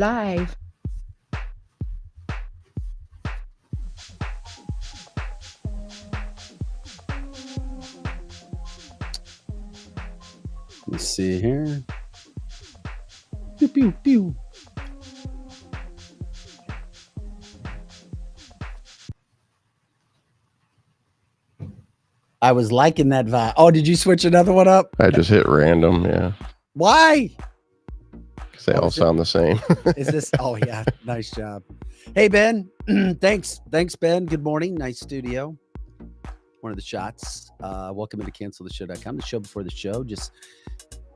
live. Let's see here. Pew, pew, pew. I was liking that vibe. Oh, did you switch another one up? I just hit random, yeah. Why? Because they all sound the same. Is this? Oh, yeah. Nice job. Hey, Ben. Thanks, Ben. Good morning. Nice studio. One of the shots. Welcome into canceltheshow.com. The show before the show. Just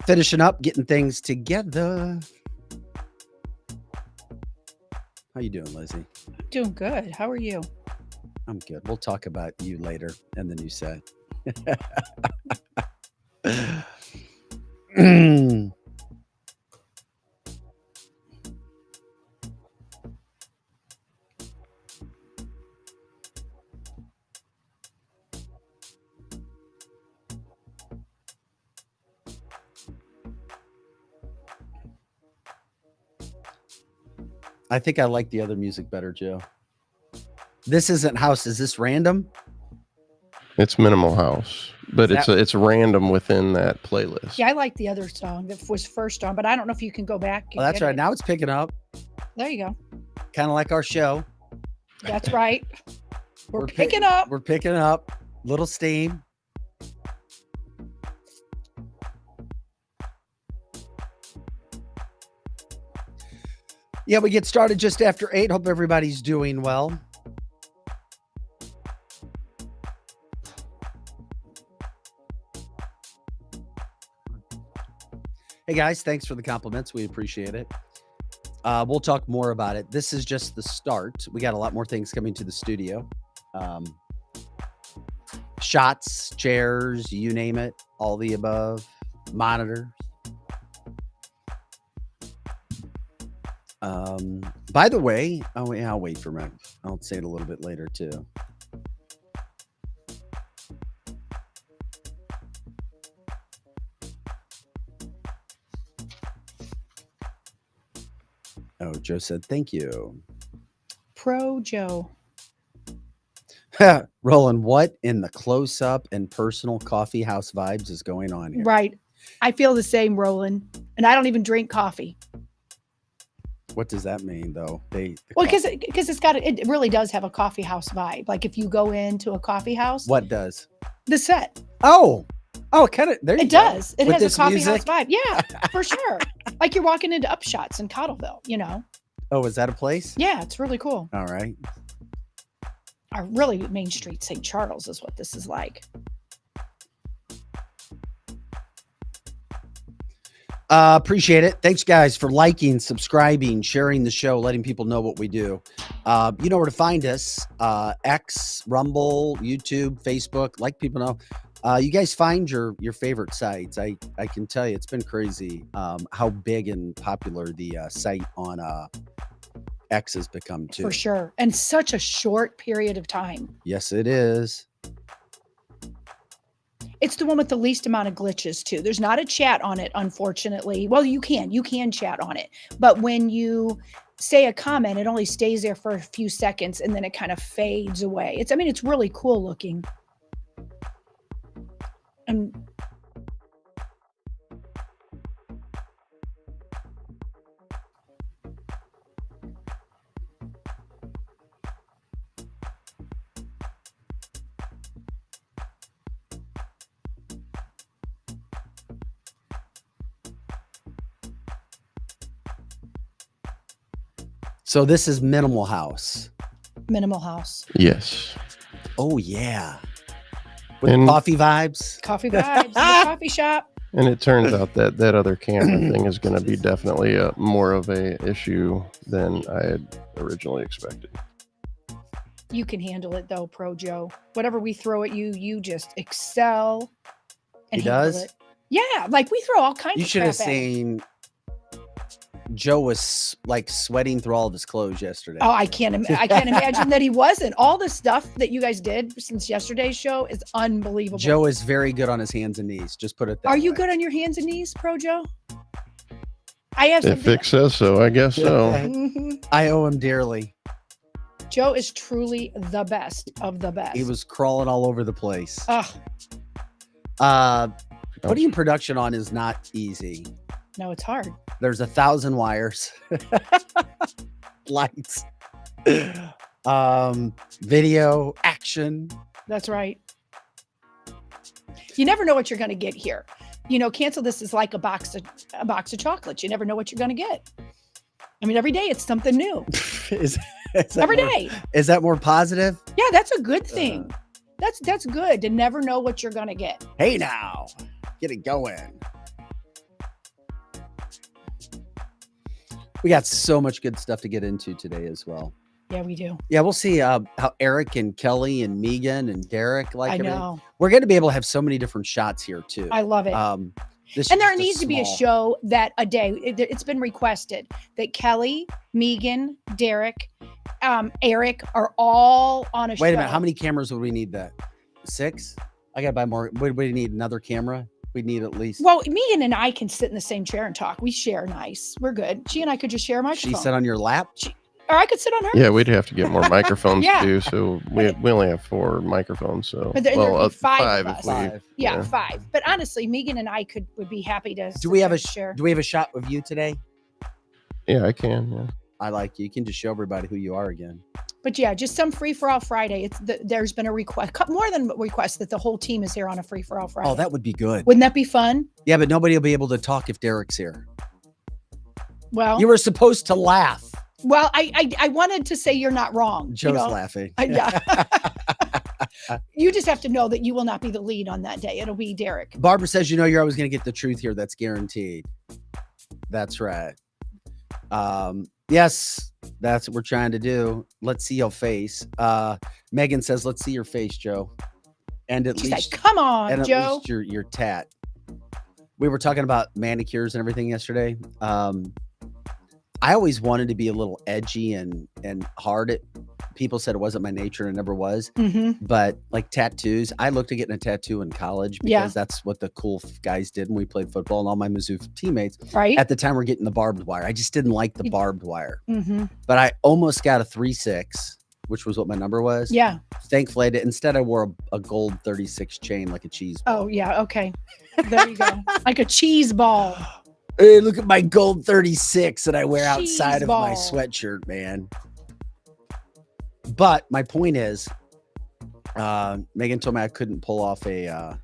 finishing up, getting things together. How you doing, Lizzie? Doing good. How are you? I'm good. We'll talk about you later and the new set. I think I like the other music better, Joe. This isn't house. Is this random? It's minimal house, but it's random within that playlist. Yeah, I like the other song that was first on, but I don't know if you can go back. Oh, that's right. Now it's picking up. There you go. Kind of like our show. That's right. We're picking up. We're picking up. Little steam. Yeah, we get started just after 8. Hope everybody's doing well. Hey guys, thanks for the compliments. We appreciate it. We'll talk more about it. This is just the start. We got a lot more things coming to the studio. Shots, chairs, you name it, all the above, monitors. By the way, I'll wait for my, I'll say it a little bit later too. Oh, Joe said, thank you. Pro Joe. Roland, what in the close-up and personal coffee house vibes is going on here? Right. I feel the same, Roland. And I don't even drink coffee. What does that mean, though? Well, because it really does have a coffee house vibe. Like if you go into a coffee house. What does? The set. Oh, kind of. There you go. It does. It With has a coffee music? house vibe. Yeah, for sure. Like you're walking into Upshots in Cottleville, you know? Oh, is that a place? Yeah, it's really cool. All right. Our really Main Street St. Charles is what this is like. Appreciate it. Thanks, guys, for liking, subscribing, sharing the show, letting people know what we do. You know where to find us. X, Rumble, YouTube, Facebook. Like people know. You guys find your favorite sites. I can tell you, it's been crazy how big and popular the site on X has become, too. For sure. And such a short period of time. Yes, it is. It's the one with the least amount of glitches too. There's not a chat on it, unfortunately. Well, you can chat on it, but when you say a comment, it only stays there for a few seconds and then it kind of fades away. It's really cool looking. And so this is Minimal House. Minimal House. Yes. Oh, yeah. With coffee vibes. Coffee vibes. The coffee shop. And it turns out that other camera thing is going to be definitely more of a issue than I had originally expected. You can handle it though, Pro Joe. Whatever we throw at you, you just excel and He handle does? it. Yeah, like we throw all kinds You of should have crap at him. seen Joe was like sweating through all of his clothes yesterday. Oh, I can't imagine that he wasn't. All the stuff that you guys did since yesterday's show is unbelievable. Joe is very good on his hands and knees. Just put it that Are you way. good on your hands and knees, Pro Joe? I have If something. Vic says so, I guess so. Mhm. I owe him dearly. Joe is truly the best of the best. He was crawling all over the place. Ugh, Putting production on is not easy. no, it's hard. There's 1,000 wires, lights, video, action. That's right. You never know what you're going to get here. You know, Cancel This is like a box of chocolates. You never know what you're going to get. I mean, every day it's something new. is that Every more, day. Is that more positive? Yeah, that's a good thing. That's good to never know what you're going to get. Hey now, get it going. We got so much good stuff to get into today as well. Yeah, we do. Yeah, we'll see how Eric and Kelly and Megan and Derek like I everything. know. We're going to be able to have so many different shots here too. I love it. This And is there just needs to be a small- show that a day, it's been requested that Kelly, Megan, Derek, Eric are all on a show. Wait a minute, how many cameras would we need? That 6? I got to buy more. Would we need another camera? We need at least. Well, Megan and I can sit in the same chair and talk. We share nice. We're good. She and I could just share a She microphone. sit on your lap. Or I could sit on her. Yeah, we'd have to get more microphones Yeah. too. So we only have 4 microphones. So But there'd be 5 of if us. we. 5. Yeah, 5. But honestly, Megan and I would be happy to. Do we have a share? Do we have a shot of you today? Yeah, I can. Yeah. I like you. You can just show everybody who you are again. But yeah, just some free for all Friday. There's been a request, more than a request, that the whole team is here on a free for all Friday. Oh, that would be good. Wouldn't that be fun? Yeah, but nobody will be able to talk if Derek's here. Well, You were supposed to laugh. well, I wanted to say you're not wrong. Joe's you know? laughing. Yeah. You just have to know that you will not be the lead on that day. It'll be Derek. Barbara says, you know, you're always going to get the truth here. That's guaranteed. That's right. Yes, that's what we're trying to do. Let's see your face. Megan says, let's see your face, Joe. And at She's least, like, come on, and at Joe. least your tat. We were talking about manicures and everything yesterday. I always wanted to be a little edgy and hard. People said it wasn't my nature and it never was. Mhm. But like tattoos, I looked at getting a tattoo in college because Yeah. that's what the cool guys did when we played football, and all my Mizzou teammates Right? at the time were getting the barbed wire. I just didn't like the barbed wire, Mm-hmm. but I almost got a 3.6, which was what my number was. Yeah. Thankfully, I did. Instead, I wore a gold 36 chain like a cheese ball. Oh, yeah. Okay. There you go. Like a cheese ball. Hey, look at my gold 36 that I wear outside Cheese of my ball. sweatshirt, man. But my point is, Megan told me I couldn't pull off a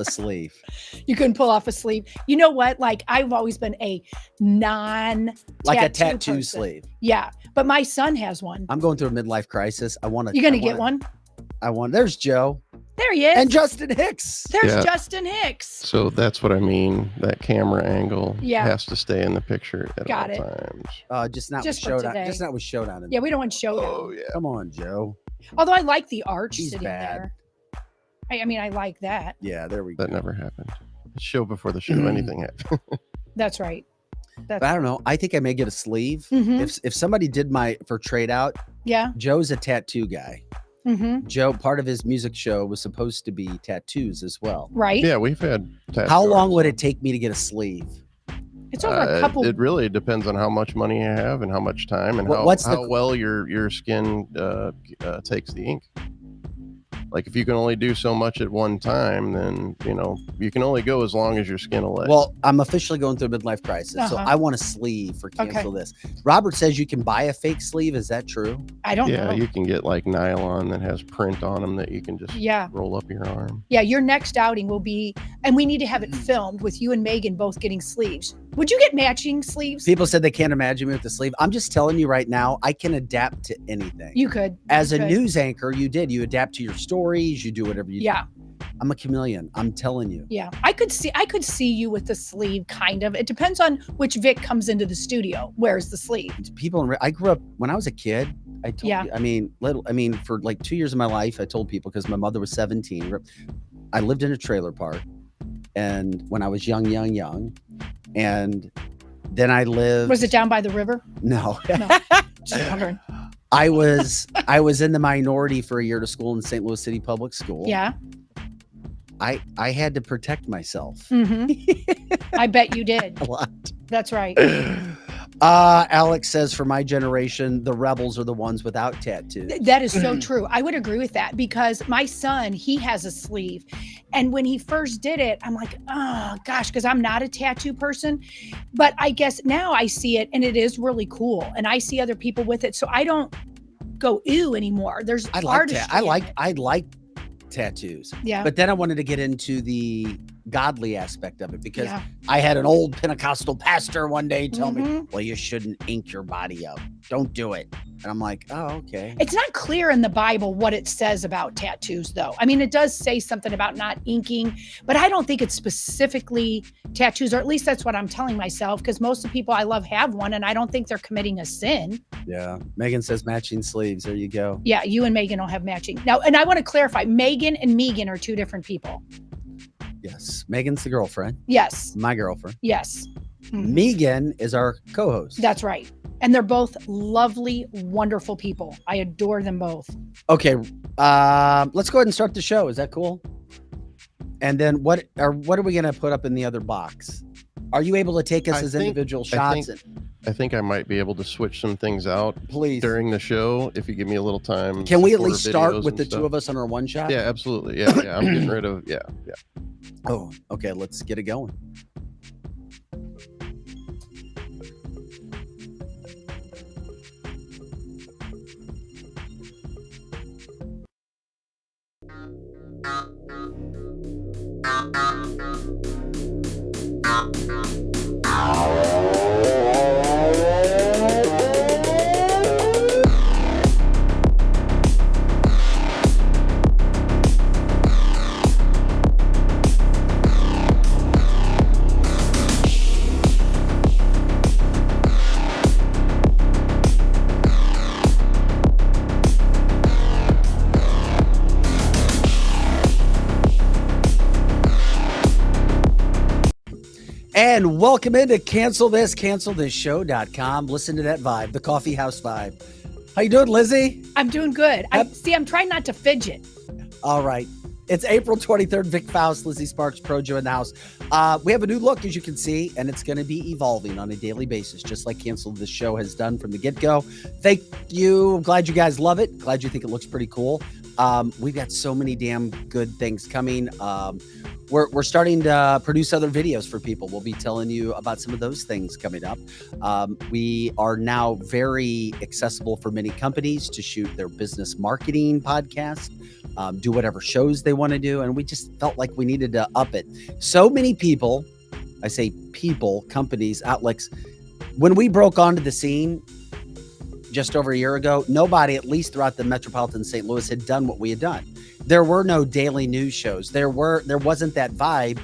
sleeve. You couldn't pull off a sleeve. You know what? Like, I've always been a Like a tattoo person. sleeve. Yeah. But my son has one. I'm going through a midlife crisis. I want to. You going to get one? There's Joe There he is. and Justin Hicks. There's Yeah. Justin Hicks. So that's what I mean. That camera angle Yeah. has to stay in the picture at Got all it. times. Just not Just with for Showdown. today. Just not with Showdown. Yeah, we don't want showdown. Oh yeah. Come on, Joe. Although I like the arch He's sitting bad. there. I mean, I like that. Yeah, there we go. That never happened. Show before the show, anything happened. That's right. But I don't know. I think I may get a sleeve. Mhm. If somebody did for trade out, Yeah. Joe's a tattoo guy. Mm-hmm. Joe, part of his music show was supposed to be tattoos as well. Right. Yeah, we've had. How long would it take me to get a sleeve? It's over a couple. It really depends on how much money you have and how much time and What's the- how well your skin takes the ink. Like if you can only do so much at one time, then you can only go as long as your skin will let. Well, I'm officially going through a midlife crisis, so Uh-huh. I want a sleeve for Cancel This. Robert says you can buy a fake sleeve. Is that true? I don't yeah, know. you can get like nylon that has print on them that you can just Yeah. roll up your arm. Yeah. Your next outing will be, and we need to have it filmed with you and Megan both getting sleeves. Would you get matching sleeves? People said they can't imagine me with the sleeve. I'm just telling you right now, I can adapt to anything. You could. As You a could. news anchor, you adapt to your stories, you do whatever you Yeah. do. I'm a chameleon. I'm telling you. Yeah. I could see you with the sleeve, kind of. It depends on which Vic comes into the studio. Where's the sleeve? I grew up when I was a kid. I told Yeah. you, for like 2 years of my life, I told people because my mother was 17. I lived in a trailer park, and when I was young, and then I lived. Was it down by the river? No. No. Just wondering. I was in the minority for a year to school in St. Louis City Public School. Yeah. I had to protect myself. Mm-hmm. I bet you did. A lot. That's right. Alex says, for my generation, the rebels are the ones without tattoos. That is so true. I would agree with that because my son, he has a sleeve. And when he first did it, I'm like, oh gosh, because I'm not a tattoo person. But I guess now I see it and it is really cool. And I see other people with it. So I don't go ew anymore. There's artistry. I like tattoos. Yeah. But then I wanted to get into the godly aspect of it because Yeah. I had an old Pentecostal pastor one day tell me, Mhm. well, you shouldn't ink your body up. Don't do it. And I'm like, oh, okay. It's not clear in the Bible what it says about tattoos, though. I mean, it does say something about not inking, but I don't think it's specifically tattoos, or at least that's what I'm telling myself, because most of the people I love have one, and I don't think they're committing a sin. Yeah. Megan says matching sleeves. There you go. Yeah, you and Megan will have matching. Now, and I want to clarify, Megan and Megan are two different people. Yes. Megan's the girlfriend. Yes, My girlfriend. yes. Mhm. Megan is our co-host. That's right. And they're both lovely, wonderful people. I adore them both. Okay. Let's go ahead and start the show. Is that cool? And then what are we going to put up in the other box? Are you able to take us I as think- individual I shots? I think I might be able to switch some things out Please. during the show if you give me a little time. Can we at before least start videos with and the stuff. two of us on our one shot? Yeah, absolutely. Yeah. I'm getting rid of. Yeah. Oh, okay. Let's get it going. And welcome into cancelthisshow.com. Listen to that vibe, the coffee house vibe. How you doing, Lizzie? I'm doing good. I'm trying not to fidget. All right. It's April 23rd. Vic Faust, Lizzie Sparks, Projo in the house. We have a new look, as you can see, and it's going to be evolving on a daily basis, just like Cancel This Show has done from the get-go. Thank you. I'm glad you guys love it. Glad you think it looks pretty cool. We've got so many damn good things coming. We're starting to produce other videos for people. We'll be telling you about some of those things coming up. We are now very accessible for many companies to shoot their business marketing podcast, do whatever shows they want to do. And we just felt like we needed to up it. So many people, I say people, companies, outlets, when we broke onto the scene just over a year ago, nobody, at least throughout the metropolitan St. Louis, had done what we had done. There were no daily news shows. There wasn't that vibe.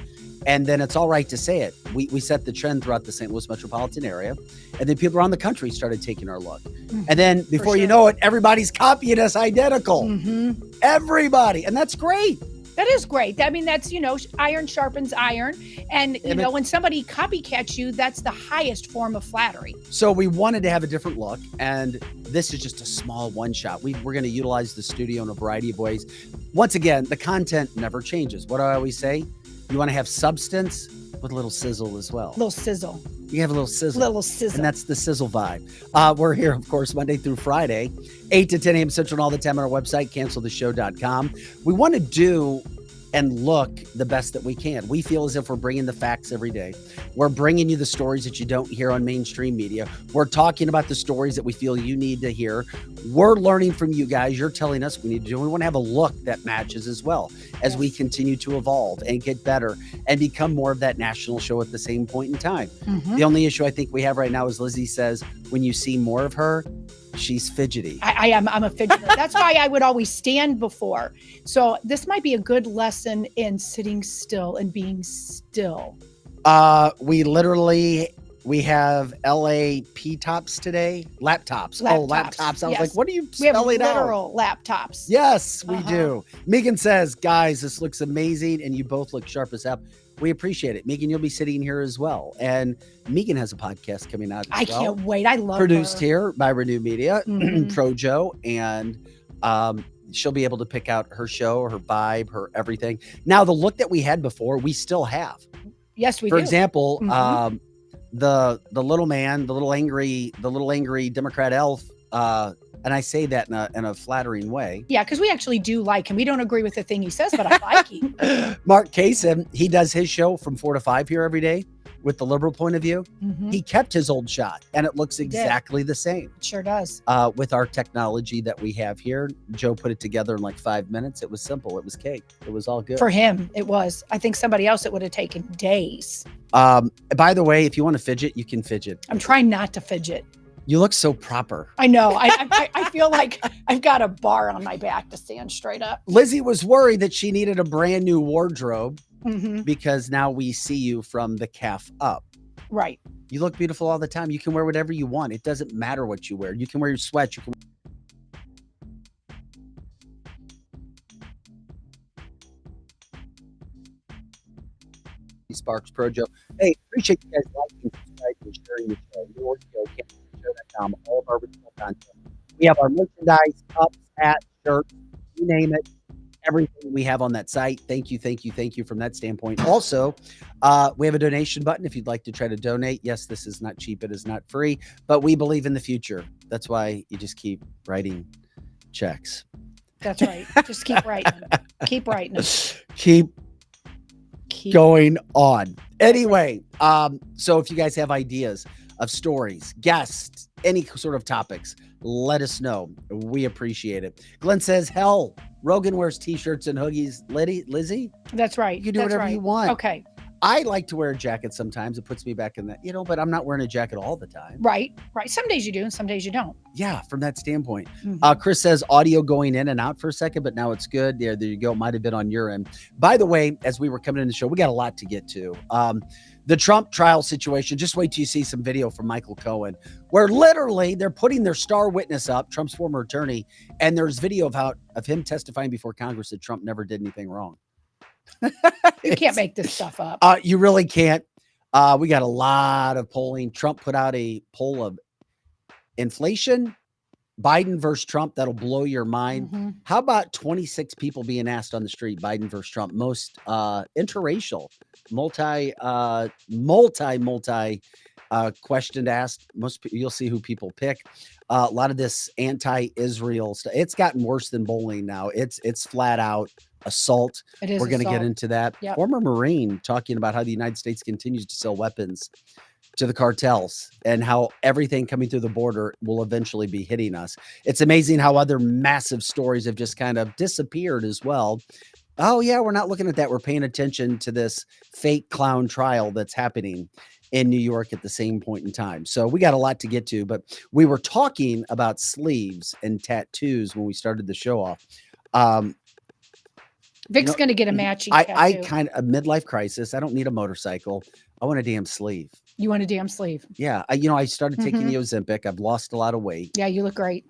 And then it's all right to say it. We set the trend throughout the St. Louis metropolitan area. And then people around the country started taking our look. And then before you know it, everybody's copying us identical. Mm-hmm. Everybody. And that's great. That is great. I mean, that's, iron sharpens iron. And, when somebody copycats you, that's the highest form of flattery. So we wanted to have a different look. And this is just a small one shot. We're going to utilize the studio in a variety of ways. Once again, the content never changes. What do I always say? You want to have substance with a little sizzle as well. Little sizzle. You have a little sizzle. Little sizzle. And that's the sizzle vibe. We're here, of course, Monday through Friday, 8 to 10 a.m. Central and all the time on our website, cancelthisshow.com. We want to do and look the best that we can. We feel as if we're bringing the facts every day. We're bringing you the stories that you don't hear on mainstream media. We're talking about the stories that we feel you need to hear. We're learning from you guys. You're telling us we need to do. We want to have a look that matches as well as we continue to evolve and get better and become more of that national show at the same point in time. Mm-hmm. The only issue I think we have right now is Lizzie says, when you see more of her, she's fidgety. I'm a fidgeter. That's why I would always stand before. So this might be a good lesson in sitting still and being still. We have LA P-tops today. Laptops. Oh, laptops. I was like, what are you We have spelling out? literal laptops. Yes, we do. Megan says, guys, this looks amazing. And you both look sharp as hell. We appreciate it. Megan, you'll be sitting here as well. And Megan has a podcast coming out as well. Can't wait. I love Produced her. here by Renew Media, Mhm. Projo. And she'll be able to pick out her show, her vibe, her everything. Now, the look that we had before, we still have. Yes, we For do. example, Mhm. the little man, the little angry Democrat elf, and I say that in a flattering way. Yeah, because we actually do like him. We don't agree with the thing he says, but I like him. Mark Kasem, he does his show from 4 to 5 here every day with the liberal point of view. Mhm. He kept his old shot, and it looks He did. exactly the same. It sure does. With our technology that we have here. Joe put it together in like 5 minutes. It was simple. It was cake. It was all good. For him, it was. I think somebody else, it would have taken days. By the way, if you want to fidget, you can fidget. I'm trying not to fidget. You look so proper. I know. I feel like I've got a bar on my back to stand straight up. Lizzie was worried that she needed a brand new wardrobe Mhm. because now we see you from the calf up. Right. You look beautiful all the time. You can wear whatever you want. It doesn't matter what you wear. You can wear your sweats. You can. Sparks Pro Joe. Hey, appreciate you guys liking, subscribing, and sharing the show. Your show, show.com, all of our original content. We have our merchandise, cups, hats, shirts, you name it. Everything we have on that site. Thank you from that standpoint. Also, we have a donation button if you'd like to try to donate. Yes, this is not cheap. It is not free, but we believe in the future. That's why you just keep writing checks. That's right. Just keep writing. Keep writing. Keep going on. Anyway, so if you guys have ideas of stories, guests, any sort of topics, let us know. We appreciate it. Glenn says, hell, Rogan wears t-shirts and hoodies. Lizzie? That's right. You can do whatever you want. Okay. I like to wear a jacket sometimes. It puts me back in that, but I'm not wearing a jacket all the time. Right. Some days you do and some days you don't. Yeah, from that standpoint. Mhm. Chris says audio going in and out for a second, but now it's good. There you go. Might have been on your end. By the way, as we were coming in the show, we got a lot to get to. The Trump trial situation, just wait till you see some video from Michael Cohen, where literally they're putting their star witness up, Trump's former attorney, and there's video of him testifying before Congress that Trump never did anything wrong. You can't make this stuff up. You really can't. We got a lot of polling. Trump put out a poll of inflation, Biden versus Trump. That'll blow your mind. Mm-hmm. How about 26 people being asked on the street, Biden versus Trump? Most interracial, multi question asked. You'll see who people pick. A lot of this anti-Israel stuff. It's gotten worse than bowling now. It's flat out assault. It is. We're going to get into that. Yep. Former Marine talking about how the United States continues to sell weapons to the cartels and how everything coming through the border will eventually be hitting us. It's amazing how other massive stories have just kind of disappeared as well. Oh yeah, we're not looking at that. We're paying attention to this fake clown trial that's happening in New York at the same point in time. So we got a lot to get to, but we were talking about sleeves and tattoos when we started the show off. Vic's going to get a matching tattoo. I kind of a midlife crisis. I don't need a motorcycle. I want a damn sleeve. You want a damn sleeve? Yeah. I started taking the Ozempic. I've lost a lot of weight. Yeah, you look great.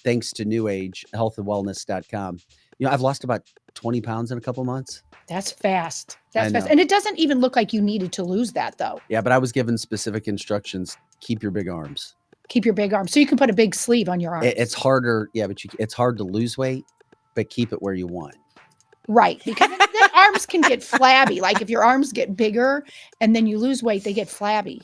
Thanks to New Age healthandwellness.com. I've lost about 20 pounds in a couple months. That's fast. That's fast. And it doesn't even look like you needed to lose that though. Yeah, but I was given specific instructions. Keep your big arms. Keep your big arms. So you can put a big sleeve on your arms. It's harder. Yeah, but it's hard to lose weight, but keep it where you want. Right. Because then arms can get flabby. Like if your arms get bigger and then you lose weight, they get flabby.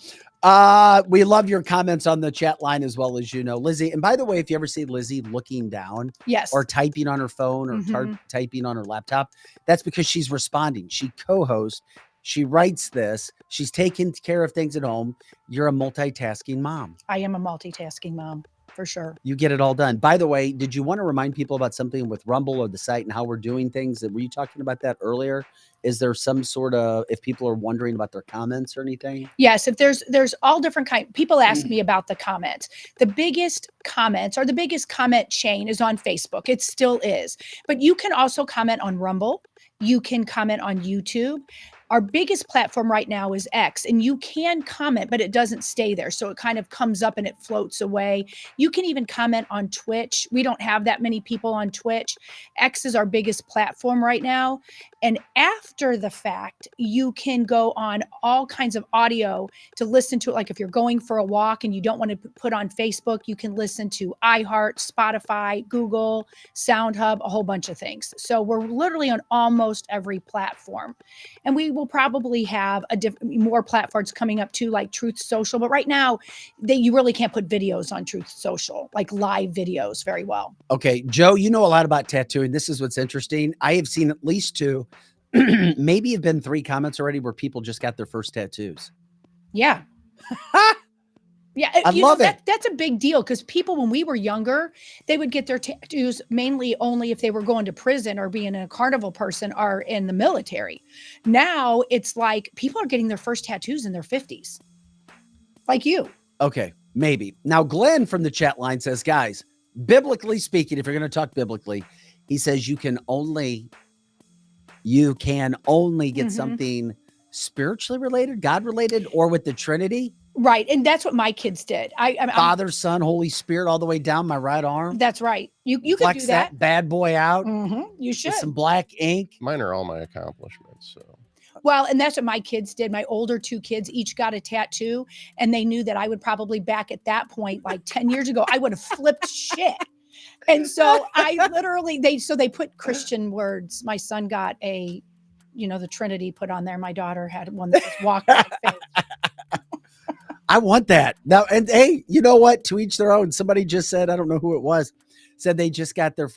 We love your comments on the chat line as well as Lizzie. And by the way, if you ever see Lizzie looking down, yes, or typing on her phone or typing on her laptop, that's because she's responding. She co-hosts. She writes this. She's taking care of things at home. You're a multitasking mom. I am a multitasking mom. For sure. You get it all done. By the way, did you want to remind people about something with Rumble or the site and how we're doing things? Were you talking about that earlier? Is there some sort of, if people are wondering about their comments or anything? Yes, if there's all different kinds. People ask me about the comments. The biggest comments or the biggest comment chain is on Facebook. It still is. But you can also comment on Rumble. You can comment on YouTube. Our biggest platform right now is X, and you can comment, but it doesn't stay there. So it kind of comes up and it floats away. You can even comment on Twitch. We don't have that many people on Twitch. X is our biggest platform right now. And after the fact, you can go on all kinds of audio to listen to it. Like if you're going for a walk and you don't want to put on Facebook, you can listen to iHeart, Spotify, Google, SoundHub, a whole bunch of things. So we're literally on almost every platform. And we will will probably have more platforms coming up too, like Truth Social. But right now, you really can't put videos on Truth Social, like live videos, very well. Okay, Joe, you know a lot about tattooing. This is what's interesting. I have seen at least 2, maybe have been 3 comments already where people just got their first tattoos. Yeah. Yeah, I love it. That's a big deal because people, when we were younger, they would get their tattoos mainly only if they were going to prison or being a carnival person or in the military. Now it's like people are getting their first tattoos in their 50s, like you. Okay, maybe. Now, Glenn from the chat line says, guys, biblically speaking, if you're going to talk biblically, he says you can only get something spiritually related, God related, or with the Trinity. Right. And that's what my kids did. Father, Son, Holy Spirit, all the way down my right arm. That's right. You could Flex do that. Bad boy out. You should. With some black ink. Mine are all my accomplishments. So. Well, and that's what my kids did. My older 2 kids each got a tattoo, and they knew that I would probably back at that point, like 10 years ago, I would have flipped shit. And so I literally, they put Christian words. My son got the Trinity put on there. My daughter had one that was walk by faith. I want that now. And hey, you know what? To each their own. Somebody just said, I don't know who it was, said they just got their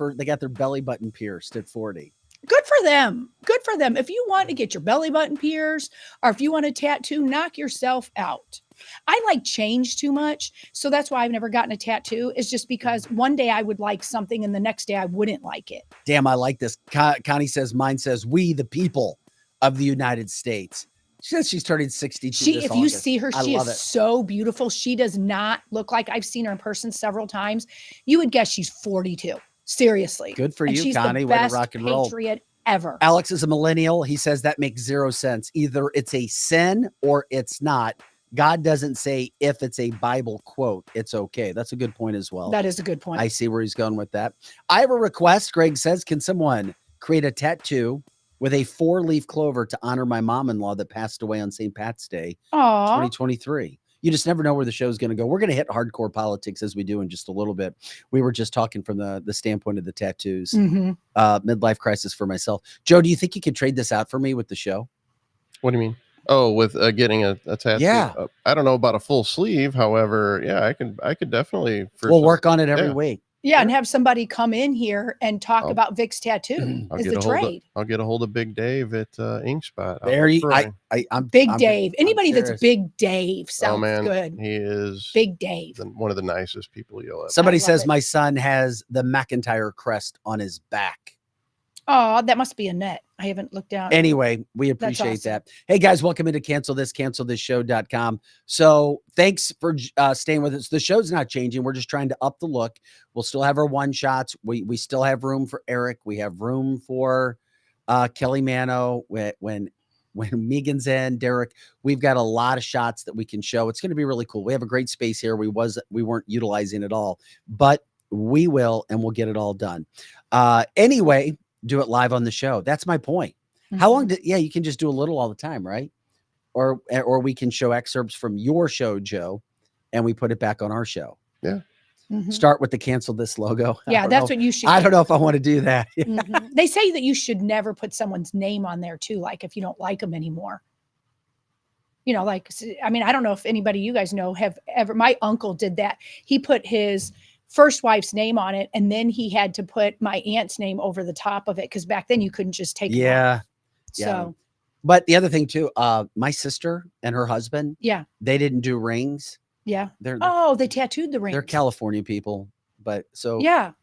belly button pierced at 40. Good for them. Good for them. If you want to get your belly button pierced, or if you want a tattoo, knock yourself out. I like change too much. So that's why I've never gotten a tattoo, is just because one day I would like something and the next day I wouldn't like it. Damn, I like this. Connie says, mine says, we the people of the United States. She says she's turning 62. If you see her, she is so beautiful. She does not look like, I've seen her in person several times. You would guess she's 42. Seriously. Good for you, she's Connie. The Way best to rock and roll. Patriot ever. Alex is a millennial. He says that makes 0 sense. Either it's a sin or it's not. God doesn't say if it's a Bible quote, it's okay. That's a good point as well. That is a good point. I see where he's going with that. I have a request. Greg says, can someone create a tattoo with a 4-leaf clover to honor my mom-in-law that passed away on St. Pat's Day, 2023. You just never know where the show's going to go. We're going to hit hardcore politics as we do in just a little bit. We were just talking from the standpoint of the tattoos, midlife crisis for myself. Joe, do you think you could trade this out for me with the show? What do you mean? Oh, with getting a tattoo? Yeah. I don't know about a full sleeve. However, yeah, I could definitely. We'll work on it every week. Yeah, and have somebody come in here and talk about Vic's tattoo. Is the trade? I'll get a hold of Big Dave at Ink Spot. There you, I'm Big Dave. Anybody that's Big Dave sounds good. He is Big Dave. One of the nicest people you'll ever. Somebody says my son has the McIntyre crest on his back. Oh, that must be a net. I haven't looked down. Anyway, we appreciate that. Hey guys, welcome into cancelthisshow.com. So thanks for staying with us. The show's not changing. We're just trying to up the look. We'll still have our one shots. We still have room for Eric. We have room for Kelly Mano when Megan's in, Derek. We've got a lot of shots that we can show. It's going to be really cool. We have a great space here. We weren't utilizing it all, but we will, and we'll get it all done. Anyway, do it live on the show. That's my point. How long you can just do a little all the time, right? Or we can show excerpts from your show, Joe, and we put it back on our show. Yeah. Start with the cancel this logo. Yeah, that's what you should. I don't know if I want to do that. They say that you should never put someone's name on there too, like if you don't like them anymore. You know, like, I mean, I don't know if anybody you guys know have ever, my uncle did that. He put his first wife's name on it, and then he had to put my aunt's name over the top of it because back then you couldn't just take it off. So, but the other thing too, my sister and her husband, they didn't do rings. Yeah. They tattooed the rings. They're California people, but so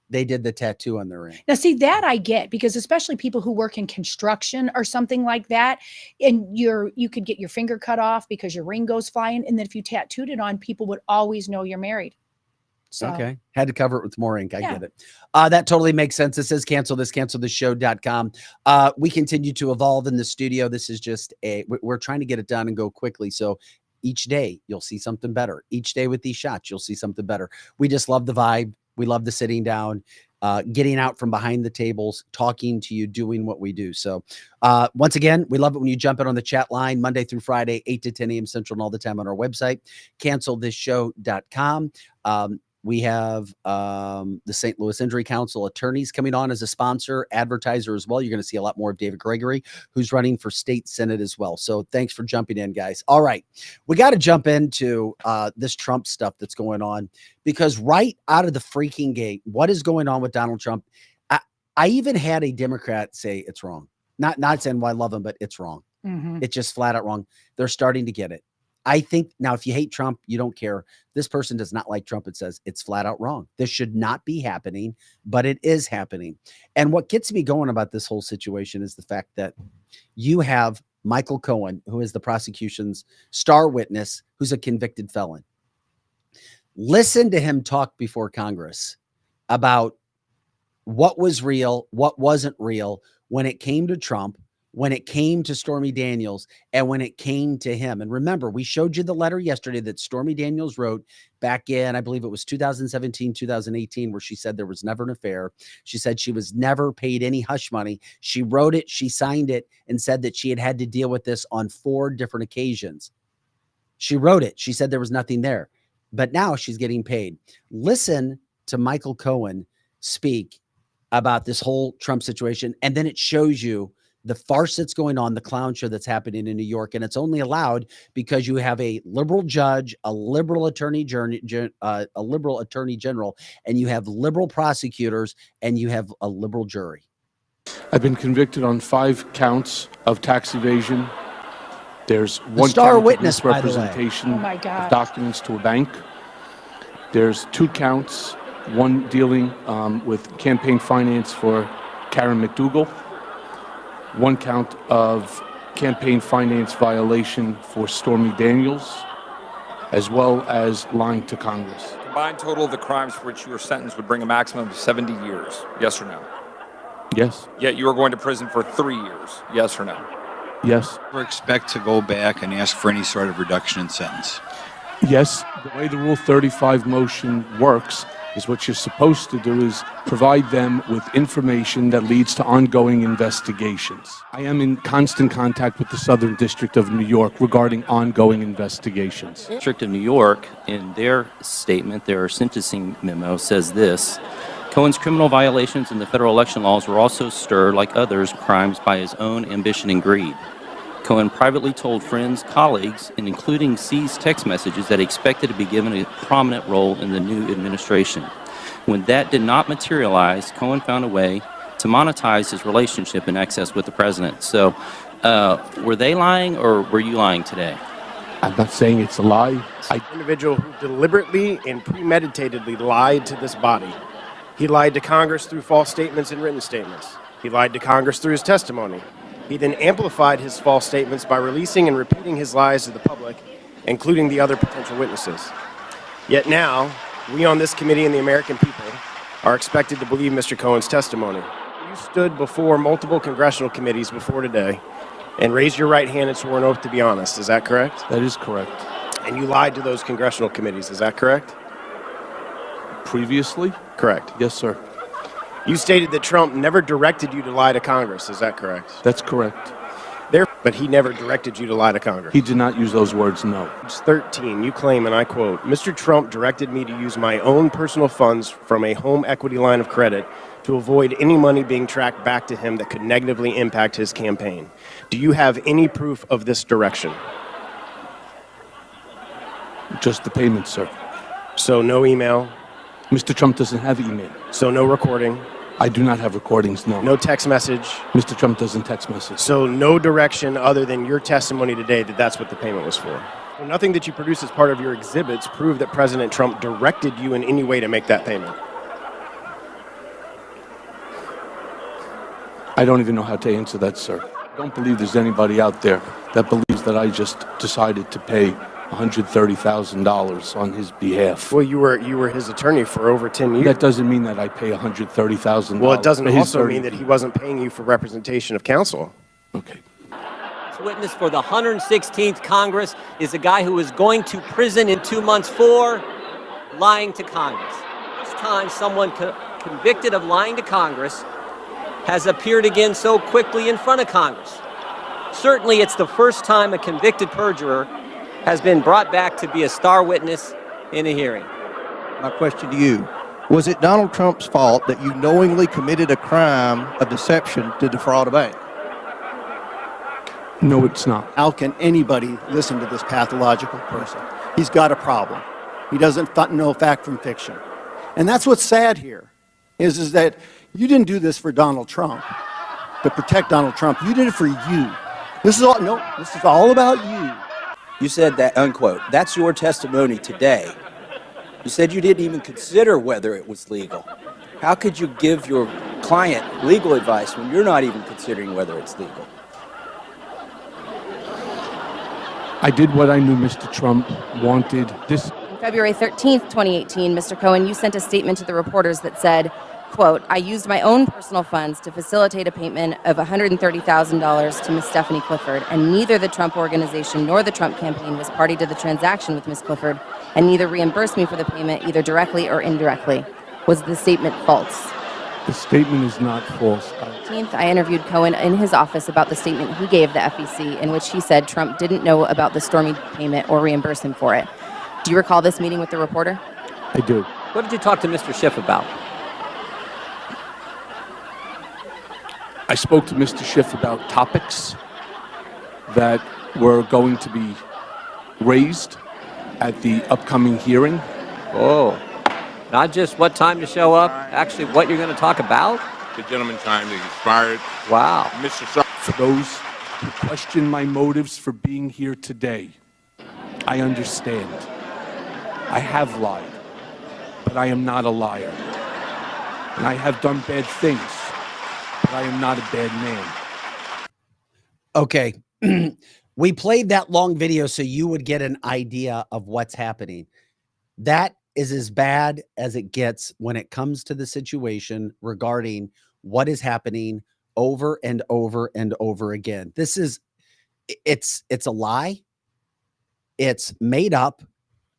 they did the tattoo on their ring. Now, see, that I get, because especially people who work in construction or something like that, and you could get your finger cut off because your ring goes flying, and then if you tattooed it on, people would always know you're married. So, okay. Had to cover it with more ink. I get it. That totally makes sense. It says cancelthisshow.com. We continue to evolve in the studio. This is just we're trying to get it done and go quickly. So each day you'll see something better. Each day with these shots, you'll see something better. We just love the vibe. We love the sitting down, getting out from behind the tables, talking to you, doing what we do. So once again, we love it when you jump in on the chat line Monday through Friday, 8 to 10 a.m. Central and all the time on our website, cancelthisshow.com. We have the St. Louis Injury Council attorneys coming on as a sponsor, advertiser as well. You're going to see a lot more of David Gregory, who's running for state senate as well. So thanks for jumping in, guys. All right. We got to jump into this Trump stuff that's going on, because right out of the freaking gate, what is going on with Donald Trump? I even had a Democrat say it's wrong. Not saying, well, I love him, but it's wrong. It's just flat out wrong. They're starting to get it. I think now, if you hate Trump, you don't care. This person does not like Trump. It says it's flat out wrong. This should not be happening, but it is happening. And what gets me going about this whole situation is the fact that you have Michael Cohen, who is the prosecution's star witness, who's a convicted felon. Listen to him talk before Congress about what was real, what wasn't real when it came to Trump, when it came to Stormy Daniels, and when it came to him. And remember, we showed you the letter yesterday that Stormy Daniels wrote back in, I believe it was 2017, 2018, where she said there was never an affair. She said she was never paid any hush money. She wrote it, she signed it, and said that she had to deal with this on 4 different occasions. She wrote it. She said there was nothing there. But now she's getting paid. Listen to Michael Cohen speak about this whole Trump situation, and then it shows you the farce that's going on, the clown show that's happening in New York. And it's only allowed because you have a liberal judge, a liberal attorney general, and you have liberal prosecutors, and you have a liberal jury. I've been convicted on 5 counts of tax evasion. There's one star count witness, of misrepresentation Oh my God. of documents to a bank. There's 2 counts, one dealing with campaign finance for Karen McDougal, 1 count of campaign finance violation for Stormy Daniels, as well as lying to Congress. Combined total of the crimes for which you were sentenced would bring a maximum of 70 years, yes or no? Yes. Yet you are going to prison for 3 years, yes or no? Yes. Ever expect to go back and ask for any sort of reduction in sentence? Yes. The way the Rule 35 motion works is what you're supposed to do is provide them with information that leads to ongoing investigations. I am in constant contact with the Southern District of New York regarding ongoing investigations. District of New York, in their statement, their sentencing memo, says this: Cohen's criminal violations in the federal election laws were also stirred, like others, crimes by his own ambition and greed. Cohen privately told friends, colleagues, and including seized text messages that he expected to be given a prominent role in the new administration. When that did not materialize, Cohen found a way to monetize his relationship and access with the president. So, were they lying, or were you lying today? I'm not saying it's a lie. Individual who deliberately and premeditatedly lied to this body. He lied to Congress through false statements and written statements. He lied to Congress through his testimony. He then amplified his false statements by releasing and repeating his lies to the public, including the other potential witnesses. Yet now, we on this committee and the American people are expected to believe Mr. Cohen's testimony. You stood before multiple congressional committees before today and raised your right hand and swore an oath to be honest. Is that correct? That is correct. And you lied to those congressional committees. Is that correct? Previously? Correct. Yes, sir. You stated that Trump never directed you to lie to Congress. Is that correct? That's correct. But he never directed you to lie to Congress. He did not use those words, no. Page 13, you claim, and I quote, Mr. Trump directed me to use my own personal funds from a home equity line of credit to avoid any money being tracked back to him that could negatively impact his campaign. Do you have any proof of this direction? Just the payment, sir. So no email? Mr. Trump doesn't have email. So no recording? I do not have recordings, no. No text message? Mr. Trump doesn't text message. So no direction other than your testimony today that that's what the payment was for? So nothing that you produce as part of your exhibits prove that President Trump directed you in any way to make that payment? I don't even know how to answer that, sir. I don't believe there's anybody out there that believes that I just decided to pay $130,000 on his behalf. Well, you were his attorney for over 10 years. That doesn't mean that I pay $130,000. Well, it doesn't also mean that he wasn't paying you for representation of counsel. Okay. Witness for the 116th Congress is a guy who is going to prison in 2 months for lying to Congress. First time someone convicted of lying to Congress has appeared again so quickly in front of Congress. Certainly, it's the first time a convicted perjurer has been brought back to be a star witness in a hearing. my question to you. Was it Donald Trump's fault that you knowingly committed a crime of deception to defraud a bank? No, it's not. How can anybody listen to this pathological person? He's got a problem. He doesn't know fact from fiction. And that's what's sad here, is that you didn't do this for Donald Trump, to protect Donald Trump. You did it for you. This is all about you. You said that, unquote. That's your testimony today. You said you didn't even consider whether it was legal. How could you give your client legal advice when you're not even considering whether it's legal? I did what I knew Mr. Trump wanted. This On February 13th, 2018, Mr. Cohen, you sent a statement to the reporters that said, quote, I used my own personal funds to facilitate a payment of $130,000 to Ms. Stephanie Clifford, and neither the Trump Organization nor the Trump campaign was party to the transaction with Ms. Clifford, and neither reimbursed me for the payment either directly or indirectly. Was the statement false? The statement is not false. 15th, I interviewed Cohen in his office about the statement he gave the FEC in which he said Trump didn't know about the Stormy payment or reimburse him for it. Do you recall this meeting with the reporter? I do. What did you talk to Mr. Schiff about? I spoke to Mr. Schiff about topics that were going to be raised at the upcoming hearing. Oh, not just what time to show up, actually what you're going to talk about? The gentleman's time is expired. Wow. Mr. Sir. For those who question my motives for being here today, I understand. I have lied, but I am not a liar. And I have done bad things, but I am not a bad man. Okay. We played that long video so you would get an idea of what's happening. That is as bad as it gets when it comes to the situation regarding what is happening over and over and over again. This is, it's a lie. It's made up.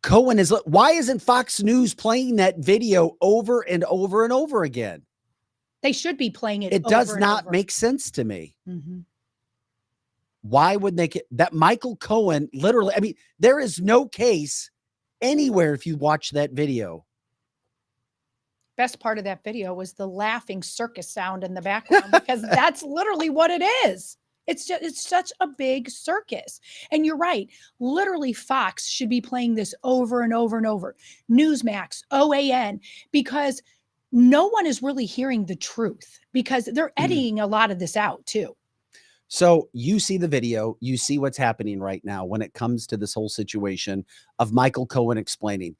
Cohen is, why isn't Fox News playing that video over and over and over again? They should be playing it. It does not make sense to me. Mm-hmm. Why would they get that? Michael Cohen, literally, I mean, there is no case anywhere if you watch that video. Best part of that video was the laughing circus sound in the background, because that's literally what it is. It's such a big circus. And you're right. Literally, Fox should be playing this over and over and over. Newsmax, OAN, because no one is really hearing the truth, because they're editing a lot of this out too. So you see the video, you see what's happening right now when it comes to this whole situation of Michael Cohen explaining.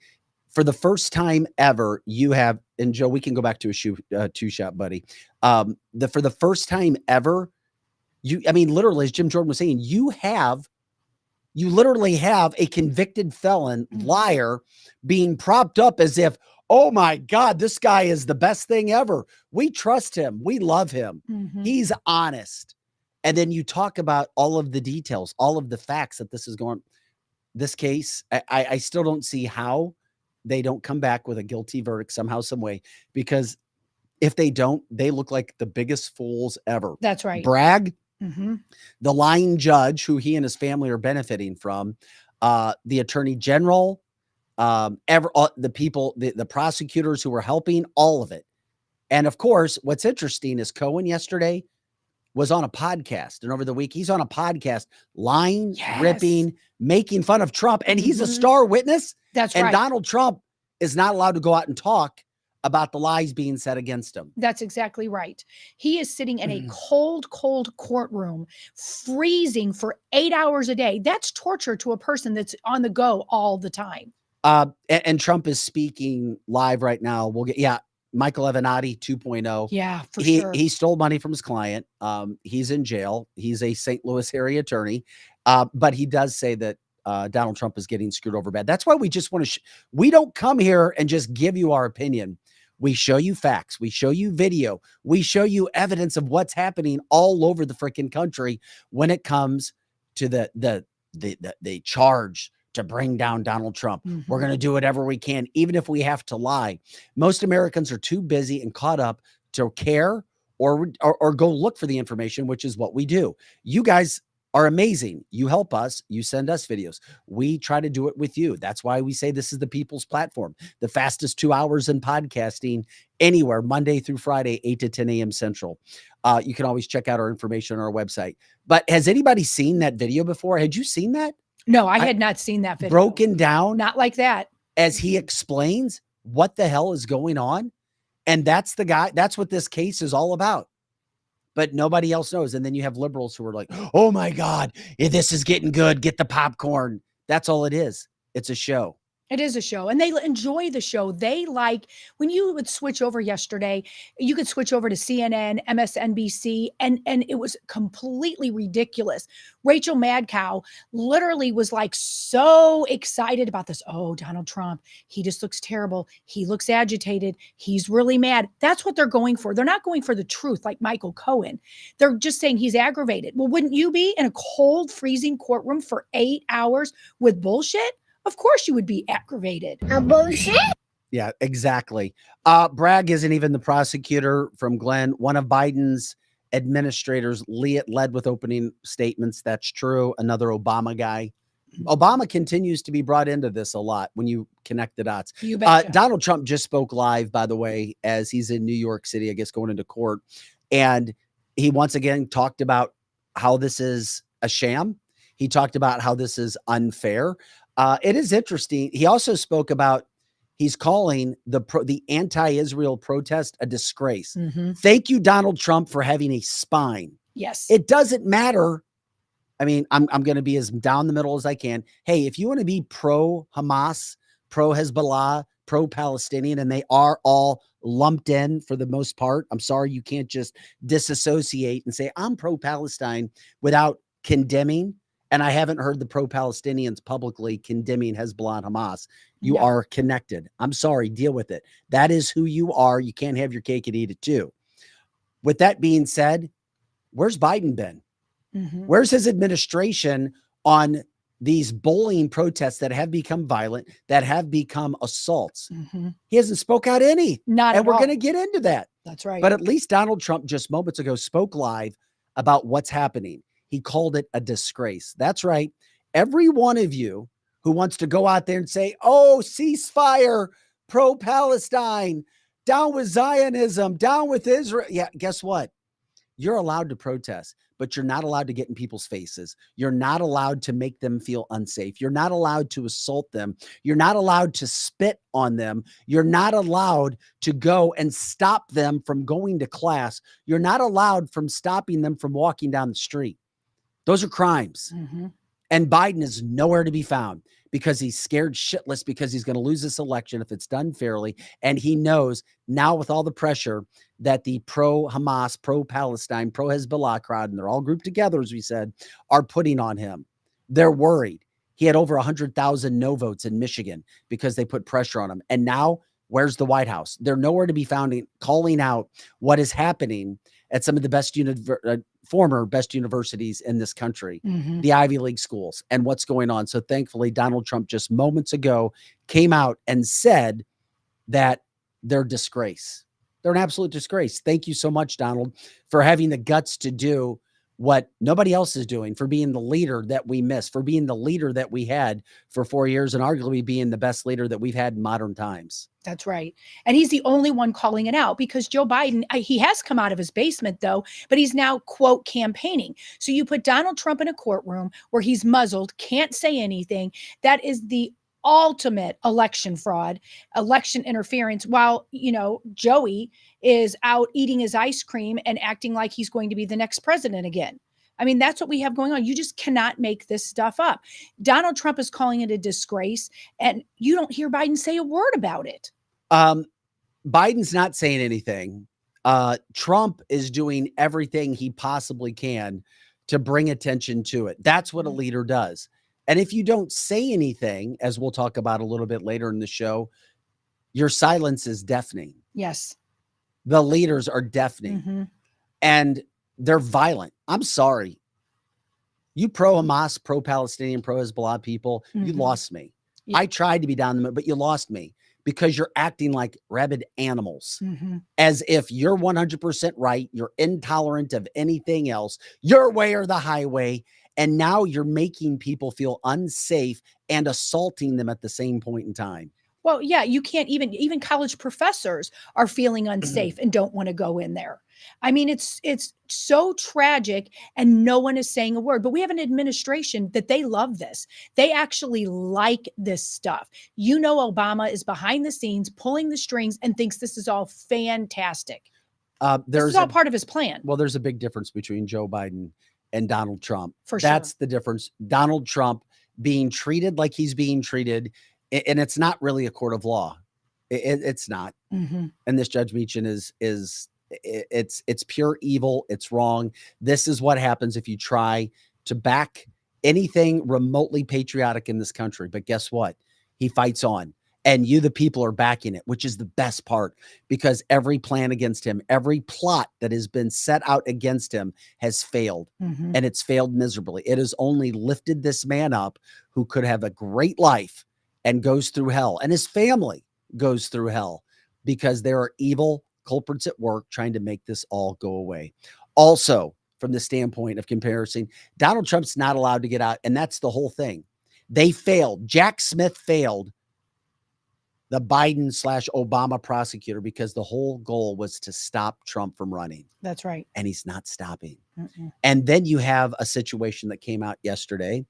For the first time ever, you have, and Joe, we can go back to a two-shot, buddy. For the first time ever, I mean, literally, as Jim Jordan was saying, you literally have a convicted felon liar being propped up as if, oh my God, this guy is the best thing ever. We trust him. We love him. He's honest. And then you talk about all of the details, all of the facts that this is going, this case, I still don't see how they don't come back with a guilty verdict somehow, some way, because if they don't, they look like the biggest fools ever. That's right. Bragg, the lying judge who he and his family are benefiting from, the attorney general, the people, the prosecutors who were helping, all of it. And of course, what's interesting is Cohen yesterday was on a podcast, and over the week he's on a podcast lying, ripping, making fun of Trump, and he's a star witness. That's right. And right. Donald Trump is not allowed to go out and talk about the lies being said against him. That's exactly right. He is sitting in a cold courtroom, freezing for 8 hours a day. That's torture to a person that's on the go all the time. And Trump is speaking live right now. We'll get, Michael Avenatti 2.0. Yeah, for sure. He stole money from his client. He's in jail. He's a St. Louis area attorney. But he does say that Donald Trump is getting screwed over bad. That's why we just want to, we don't come here and just give you our opinion. We show you facts. We show you video. We show you evidence of what's happening all over the freaking country when it comes to the charge to bring down Donald Trump. We're going to do whatever we can, even if we have to lie. Most Americans are too busy and caught up to care or go look for the information, which is what we do. You guys are amazing. You help us, you send us videos. We try to do it with you. That's why we say this is the people's platform, the fastest 2 hours in podcasting anywhere, Monday through Friday, 8 to 10 a.m. Central. You can always check out our information on our website. But has anybody seen that video before? Had you seen that? No, I had not seen that video. Broken down? Not like that. As he explains what the hell is going on. And that's the guy, that's what this case is all about. But nobody else knows. And then you have liberals who are like, oh my God, this is getting good. Get the popcorn. That's all it is. It's a show. It is a show, and they enjoy the show. They like when you would switch over yesterday, you could switch over to CNN, MSNBC, and it was completely ridiculous. Rachel Madcow literally was like so excited about this. Oh, Donald Trump, he just looks terrible. He looks agitated. He's really mad. That's what they're going for. They're not going for the truth like Michael Cohen. They're just saying he's aggravated. Well, wouldn't you be in a cold, freezing courtroom for 8 hours with bullshit? Of course you would be aggravated. A bullshit? Yeah, exactly. Bragg isn't even the prosecutor from Glenn. One of Biden's administrators led with opening statements. That's true. Another Obama guy. Obama continues to be brought into this a lot when you connect the dots. You betcha. Donald Trump just spoke live, by the way, as he's in New York City, I guess, going into court. And he once again talked about how this is a sham. He talked about how this is unfair. It is interesting. He also spoke about he's calling the anti-Israel protest a disgrace. Thank you, Donald Trump, for having a spine. Yes. It doesn't matter. I mean, I'm going to be as down the middle as I can. Hey, if you want to be pro-Hamas, pro-Hezbollah, pro-Palestinian, and they are all lumped in for the most part, I'm sorry, you can't just disassociate and say, I'm pro-Palestine without condemning. And I haven't heard the pro-Palestinians publicly condemning Hezbollah and Hamas. You are connected. I'm sorry, deal with it. That is who you are. You can't have your cake and eat it too. With that being said, where's Biden been? Where's his administration on these bullying protests that have become violent, that have become assaults? He hasn't spoke out any. Not and at we're all. going to get into that. That's right. But at least Donald Trump just moments ago spoke live about what's happening. He called it a disgrace. That's right. Every one of you who wants to go out there and say, oh, ceasefire, pro-Palestine, down with Zionism, down with Israel. Yeah, guess what? You're allowed to protest, but you're not allowed to get in people's faces. You're not allowed to make them feel unsafe. You're not allowed to assault them. You're not allowed to spit on them. You're not allowed to go and stop them from going to class. You're not allowed from stopping them from walking down the street. Those are crimes. And Biden is nowhere to be found because he's scared shitless because he's going to lose this election if it's done fairly. And he knows now with all the pressure that the pro-Hamas, pro-Palestine, pro-Hezbollah crowd, and they're all grouped together, as we said, are putting on him. They're worried. He had over 100,000 no votes in Michigan because they put pressure on him. And now where's the White House? They're nowhere to be found calling out what is happening at some of the best former best universities in this country, the Ivy League schools, and what's going on. So thankfully, Donald Trump just moments ago came out and said that they're a disgrace. They're an absolute disgrace. Thank you so much, Donald, for having the guts to do what nobody else is doing, for being the leader that we missed, for being the leader that we had for 4 years, and arguably being the best leader that we've had in modern times. That's right. And he's the only one calling it out because Joe Biden, he has come out of his basement though, but he's now, quote, campaigning. So you put Donald Trump in a courtroom where he's muzzled, can't say anything. That is the ultimate election fraud, election interference, while, you know, Joey is out eating his ice cream and acting like he's going to be the next president again. I mean, that's what we have going on. You just cannot make this stuff up. Donald Trump is calling it a disgrace, and you don't hear Biden say a word about it. Biden's not saying anything. Trump is doing everything he possibly can to bring attention to it. That's what a leader does. And if you don't say anything, as we'll talk about a little bit later in the show, your silence is deafening. Yes. The leaders are deafening and they're violent. I'm sorry. You pro-Hamas, pro-Palestinian, pro-Hezbollah people, you lost me. Yeah. I tried to be down the middle, but you lost me because you're acting like rabid animals, as if you're 100% right. You're intolerant of anything else, your way or the highway. And now you're making people feel unsafe and assaulting them at the same point in time. Well, yeah, you can't even college professors are feeling unsafe and don't want to go in there. I mean, it's so tragic and no one is saying a word. But we have an administration that they love this. They actually like this stuff. You know, Obama is behind the scenes pulling the strings and thinks this is all fantastic. This is all part of his plan. Well, there's a big difference between Joe Biden and Donald Trump. For sure. That's the difference. Donald Trump being treated like he's being treated, and it's not really a court of law. It's not. Mm-hmm. And this Judge Meechan it's pure evil. It's wrong. This is what happens if you try to back anything remotely patriotic in this country. But guess what? He fights on. And you, the people, are backing it, which is the best part, because every plan against him, every plot that has been set out against him has failed. Mm-hmm. And it's failed miserably. It has only lifted this man up who could have a great life and goes through hell. And his family goes through hell because there are evil culprits at work trying to make this all go away. Also, from the standpoint of comparison, Donald Trump's not allowed to get out. And that's the whole thing. They failed. Jack Smith failed the Biden/Obama prosecutor because the whole goal was to stop Trump from running. That's right. And he's not stopping. Mm-mm. And then you have a situation that came out yesterday.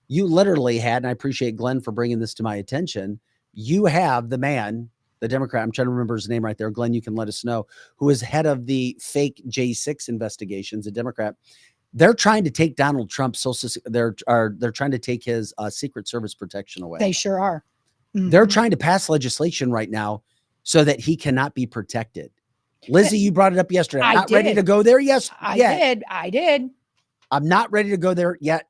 You literally had, and I appreciate Glenn for bringing this to my attention, you have the man, the Democrat, I'm trying to remember his name right there. Glenn, you can let us know, who is head of the fake J6 investigations, a Democrat. They're trying to take Donald Trump's they're trying to take his Secret Service protection away. They sure are. Mm-hmm. They're trying to pass legislation right now so that he cannot be protected. Lizzie, you brought it up yesterday. I'm not ready to go there. Yes, I did. I'm not ready to go there yet.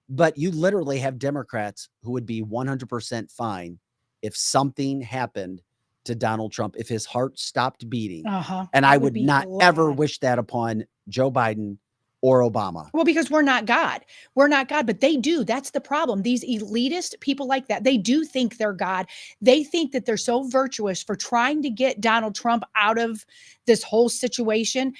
But you literally have Democrats who would be 100% fine if something happened to Donald Trump, if his heart stopped beating. And I would not ever wish that upon Joe Biden or Obama. Well, because we're not God. We're not God, but they do. That's the problem. These elitist people like that, they do think they're God. They think that they're so virtuous for trying to get Donald Trump out of this whole situation.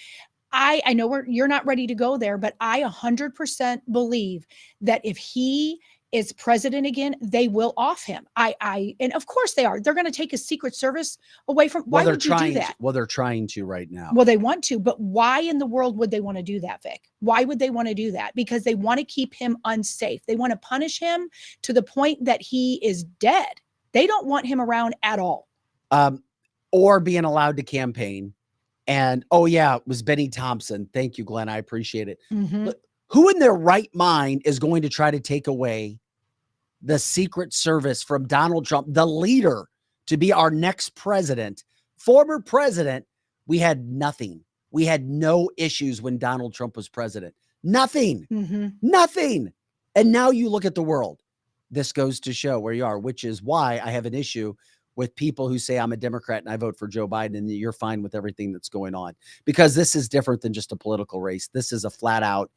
I know you're not ready to go there, but I 100% believe that if he is president again, they will off him. And of course they are. They're going to take his Secret Service away from. Why would you do that? Well, they're trying to right now. Well, they want to, but why in the world would they want to do that, Vic? Why would they want to do that? Because they want to keep him unsafe. They want to punish him to the point that he is dead. They don't want him around at all. Or being allowed to campaign. And oh yeah, it was Benny Thompson. Thank you, Glenn. I appreciate it. Mm-hmm. Look, who in their right mind is going to try to take away the Secret Service from Donald Trump, the leader, to be our next president, former president? We had nothing. We had no issues when Donald Trump was president. Nothing. Mm-hmm. Nothing. And now you look at the world. This goes to show where you are, which is why I have an issue with people who say I'm a Democrat and I vote for Joe Biden and you're fine with everything that's going on, because this is different than just a political race. This is a flat out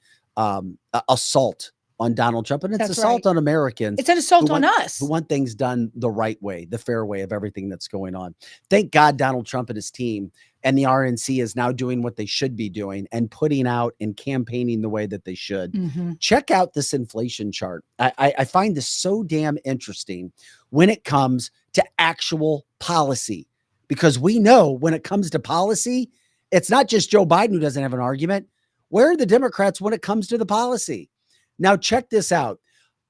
assault on Donald Trump, and it's assault on Americans. It's an assault on us who want things done the right way, the fair way of everything that's going on. Thank God Donald Trump and his team and the RNC is now doing what they should be doing and putting out and campaigning the way that they should. Mm-hmm. Check out this inflation chart. I find this so damn interesting when it comes to actual policy, because we know when it comes to policy, it's not just Joe Biden who doesn't have an argument. Where are the Democrats when it comes to the policy? Now, check this out.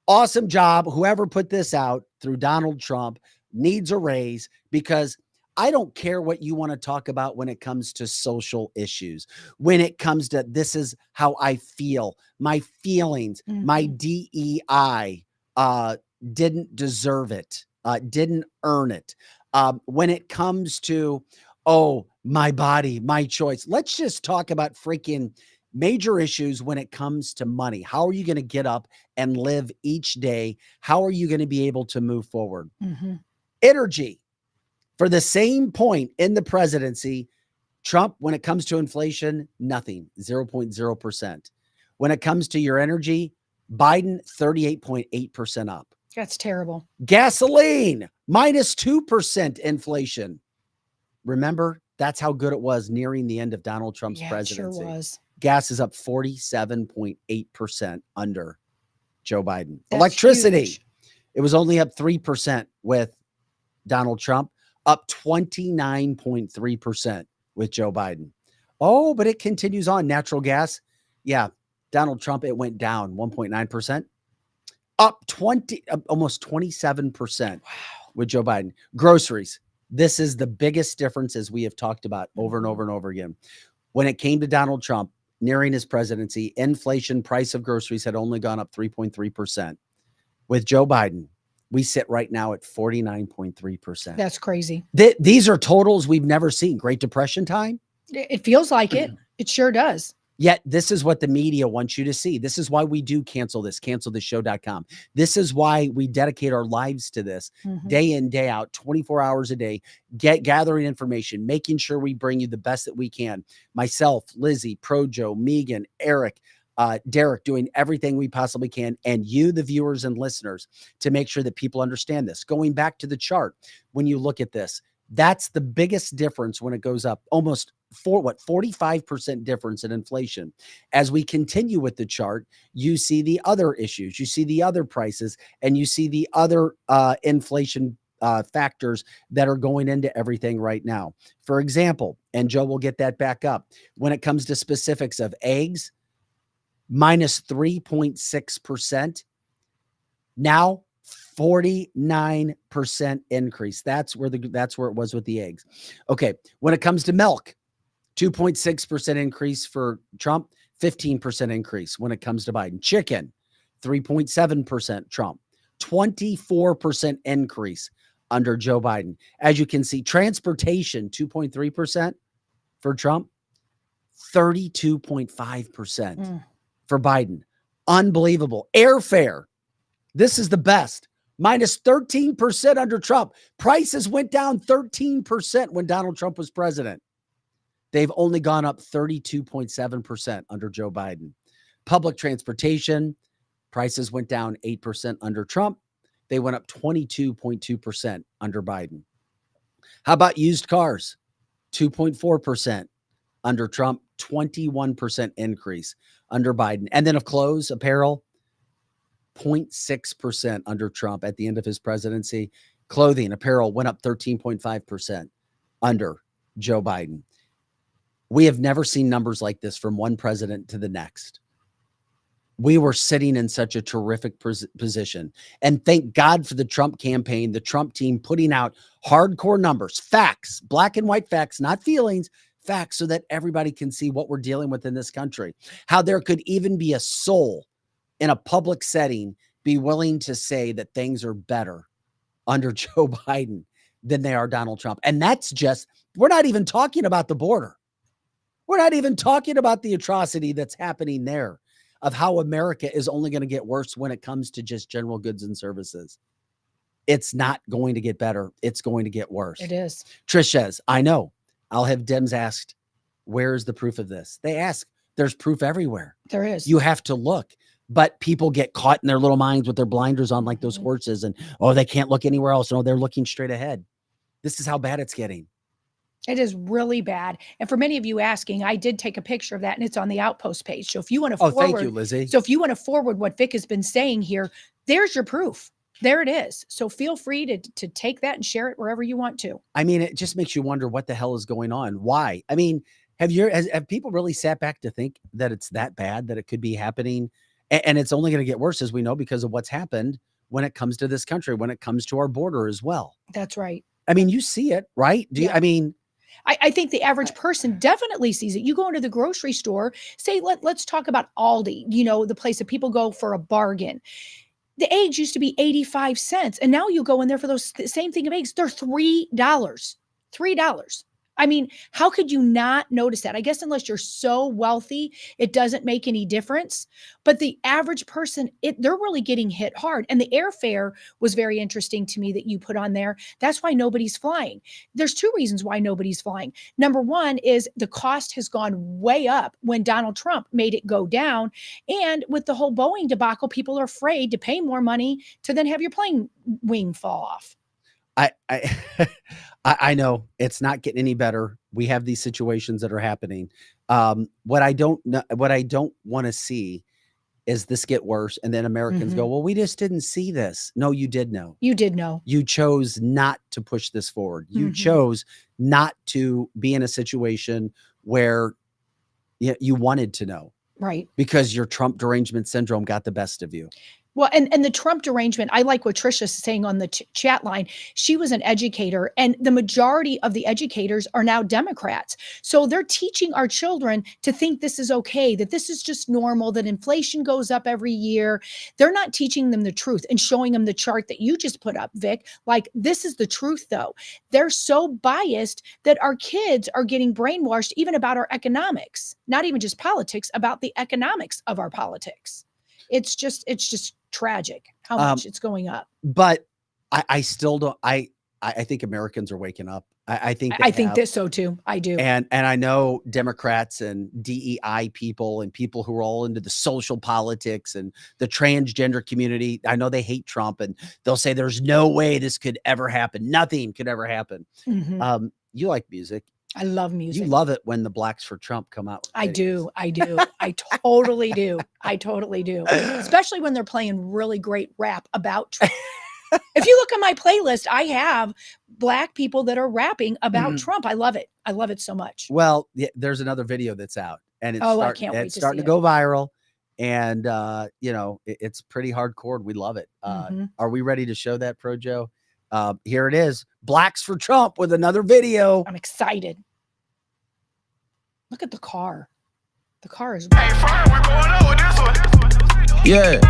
Awesome job. Whoever put this out through Donald Trump needs a raise, because I don't care what you want to talk about when it comes to social issues, when it comes to this is how I feel, my feelings, my DEI didn't deserve it, didn't earn it. When it comes to, oh, my body, my choice. Let's just talk about freaking major issues when it comes to money. How are you going to get up and live each day? How are you going to be able to move forward? Mm-hmm. Energy. For the same point in the presidency, Trump, when it comes to inflation, nothing, 0.0%. When it comes to your energy, Biden, 38.8% up. That's terrible. Gasoline, minus 2% inflation. Remember, that's how good it was nearing the end of Donald Trump's presidency. It sure was. Gas is up 47.8% under Joe Biden. That's Electricity, huge. it was only up 3% with Donald Trump, up 29.3% with Joe Biden. Oh, but it continues on. Natural gas, yeah, Donald Trump, it went down 1.9%, up almost 27% with Joe Biden. Groceries, this is the biggest difference, as we have talked about over and over and over again. When it came to Donald Trump nearing his presidency, inflation, price of groceries had only gone up 3.3%. With Joe Biden, we sit right now at 49.3%. That's crazy. These are totals we've never seen. Great Depression time. It feels like it. It sure does. Yet this is what the media wants you to see. This is why we do cancelthisshow.com. This is why we dedicate our lives to this day in, day out, 24 hours a day, gathering information, making sure we bring you the best that we can. Myself, Lizzie, Projo, Megan, Eric, Derek, doing everything we possibly can, and you, the viewers and listeners, to make sure that people understand this. Going back to the chart, when you look at this, that's the biggest difference when it goes up almost 45% difference in inflation. As we continue with the chart, you see the other issues, you see the other prices, and you see the other inflation factors that are going into everything right now. For example, and Joe will get that back up, when it comes to specifics of eggs, minus 3.6%. Now 49% increase. That's where it was with the eggs. Okay, when it comes to milk, 2.6% increase for Trump, 15% increase when it comes to Biden. Chicken, 3.7% Trump, 24% increase under Joe Biden. As you can see, transportation, 2.3% for Trump, 32.5% for Biden. Unbelievable. Airfare, this is the best. Minus 13% under Trump. Prices went down 13% when Donald Trump was president. They've only gone up 32.7% under Joe Biden. Public transportation, prices went down 8% under Trump. They went up 22.2% under Biden. How about used cars? 2.4% under Trump, 21% increase under Biden. And then of clothes, apparel, 0.6% under Trump at the end of his presidency. Clothing, apparel went up 13.5% under Joe Biden. We have never seen numbers like this from one president to the next. We were sitting in such a terrific position. And thank God for the Trump campaign, the Trump team putting out hardcore numbers, facts, black and white facts, not feelings, facts, so that everybody can see what we're dealing with in this country. How there could even be a soul in a public setting be willing to say that things are better under Joe Biden than they are Donald Trump. And that's just, we're not even talking about the border. We're not even talking about the atrocity that's happening there, of how America is only going to get worse when it comes to just general goods and services. It's not going to get better. It's going to get worse. It is. Trish says, I know. I'll have Dems asked, where's the proof of this? They ask, there's proof everywhere. There is. You have to look. But people get caught in their little minds with their blinders on like those horses, and, oh, they can't look anywhere else. No, they're looking straight ahead. This is how bad it's getting. It is really bad. And for many of you asking, I did take a picture of that, and it's on the Outpost page. So if you want to forward, thank you, Lizzie. So if you want to forward what Vic has been saying here, there's your proof. There it is. So feel free to take that and share it wherever you want to. I mean, it just makes you wonder what the hell is going on. Why? I mean, have people really sat back to think that it's that bad, that it could be happening? And it's only going to get worse, as we know, because of what's happened when it comes to this country, when it comes to our border as well. That's right. I mean, you see it, right? I think the average person definitely sees it. You go into the grocery store, say, let's talk about Aldi, the place that people go for a bargain. The eggs used to be 85 cents. And now you go in there for the same thing of eggs. They're $3. $3. I mean, how could you not notice that? I guess unless you're so wealthy, it doesn't make any difference. But the average person, they're really getting hit hard. And the airfare was very interesting to me that you put on there. That's why nobody's flying. There's two reasons why nobody's flying. Number one is the cost has gone way up when Donald Trump made it go down. And with the whole Boeing debacle, people are afraid to pay more money to then have your plane wing fall off. I know it's not getting any better. We have these situations that are happening. What I don't want to see is this get worse, and then Americans go, well, we just didn't see this. No, you did know. You did know. You chose not to push this forward. You chose not to be in a situation where you wanted to know. Right. Because your Trump derangement syndrome got the best of you. Well, and the Trump derangement, I like what Trisha's saying on the chat line. She was an educator, and the majority of the educators are now Democrats. So they're teaching our children to think this is okay, that this is just normal, that inflation goes up every year. They're not teaching them the truth and showing them the chart that you just put up, Vic. Like, this is the truth, though. They're so biased that our kids are getting brainwashed even about our economics, not even just politics, about the economics of our politics. It's just tragic how much it's going up. But I still don't. I think Americans are waking up. I think this so too. I do. And I know Democrats and DEI people and people who are all into the social politics and the transgender community. I know they hate Trump, and they'll say there's no way this could ever happen. Nothing could ever happen. You like music. I love music. You love it when the Blacks for Trump come out. I do. I totally do. I totally do. Especially when they're playing really great rap about Trump. If you look at my playlist, I have Black people that are rapping about Trump. I love it. I love it so much. Well, there's another video that's out, and it's starting to go viral. And it's pretty hardcore. We love it. Are we ready to show that, Projo? Here it is. Blacks for Trump with another video. I'm excited. Look at the car. The car is. Hey, fine, we're going on with this one. Yeah.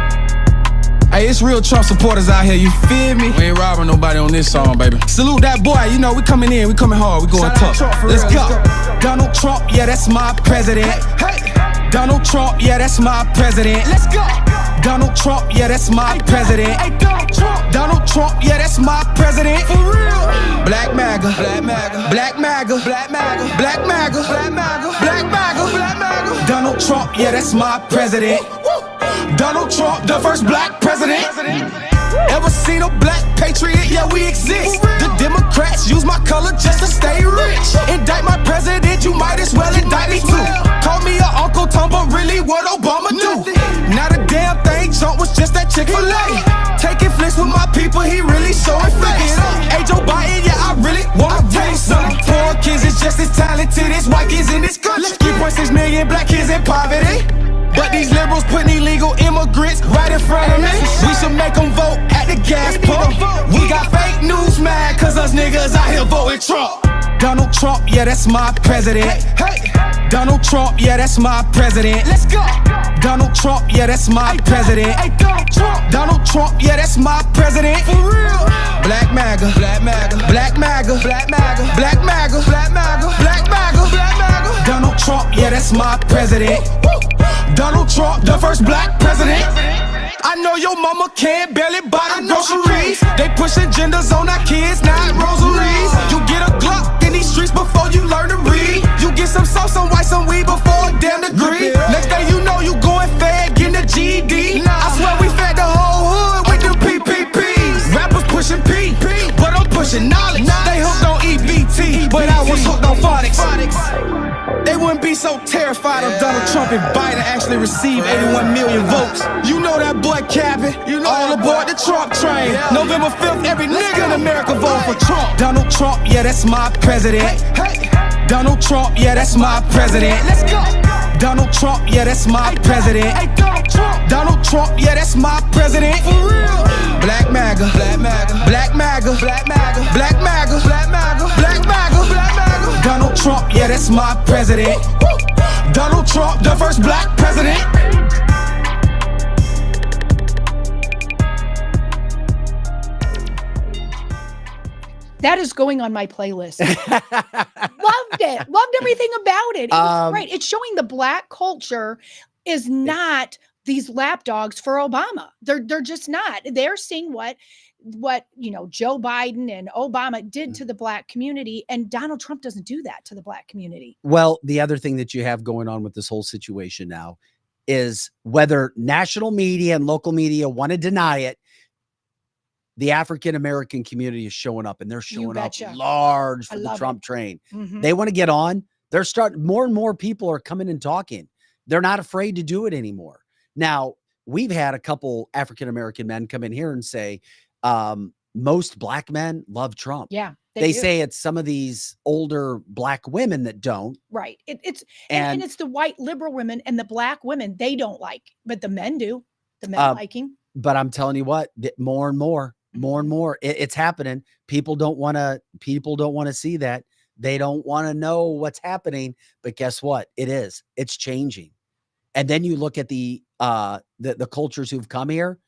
Hey, it's real Trump supporters out here. You feel me? We ain't robbing nobody on this song, baby. Salute that boy. You know, we coming in. We coming hard. We going tough. Let's go. Donald Trump, yeah, that's my president. Hey. Donald Trump, yeah, that's my president. Let's go. Donald Trump, yeah, that's my president. Hey, Donald Trump. Donald Trump, yeah, that's my president. For real. Black MAGA. Black MAGA. Black MAGA. Black MAGA. Black MAGA. Black MAGA. Black MAGA. Black MAGA. Donald Trump, yeah, that's my president. Donald Trump, the first black president. Ever seen a black patriot? Yeah, we exist. The Democrats use my color just to stay rich. Indict my president, you might as well indict me too. Call me your Uncle Tom, but really what Obama do? Not a damn thing, Trump was just that Chick-fil-A. Taking flicks with my people, he really showing face. Hey, Joe Biden, yeah, I really wanna taste some. Poor kids is just as talented as white kids in this country. 3.6 million black kids in poverty. But these liberals putting illegal immigrants right in front of me. We should make them vote at the gas pump. We got fake news mad cause us niggas out here voting Trump. Donald Trump, yeah, that's my president. Hey. Donald Trump, yeah, that's my president. Let's go. Donald Trump, yeah, that's my president. Hey, Donald Trump. Donald Trump, yeah, that's my president. For real. Black MAGA. Black MAGA. Black MAGA. Black MAGA. Black MAGA. Black MAGA. Black MAGA. Black MAGA. Donald Trump, yeah, that's my president. Donald Trump, the first black president. I know your mama can't barely buy the groceries. They pushing genders on our kids, not rosaries. You get a Glock in these streets before you learn to read. You get some sauce, some white, some weed before a damn degree. Next thing you know, you going fed, getting a GED. I swear we fed the whole hood with them PPPs. Rappers pushing P, but I'm pushing knowledge. They hooked on EBT, but I was hooked on phonics. They wouldn't be so terrified of Donald Trump if Biden actually received 81 million votes. You know that boy capping, all aboard the Trump train. November 5th, every nigga in America vote for Trump. Donald Trump, yeah, that's my president. Hey. Donald Trump, yeah, that's my president. Let's go. Donald Trump, yeah, that's my president. Hey, Donald Trump. Donald Trump, yeah, that's my president. For real. Black MAGA. Black MAGA. Black MAGA. Black MAGA. Black MAGA. Black MAGA. Black MAGA. Black MAGA. Donald Trump, yeah, that's my president. Donald Trump, the first black president. That is going on my playlist. Loved it. Loved everything about it. It was great. It's showing the black culture is not these lapdogs for Obama. They're just not. They're seeing what Joe Biden and Obama did to the black community, and Donald Trump doesn't do that to the black community. Well, the other thing that you have going on with this whole situation now is whether national media and local media want to deny it, the African-American community is showing up, and they're showing up large for the Trump train. They want to get on. They're starting, more and more people are coming and talking. They're not afraid to do it anymore. Now, we've had a couple African-American men come in here and say, most black men love Trump. Yeah. They do. say it's some of these older black women that don't. Right. And it's the white liberal women and the black women they don't like, but the men do. The men like him. But I'm telling you what, more and more, it's happening. People don't want to see that. They don't want to know what's happening. But guess what? It's changing. And then you look at the cultures who've come here.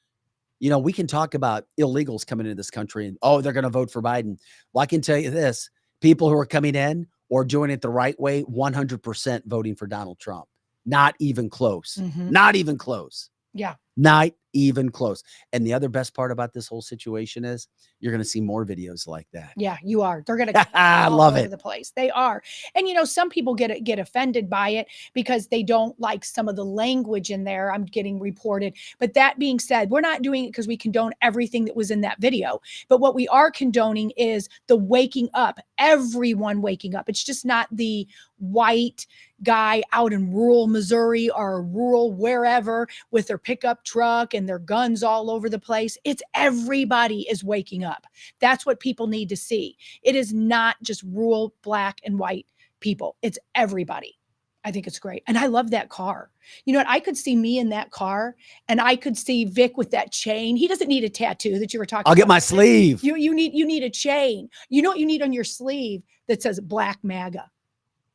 You know, we can talk about illegals coming into this country and, they're going to vote for Biden. Well, I can tell you this, people who are coming in or doing it the right way, 100% voting for Donald Trump. Not even close. Not even close. Yeah. Not even close. And the other best part about this whole situation is you're going to see more videos like that. Yeah, you are. They're going to I love it. The place. They are. And you know, some people get offended by it because they don't like some of the language in there. I'm getting reported. But that being said, we're not doing it because we condone everything that was in that video. But what we are condoning is the waking up, everyone waking up. It's just not the white guy out in rural Missouri or rural wherever with their pickup truck and their guns all over the place. It's everybody is waking up. That's what people need to see. It is not just rural black and white people. It's everybody. I think it's great. And I love that car. You know what? I could see me in that car and I could see Vic with that chain. He doesn't need a tattoo that you were talking about. I'll get my sleeve. You need a chain. You know what you need on your sleeve that says Black MAGA.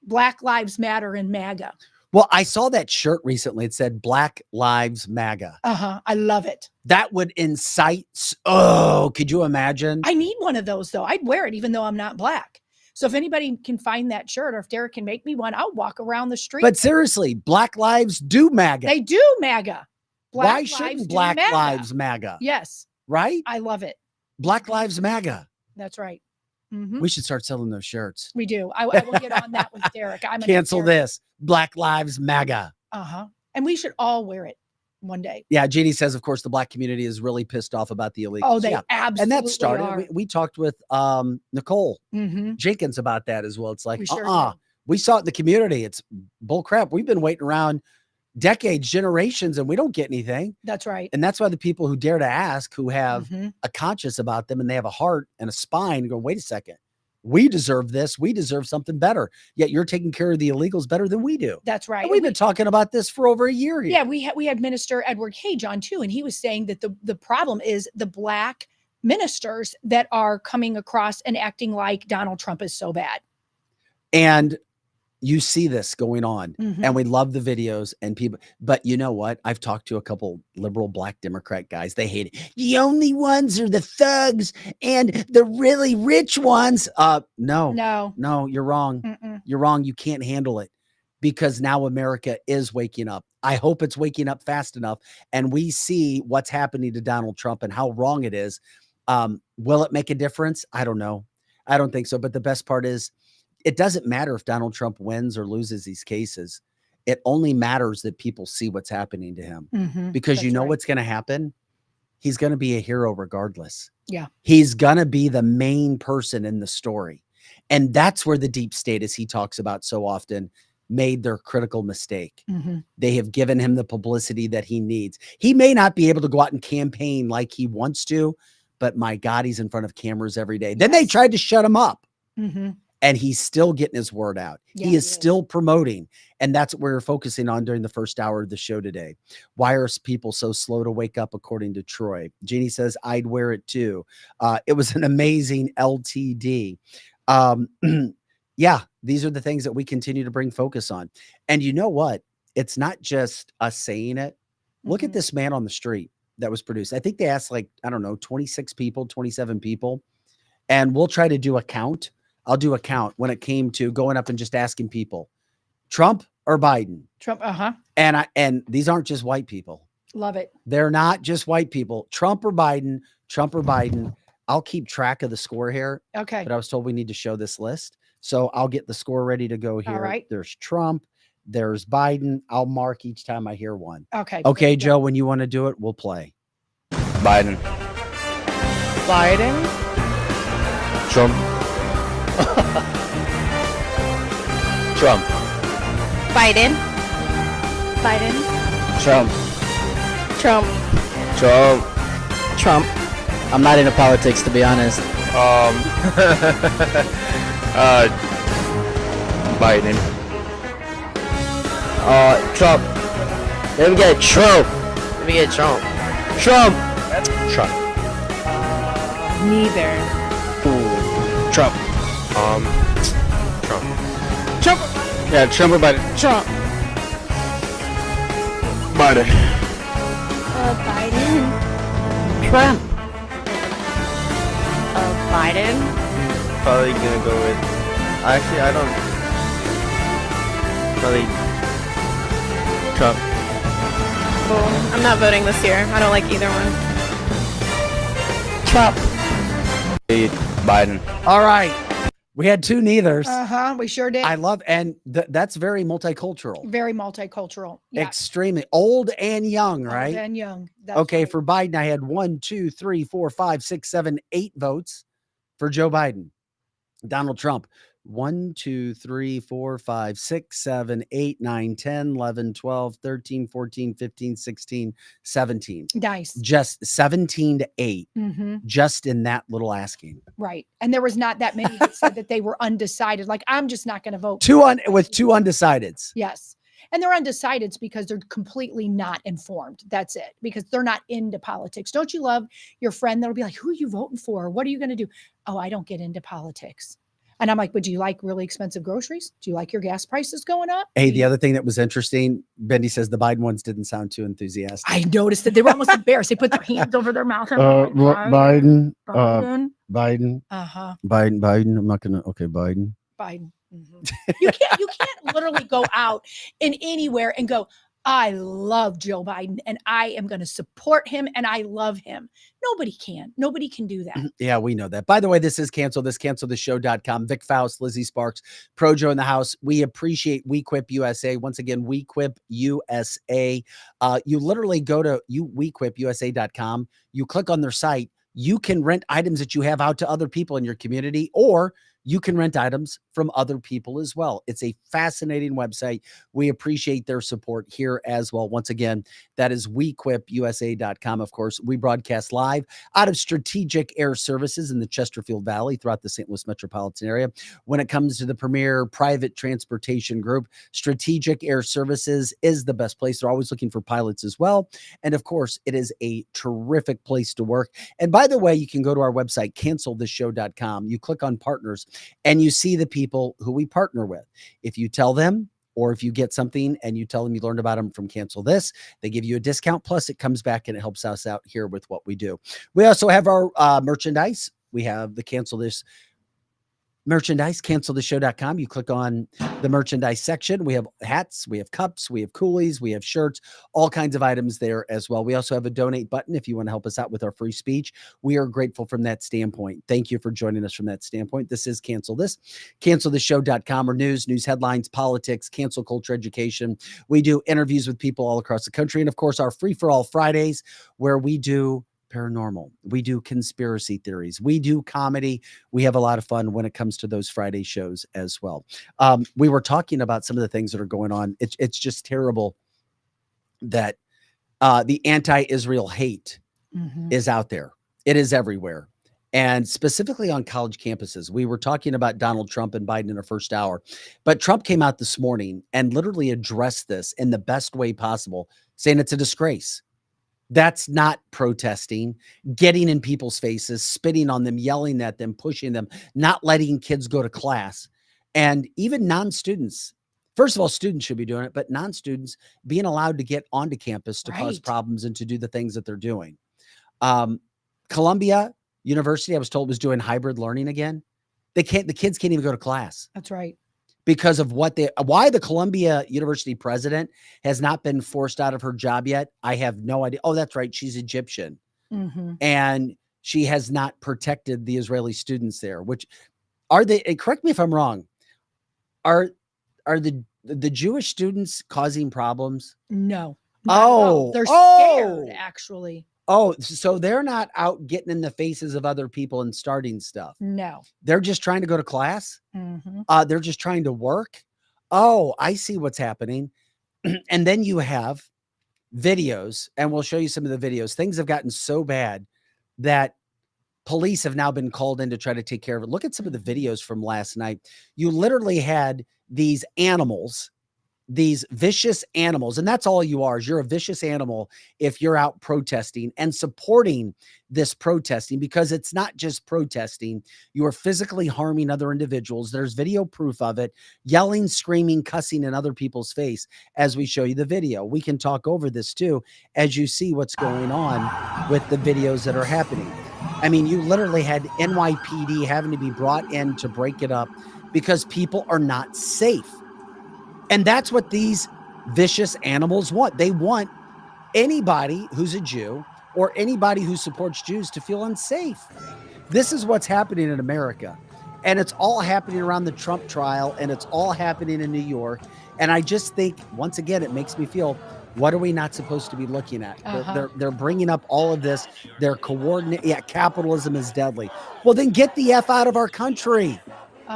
Black Lives Matter and MAGA. Well, I saw that shirt recently. It said Black Lives MAGA. I love it. That would incite. Oh, could you imagine? I need one of those though. I'd wear it even though I'm not black. So if anybody can find that shirt or if Derek can make me one, I'll walk around the street. But seriously, Black Lives do MAGA. They do MAGA. Why shouldn't Black Lives MAGA? Yes. Right? I love it. Black Lives MAGA. That's right. We should start selling those shirts. We do. I will get on that with Derek. I'm Cancel this. Black Lives MAGA. And we should all wear it one day. Yeah, Jeannie says, of course, the black community is really pissed off about the illegals. Oh, they absolutely and that started. are. We talked with Nicole Jenkins about that as well. It's like, We sure we saw it in the community. It's bull crap. We've been waiting around decades, generations, and we don't get anything. That's right. And that's why the people who dare to ask, who have a conscience about them and they have a heart and a spine, go, wait a second. We deserve this. We deserve something better. Yet you're taking care of the illegals better than we do. That's right. And we've been talking about this for over a year here. Yeah, we had Minister Edward Cage on too, and he was saying that the problem is the black ministers that are coming across and acting like Donald Trump is so bad. And you see this going on, and we love the videos and people. But you know what? I've talked to a couple liberal black Democrat guys. They hate it. The only ones are the thugs and the really rich ones. No, you're wrong. You're wrong. You can't handle it because now America is waking up. I hope it's waking up fast enough, and we see what's happening to Donald Trump and how wrong it is. Will it make a difference? I don't know. I don't think so. But the best part is, it doesn't matter if Donald Trump wins or loses these cases. It only matters that people see what's happening to him because you know what's going to happen. He's going to be a hero regardless. Yeah. He's going to be the main person in the story. And that's where the deep state, as he talks about so often, made their critical mistake. They have given him the publicity that he needs. He may not be able to go out and campaign like he wants to, but my God, he's in front of cameras every day. Then they tried to shut him up. And he's still getting his word out. Yeah, he is still promoting. And that's what we're focusing on during the first hour of the show today. Why are people so slow to wake up, according to Troy? Jeannie says, I'd wear it too. It was an amazing LTD. Yeah, these are the things that we continue to bring focus on. And you know what? It's not just us saying it. Look at this man on the street that was produced. I think they asked 26 people, 27 people. And we'll try to do a count. I'll do a count when it came to going up and just asking people, Trump or Biden? Trump, And these aren't just white people. Love it. They're not just white people. Trump or Biden, Trump or Biden. I'll keep track of the score here. Okay. But I was told we need to show this list. So I'll get the score ready to go here. All right. There's Trump. There's Biden. I'll mark each time I hear one. Okay. Okay, Joe, when you want to do it, we'll play. Biden. Biden. Trump. Trump. Biden. Biden. Trump. Trump. Trump. Trump. I'm not into politics, to be honest. Biden. Trump. Let me get Trump. Let me get Trump. Trump. Trump. Neither. Trump. Trump. Trump. Yeah, Trump or Biden. Trump. Biden. Biden. Trump. Biden. Probably gonna go with. Actually, I don't. Probably Trump. Oh, I'm not voting this year. I don't like either one. Trump. Biden. All right. We had two neithers. We sure did. I love, and that's very multicultural. Very multicultural. Yeah. Extremely old and young, right? Old and young. That's Okay, right. for Biden, I had 1, 2, 3, 4, 5, 6, 7, 8 votes for Joe Biden. Donald Trump, 1, 2, 3, 4, 5, 6, 7, 8, 9, 10, 11, 12, 13, 14, 15, 16, 17. Nice. Just 17 to 8, just in that little asking. Right. And there was not that many that said that they were undecided. Like, I'm just not going to vote. With two undecideds. Yes. And they're undecideds because they're completely not informed. That's it. Because they're not into politics. Don't you love your friend that'll be like, who are you voting for? What are you going to do? Oh, I don't get into politics. And I'm like, but do you like really expensive groceries? Do you like your gas prices going up? Hey, the other thing that was interesting, Bendy says the Biden ones didn't sound too enthusiastic. I noticed that they were almost embarrassed. They put their hands over their mouth. Biden. Biden. Biden. Uh-huh. Biden. I'm not gonna. Okay, Biden. Biden. You can't literally go out in anywhere and go, I love Joe Biden and I am going to support him and I love him. Nobody can do that. Yeah, we know that. By the way, this is cancelthisshow.com. Vic Faust, Lizzie Sparks, Projo in the house. We appreciate WeQuip USA. Once again, WeQuip USA. You literally go to WeQuipUSA.com. You click on their site. You can rent items that you have out to other people in your community, or you can rent items from other people as well. It's a fascinating website. We appreciate their support here as well. Once again, that is WeQuipUSA.com. Of course, we broadcast live out of Strategic Air Services in the Chesterfield Valley throughout the St. Louis metropolitan area. When it comes to the premier private transportation group, Strategic Air Services is the best place. They're always looking for pilots as well. And of course, it is a terrific place to work. And by the way, you can go to our website, cancelthisshow.com. You click on partners and you see the people who we partner with. If you tell them, or if you get something and you tell them you learned about them from Cancel This, they give you a discount. Plus it comes back and it helps us out here with what we do. We also have our merchandise. We have the Cancel This merchandise, cancelthisshow.com. You click on the merchandise section. We have hats, we have cups, we have coolies, we have shirts, all kinds of items there as well. We also have a donate button if you want to help us out with our free speech. We are grateful from that standpoint. Thank you for joining us from that standpoint. This is Cancel This, cancelthisshow.com, or news headlines, politics, cancel culture, education. We do interviews with people all across the country. And of course, our Free for All Fridays, where we do paranormal, we do conspiracy theories, we do comedy. We have a lot of fun when it comes to those Friday shows as well. We were talking about some of the things that are going on. It's just terrible that the anti-Israel hate is out there. It is everywhere. And specifically on college campuses. We were talking about Donald Trump and Biden in our first hour, but Trump came out this morning and literally addressed this in the best way possible, saying it's a disgrace. That's not protesting, getting in people's faces, spitting on them, yelling at them, pushing them, not letting kids go to class. And even non-students, first of all, students should be doing it, but non-students being allowed to get onto campus to cause problems and to do the things that they're doing. Columbia University, I was told, was doing hybrid learning again. The kids can't even go to class. That's right. Because of why the Columbia University president has not been forced out of her job yet, I have no idea. Oh, that's right. She's Egyptian. And she has not protected the Israeli students there, which are they, correct me if I'm wrong, are the Jewish students causing problems? No. They're scared, actually. Oh, so they're not out getting in the faces of other people and starting stuff. No. They're just trying to go to class. They're just trying to work. oh, I see what's happening. And then you have videos, and we'll show you some of the videos. Things have gotten so bad that police have now been called in to try to take care of it. Look at some of the videos from last night. You literally had these animals, these vicious animals, and that's all you are, is you're a vicious animal if you're out protesting and supporting this protesting, because it's not just protesting. You are physically harming other individuals. There's video proof of it, yelling, screaming, cussing in other people's face as we show you the video. We can talk over this too as you see what's going on with the videos that are happening. I mean, you literally had NYPD having to be brought in to break it up because people are not safe. And that's what these vicious animals want. They want anybody who's a Jew or anybody who supports Jews to feel unsafe. This is what's happening in America. And it's all happening around the Trump trial, and it's all happening in New York. And I just think, once again, it makes me feel, what are we not supposed to be looking at? They're bringing up all of this. They're coordinating. Yeah, capitalism is deadly. Well, then get the F out of our country.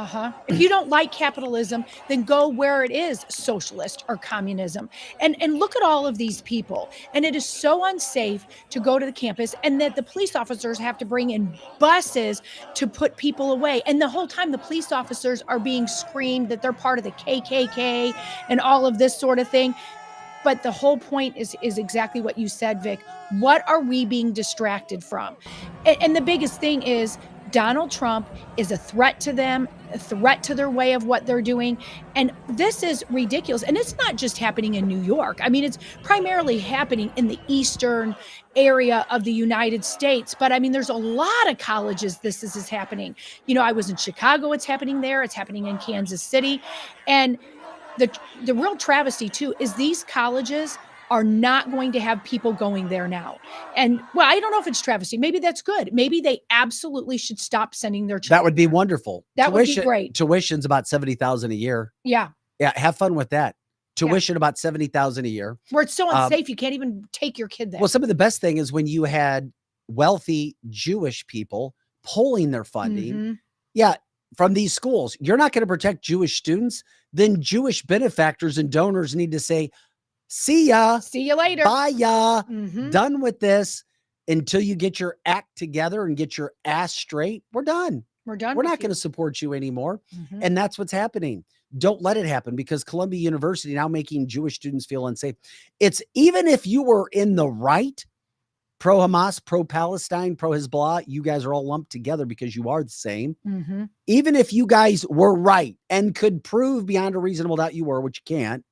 If you don't like capitalism, then go where it is socialist or communism. And look at all of these people. And it is so unsafe to go to the campus, and that the police officers have to bring in buses to put people away. And the whole time the police officers are being screamed that they're part of the KKK and all of this sort of thing. But the whole point is exactly what you said, Vic. What are we being distracted from? And the biggest thing is Donald Trump is a threat to them, a threat to their way of what they're doing. And this is ridiculous. And it's not just happening in New York. I mean, it's primarily happening in the eastern area of the United States. But I mean, there's a lot of colleges this is happening. You know, I was in Chicago. It's happening there. It's happening in Kansas City. And the real travesty, too, is these colleges are not going to have people going there now. And, well, I don't know if it's travesty. Maybe that's good. Maybe they absolutely should stop sending their children. That would be wonderful. That would be great. Tuition's about $70,000 a year. Yeah. Yeah, have fun with that. Tuition about $70,000 a year. Where it's so unsafe, you can't even take your kid there. Well, some of the best thing is when you had wealthy Jewish people pulling their funding. Yeah, from these schools. You're not going to protect Jewish students. Then Jewish benefactors and donors need to say, see ya. See you later. Bye ya. Done with this until you get your act together and get your ass straight. We're done. We're done. We're not going to support you anymore. And that's what's happening. Don't let it happen, because Columbia University now making Jewish students feel unsafe. It's even if you were in the right, pro-Hamas, pro-Palestine, pro-Hezbollah, you guys are all lumped together because you are the same. Even if you guys were right and could prove beyond a reasonable doubt you were, which you can't,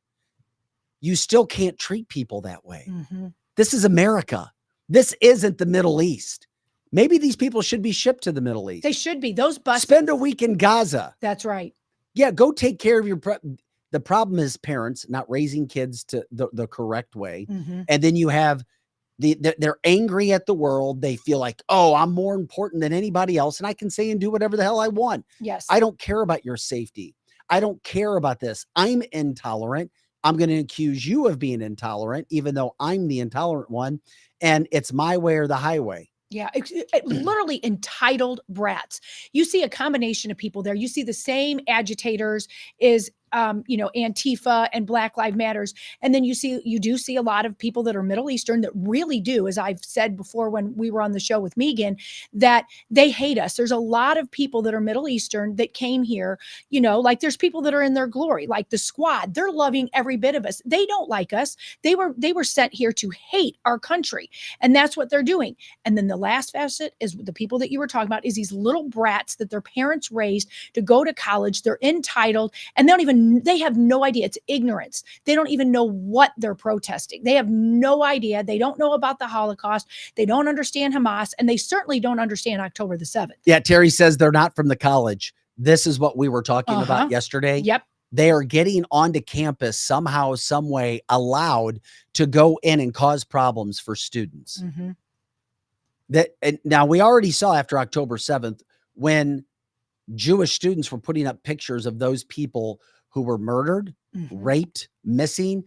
you still can't treat people that way. This is America. This isn't the Middle East. Maybe these people should be shipped to the Middle East. They should be. Those buses. Spend a week in Gaza. That's right. Yeah, go take care of your... The problem is parents not raising kids to the correct way. And then you have... They're angry at the world. They feel like, oh, I'm more important than anybody else, and I can say and do whatever the hell I want. Yes. I don't care about your safety. I don't care about this. I'm intolerant. I'm going to accuse you of being intolerant, even though I'm the intolerant one, and it's my way or the highway. Yeah, literally entitled brats. You see a combination of people there. You see the same agitators is, Antifa and Black Lives Matters. And then you do see a lot of people that are Middle Eastern that really do, as I've said before when we were on the show with Megan, that they hate us. There's a lot of people that are Middle Eastern that came here, like there's people that are in their glory, like the Squad. They're loving every bit of us. They don't like us. They were sent here to hate our country. And that's what they're doing. And then the last facet is the people that you were talking about is these little brats that their parents raised to go to college. They're entitled, and they have no idea. It's ignorance. They don't even know what they're protesting. They have no idea. They don't know about the Holocaust. They don't understand Hamas, and they certainly don't understand October the 7th. Yeah, Terry says they're not from the college. This is what we were talking about yesterday. Yep. They are getting onto campus somehow, some way, allowed to go in and cause problems for students. And now we already saw after October 7th when Jewish students were putting up pictures of those people who were murdered, raped, missing.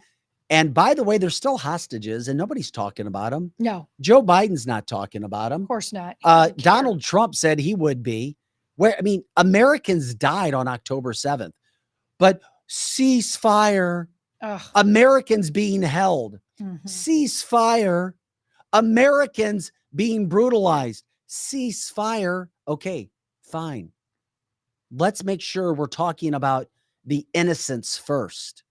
And by the way, they're still hostages and nobody's talking about them. No. Joe Biden's not talking about them. Of course not. Donald Trump said he would be. Americans died on October 7th. But Ceasefire. Ugh. Americans being held. Mhm. Ceasefire. Americans being brutalized. Ceasefire. Okay, fine. Let's make sure we're talking about the innocents first.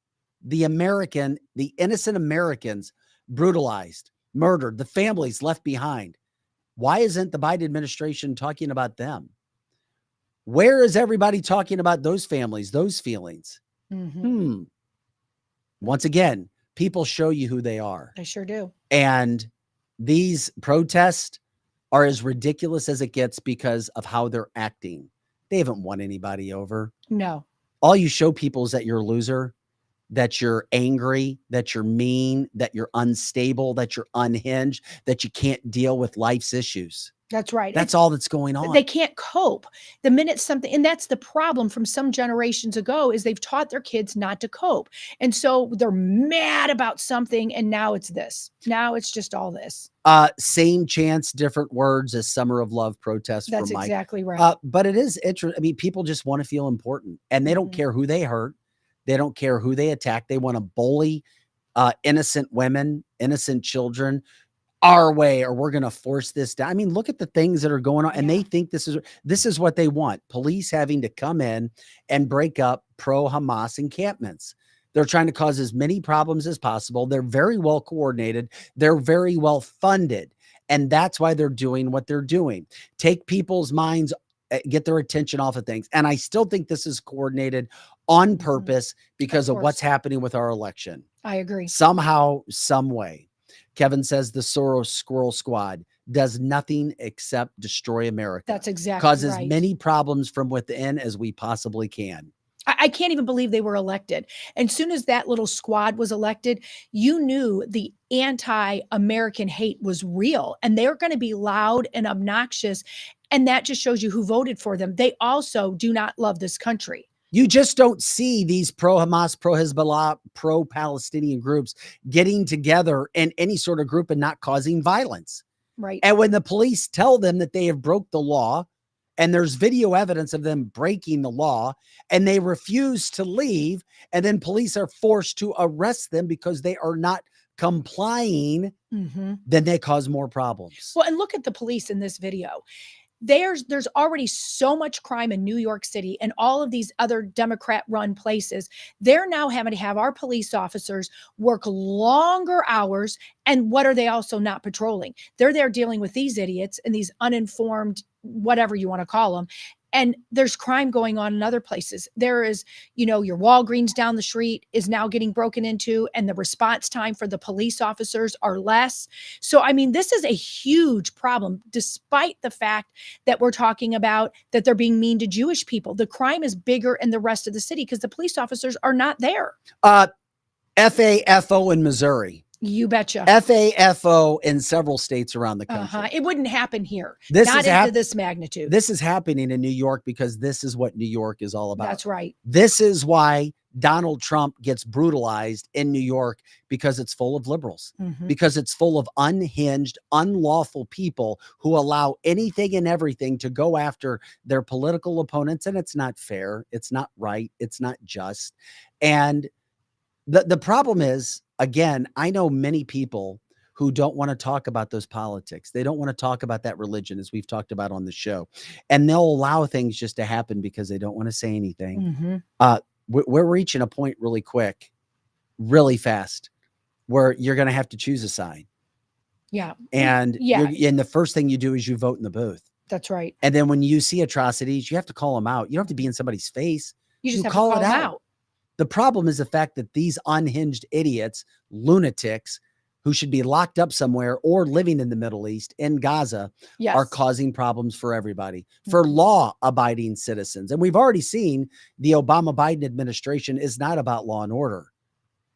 The innocent Americans brutalized, murdered, the families left behind. Why isn't the Biden administration talking about them? Where is everybody talking about those families, those feelings? Once again, people show you who they are. They sure do. And these protests are as ridiculous as it gets because of how they're acting. They haven't won anybody over. No. All you show people is that you're a loser, that you're angry, that you're mean, that you're unstable, that you're unhinged, that you can't deal with life's issues. That's right. That's all that's going on. They can't cope. The minute something, and that's the problem from some generations ago, is they've taught their kids not to cope. And so they're mad about something, and now it's this. Now it's just all this. Same chance, different words as Summer of Love protest. That's for Mike. exactly right. But it is interesting. I mean, people just want to feel important, and they don't care who they hurt. They don't care who they attack. They want to bully innocent women, innocent children our way, or we're going to force this down. I mean, look at the things that are going on, and they think this is what they want. Police having to come in and break up pro-Hamas encampments. They're trying to cause as many problems as possible. They're very well coordinated. They're very well funded. And that's why they're doing what they're doing. Take people's minds, get their attention off of things. And I still think this is coordinated on purpose because of what's happening with our election. I agree. Somehow, some way. Kevin says the Soros Squirrel Squad does nothing except destroy America. That's exactly Cause as right. many problems from within as we possibly can. I can't even believe they were elected. And soon as that little squad was elected, you knew the anti-American hate was real, and they're going to be loud and obnoxious. And that just shows you who voted for them. They also do not love this country. You just don't see these pro-Hamas, pro-Hezbollah, pro-Palestinian groups getting together in any sort of group and not causing violence. Right. And when the police tell them that they have broke the law, and there's video evidence of them breaking the law, and they refuse to leave, and then police are forced to arrest them because they are not complying, then they cause more problems. Well, and look at the police in this video. There's already so much crime in New York City and all of these other Democrat-run places. They're now having to have our police officers work longer hours. And what are they also not patrolling? They're there dealing with these idiots and these uninformed, whatever you want to call them. And there's crime going on in other places. There is, your Walgreens down the street is now getting broken into, and the response time for the police officers are less. So, I mean, this is a huge problem, despite the fact that we're talking about that they're being mean to Jewish people. The crime is bigger in the rest of the city because the police officers are not there. FAFO in Missouri. You betcha. FAFO in several states around the country. It wouldn't happen here. This not is into this magnitude. This is happening in New York because this is what New York is all about. That's right. This is why Donald Trump gets brutalized in New York, because it's full of liberals, because it's full of unhinged, unlawful people who allow anything and everything to go after their political opponents. And it's not fair. It's not right. It's not just. And the problem is, again, I know many people who don't want to talk about those politics. They don't want to talk about that religion, as we've talked about on the show. And they'll allow things just to happen because they don't want to say anything. We're reaching a point really quick, really fast, where you're going to have to choose a side. Yeah. And and the first thing you do is you vote in the booth. That's right. And then when you see atrocities, you have to call them out. You don't have to be in somebody's face. You just have to call them out. The problem is the fact that these unhinged idiots, lunatics, who should be locked up somewhere or living in the Middle East, in Gaza, are causing problems for everybody, for law-abiding citizens. And we've already seen the Obama-Biden administration is not about law and order.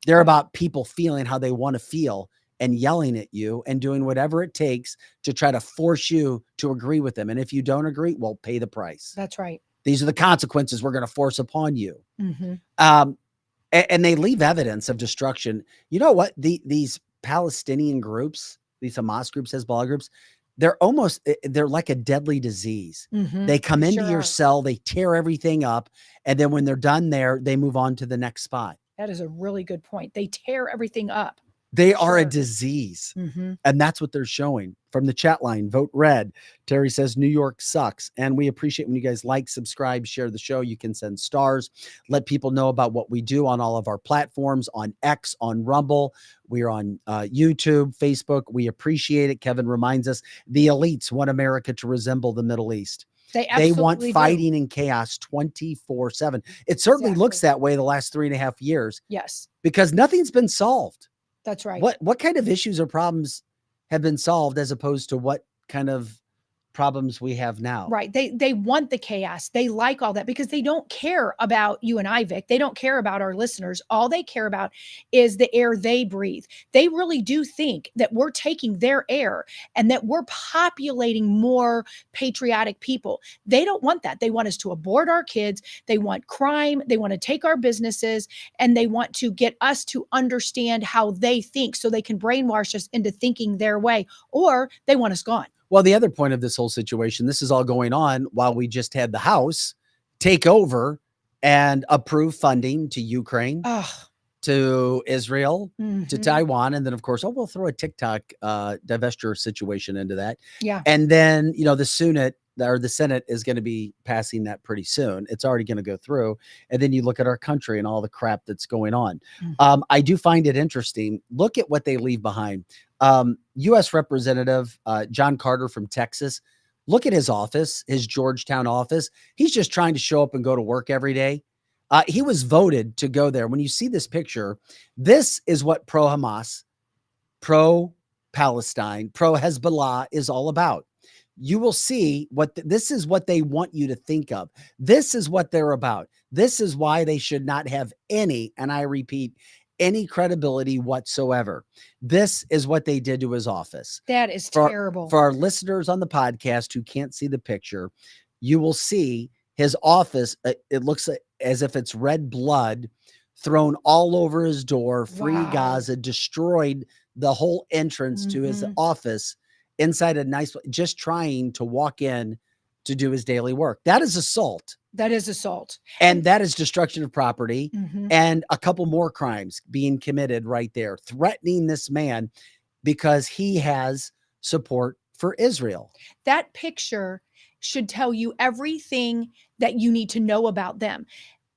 They're about people feeling how they want to feel and yelling at you and doing whatever it takes to try to force you to agree with them. And if you don't agree, well, pay the price. That's right. These are the consequences we're going to force upon you. And they leave evidence of destruction. You know what? These Palestinian groups, these Hamas groups, Hezbollah groups, they're like a deadly disease. They come into your cell, they tear everything up, and then when they're done there, they move on to the next spot. That is a really good point. They tear everything up. They are a disease. Mhm. And that's what they're showing. From the chat line, vote red. Terry says New York sucks. And we appreciate when you guys like, subscribe, share the show. You can send stars. Let people know about what we do on all of our platforms, on X, on Rumble. We're on YouTube, Facebook. We appreciate it. Kevin reminds us the elites want America to resemble the Middle East. They want fighting and chaos 24/7. It certainly looks that way the last 3.5 years. Yes. Because nothing's been solved. That's right. What kind of issues or problems have been solved as opposed to what kind of problems we have now? Right. They want the chaos. They like all that because they don't care about you and I, Vic. They don't care about our listeners. All they care about is the air they breathe. They really do think that we're taking their air and that we're populating more patriotic people. They don't want that. They want us to abort our kids. They want crime. They want to take our businesses, and they want to get us to understand how they think so they can brainwash us into thinking their way, or they want us gone. Well, the other point of this whole situation, this is all going on while we just had the House take over and approve funding to Ukraine, to Israel, to Taiwan. And then, of course, we'll throw a TikTok divestiture situation into that. Yeah. And then, the Senate is going to be passing that pretty soon. It's already going to go through. And then you look at our country and all the crap that's going on. I do find it interesting. Look at what they leave behind. U.S. Representative John Carter from Texas. Look at his office, his Georgetown office. He's just trying to show up and go to work every day. He was voted to go there. When you see this picture, this is what pro-Hamas, pro-Palestine, pro-Hezbollah is all about. You will see this is what they want you to think of. This is what they're about. This is why they should not have any, and I repeat, any credibility whatsoever. This is what they did to his office. That is terrible. For our listeners on the podcast who can't see the picture, you will see his office. It looks as if it's red blood thrown all over his door. Free Gaza, destroyed the whole entrance to his office inside a nice, just trying to walk in to do his daily work. That is assault. That is assault. And that is destruction of property, and a couple more crimes being committed right there, threatening this man because he has support for Israel. That picture should tell you everything that you need to know about them.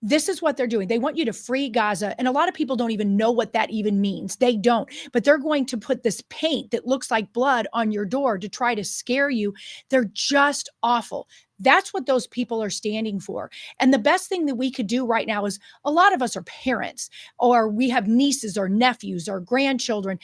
This is what they're doing. They want you to free Gaza. And a lot of people don't even know what that even means. They don't. But they're going to put this paint that looks like blood on your door to try to scare you. They're just awful. That's what those people are standing for. And the best thing that we could do right now is, a lot of us are parents, or we have nieces or nephews or grandchildren.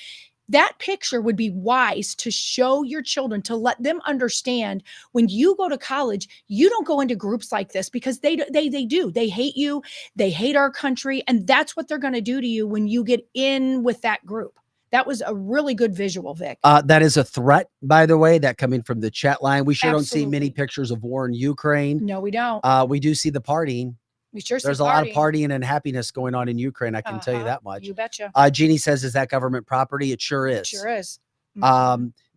That picture would be wise to show your children, to let them understand when you go to college, you don't go into groups like this, because they do. They hate you. They hate our country. And that's what they're going to do to you when you get in with that group. That was a really good visual, Vic. That is a threat, by the way, that coming from the chat line. We sure don't see many pictures of war in Ukraine. No, we don't. We do see the partying. We sure see There's a lot of partying and happiness going on in Ukraine. I can tell you that much. You betcha. Jeannie says, is that government property? It sure is. It sure is.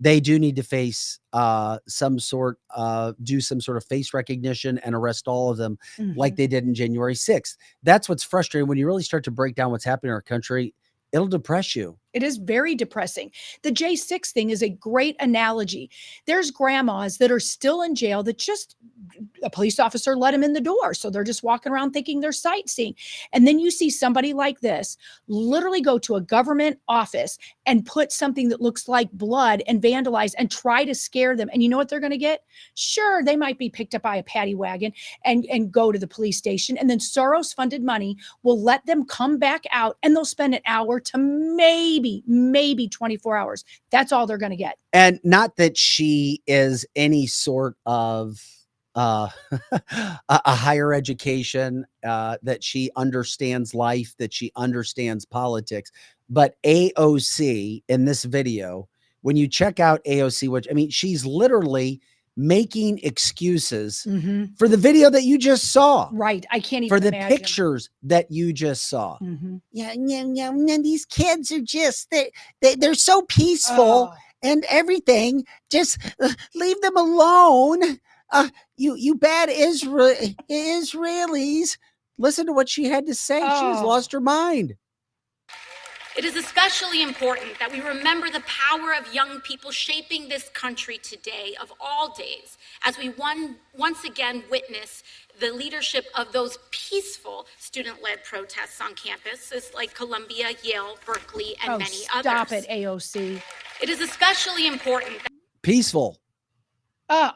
They do need to face do some sort of face recognition and arrest all of them like they did in January 6th. That's what's frustrating. When you really start to break down what's happening in our country, it'll depress you. It is very depressing. The J6 thing is a great analogy. There's grandmas that are still in jail that just a police officer let them in the door. So they're just walking around thinking they're sightseeing. And then you see somebody like this literally go to a government office and put something that looks like blood and vandalize and try to scare them. And you know what they're going to get? Sure, they might be picked up by a paddy wagon and go to the police station. And then Soros funded money will let them come back out, and they'll spend an hour to maybe 24 hours. That's all they're going to get. And not that she is any sort of a higher education, that she understands life, that she understands politics. But AOC in this video, when you check out AOC, which, I mean, she's literally making excuses for the video that you just saw. Right. I can't even for the imagine. Pictures that you just saw. Mm-hmm. Yeah. These kids are just, they're so peaceful. and everything. Just leave them alone. You bad Israelis. Listen to what she had to say. She has lost her mind. It is especially important that we remember the power of young people shaping this country today, of all days, as we once again witness the leadership of those peaceful student-led protests on campuses like Columbia, Yale, Berkeley, and many others. Stop it, AOC. It is especially important that Peaceful.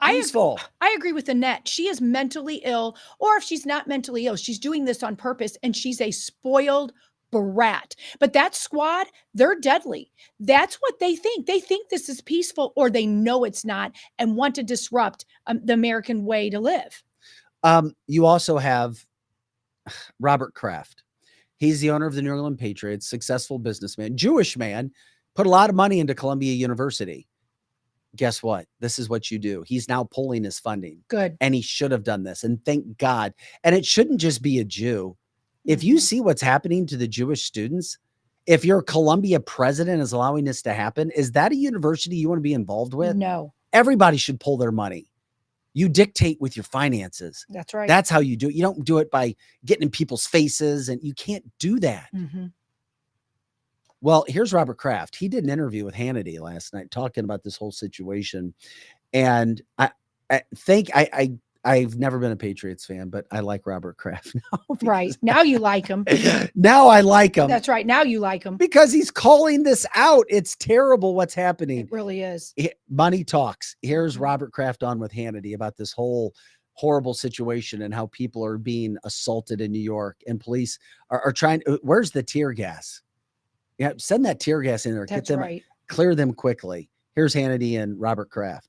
Peaceful. I agree with Annette. She is mentally ill, or if she's not mentally ill, she's doing this on purpose, and she's a spoiled brat. But that squad, they're deadly. That's what they think. They think this is peaceful, or they know it's not and want to disrupt the American way to live. You also have Robert Kraft. He's the owner of the New England Patriots, successful businessman, Jewish man, put a lot of money into Columbia University. Guess what? This is what you do. He's now pulling his funding. Good. And he should have done this. And thank God. And it shouldn't just be a Jew. If you see what's happening to the Jewish students, if your Columbia president is allowing this to happen, is that a university you want to be involved with? No. Everybody should pull their money. You dictate with your finances. That's right. That's how you do it. You don't do it by getting in people's faces, and you can't do that. Mm-hmm. Well, here's Robert Kraft. He did an interview with Hannity last night talking about this whole situation. And I think I've never been a Patriots fan, but I like Robert Kraft now. Right. Now you like him. Now I like him. That's right. Now you like him. Because he's calling this out. It's terrible what's happening. It really is. Money talks. Here's Robert Kraft on with Hannity about this whole horrible situation and how people are being assaulted in New York, and police are trying. Where's the tear gas? Yeah, send that tear gas in there. That's Get them, right. Clear them quickly. Here's Hannity and Robert Kraft.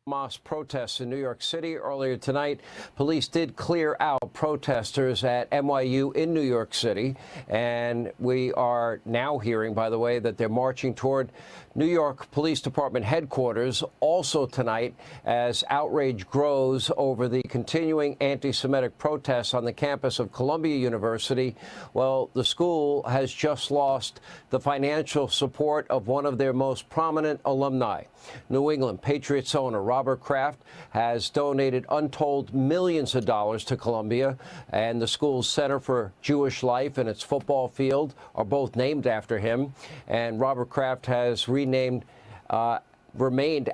Hamas protests in New York City earlier tonight. Police did clear out protesters at NYU in New York City. And we are now hearing, by the way, that they're marching toward New York Police Department headquarters also tonight as outrage grows over the continuing anti-Semitic protests on the campus of Columbia University. Well, the school has just lost the financial support of one of their most prominent alumni. New England Patriots owner Robert Kraft has donated untold millions of dollars to Columbia, and the school's Center for Jewish Life and its football field are both named after him. And Robert Kraft has remained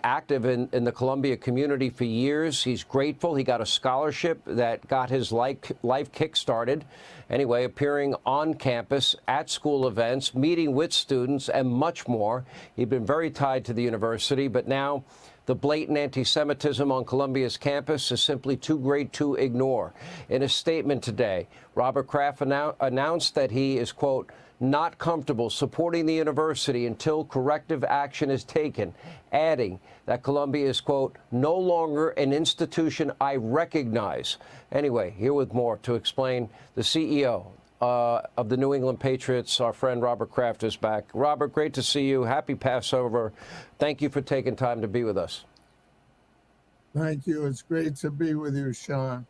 active in the Columbia community for years. He's grateful. He got a scholarship that got his life kick-started. Anyway, appearing on campus at school events, meeting with students, and much more. He'd been very tied to the university, but now the blatant anti-Semitism on Columbia's campus is simply too great to ignore. In a statement today, Robert Kraft announced that he is, quote, not comfortable supporting the university until corrective action is taken, adding that Columbia is, quote, no longer an institution I recognize. Anyway, here with more to explain, the CEO of the New England Patriots, our friend Robert Kraft, is back. Robert, great to see you. Happy Passover. Thank you for taking time to be with us. Thank you. It's great to be with you, Sean.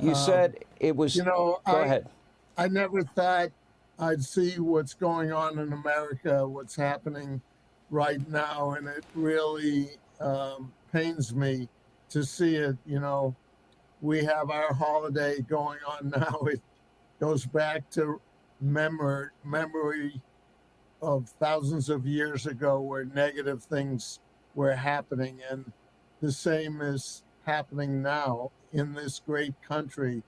You said it was, go ahead. I never thought I'd see what's going on in America, what's happening right now, and it really pains me to see it. We have our holiday going on now. It goes back to memory of thousands of years ago where negative things were happening, and the same is happening now in this great country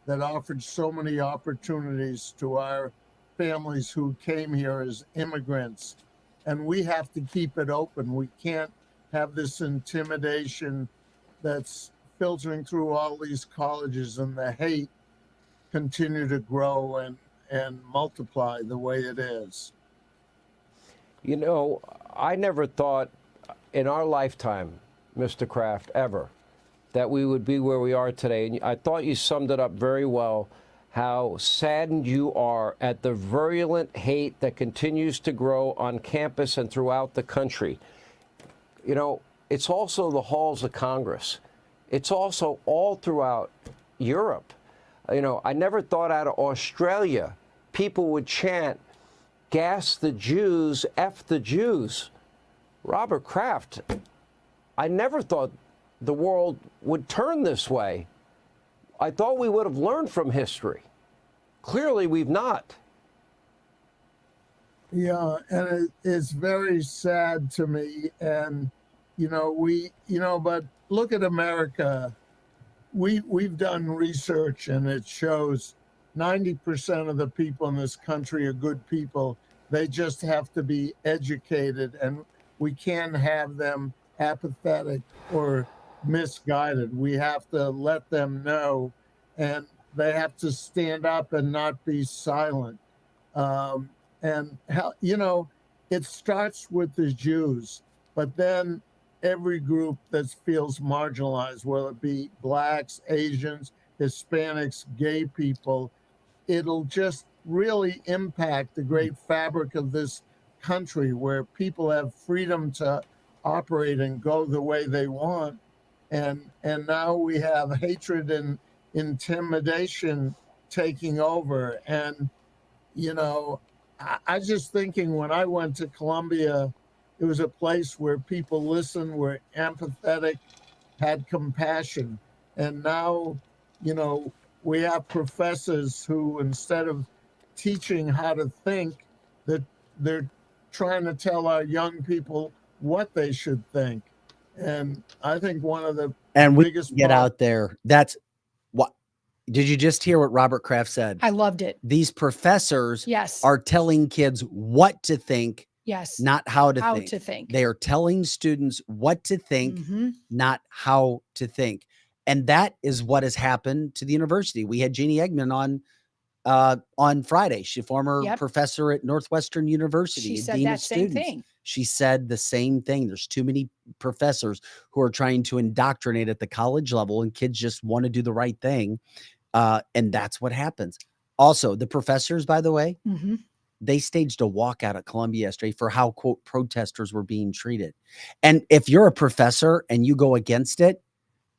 that offered so many opportunities to our families who came here as immigrants. And we have to keep it open. We can't have this intimidation that's filtering through all these colleges and the hate continue to grow and multiply the way it is. I never thought in our lifetime, Mr. Kraft, ever, that we would be where we are today. And I thought you summed it up very well, how saddened you are at the virulent hate that continues to grow on campus and throughout the country. It's also the halls of Congress. It's also all throughout Europe. I never thought out of Australia people would chant, "Gas the Jews, F the Jews." Robert Kraft, I never thought the world would turn this way. I thought we would have learned from history. Clearly, we've not. Yeah, and it's very sad to me. And, but look at America. We've done research, and it shows 90% of the people in this country are good people. They just have to be educated, and we can't have them apathetic or misguided. We have to let them know, and they have to stand up and not be silent. And how, it starts with the Jews, but then every group that feels marginalized, whether it be blacks, Asians, Hispanics, gay people, it'll just really impact the great fabric of this country, where people have freedom to operate and go the way they want. And now we have hatred and intimidation taking over. And, I was just thinking, when I went to Columbia, it was a place where people listened, were empathetic, had compassion. And now, we have professors who, instead of teaching how to think, they're trying to tell our young people what they should think. And I think one of the biggest get out there. That's what. Did you just hear what Robert Kraft said? I loved it. These professors Yes. are telling kids what to think, Yes. not how to How think. to think. They are telling students what to think, Mhm. not how to think. And that is what has happened to the university. We had Jeannie Eggman on Friday. She's a former Yep. professor at Northwestern University. She and said dean that of same students. thing. She said the same thing. There's too many professors who are trying to indoctrinate at the college level, and kids just want to do the right thing. And that's what happens. Also, the professors, by the way, Mhm. they staged a walkout at Columbia yesterday for how, quote, protesters were being treated. And if you're a professor and you go against it,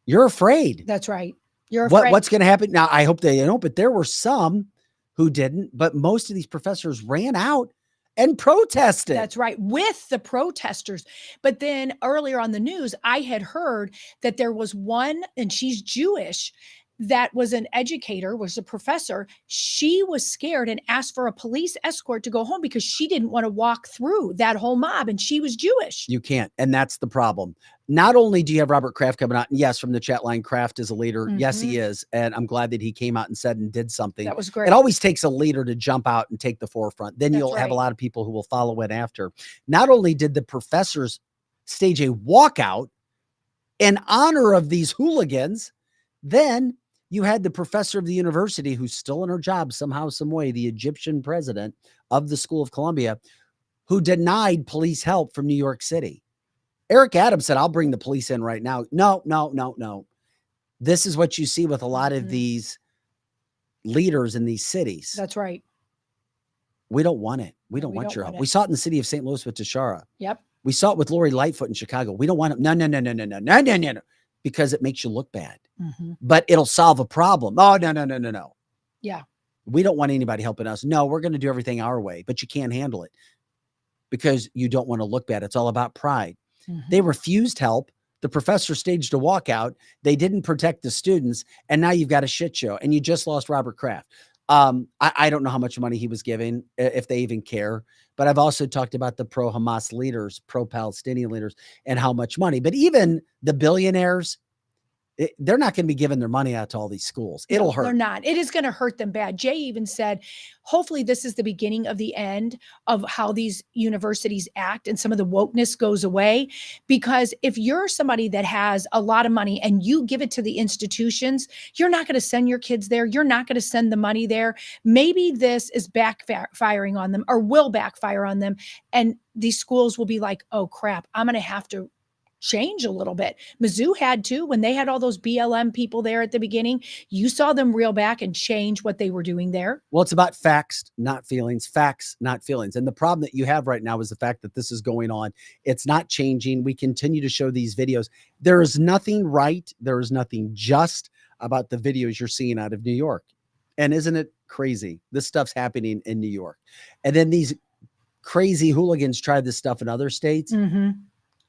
you're afraid. That's right. You're afraid. What's going to happen? Now, I hope they don't, but there were some who didn't. But most of these professors ran out and protested. That's right, with the protesters. But then earlier on the news, I had heard that there was one, and she's Jewish, that was an educator, was a professor. She was scared and asked for a police escort to go home because she didn't want to walk through that whole mob, and she was Jewish. You can't. And that's the problem. Not only do you have Robert Kraft coming out, and yes, from the chat line, Kraft is a leader. Yes, he is. And I'm glad that he came out and said and did something. That was great. It always takes a leader to jump out and take the forefront. Then That's you'll have a right. lot of people who will follow it after. Not only did the professors stage a walkout in honor of these hooligans, then you had the professor of the university who's still in her job somehow, some way, the Egyptian president of the School of Columbia, who denied police help from New York City. Eric Adams said, "I'll bring the police in right now." No. This is what you see with a lot of these leaders in these cities. That's right. We don't want it. We don't we want don't your want help. it. We saw it in the city of St. Louis with Tashara. Yep. We saw it with Lori Lightfoot in Chicago. We don't want it. No. Because it makes you look bad. Mhm. But it'll solve a problem. Oh, no. Yeah. We don't want anybody helping us. No, we're going to do everything our way, but you can't handle it because you don't want to look bad. It's all about pride. They refused help. The professor staged a walkout. They didn't protect the students. And now you've got a shit show, and you just lost Robert Kraft. I don't know how much money he was giving, if they even care, but I've also talked about the pro-Hamas leaders, pro-Palestinian leaders, and how much money. But even the billionaires, they're not going to be giving their money out to all these schools. It'll hurt. They're not. It is going to hurt them bad. Jay even said, hopefully this is the beginning of the end of how these universities act and some of the wokeness goes away. Because if you're somebody that has a lot of money and you give it to the institutions, you're not going to send your kids there. You're not going to send the money there. Maybe this is backfiring on them, or will backfire on them. And these schools will be like, oh crap, I'm going to have to change a little bit. Mizzou had to, when they had all those BLM people there at the beginning, you saw them reel back and change what they were doing there. Well, it's about facts, not feelings, facts, not feelings. And the problem that you have right now is the fact that this is going on. It's not changing. We continue to show these videos. There is nothing right. There is nothing just about the videos you're seeing out of New York. And isn't it crazy. This stuff's happening in New York. And then these crazy hooligans tried this stuff in other states. Mm-hmm.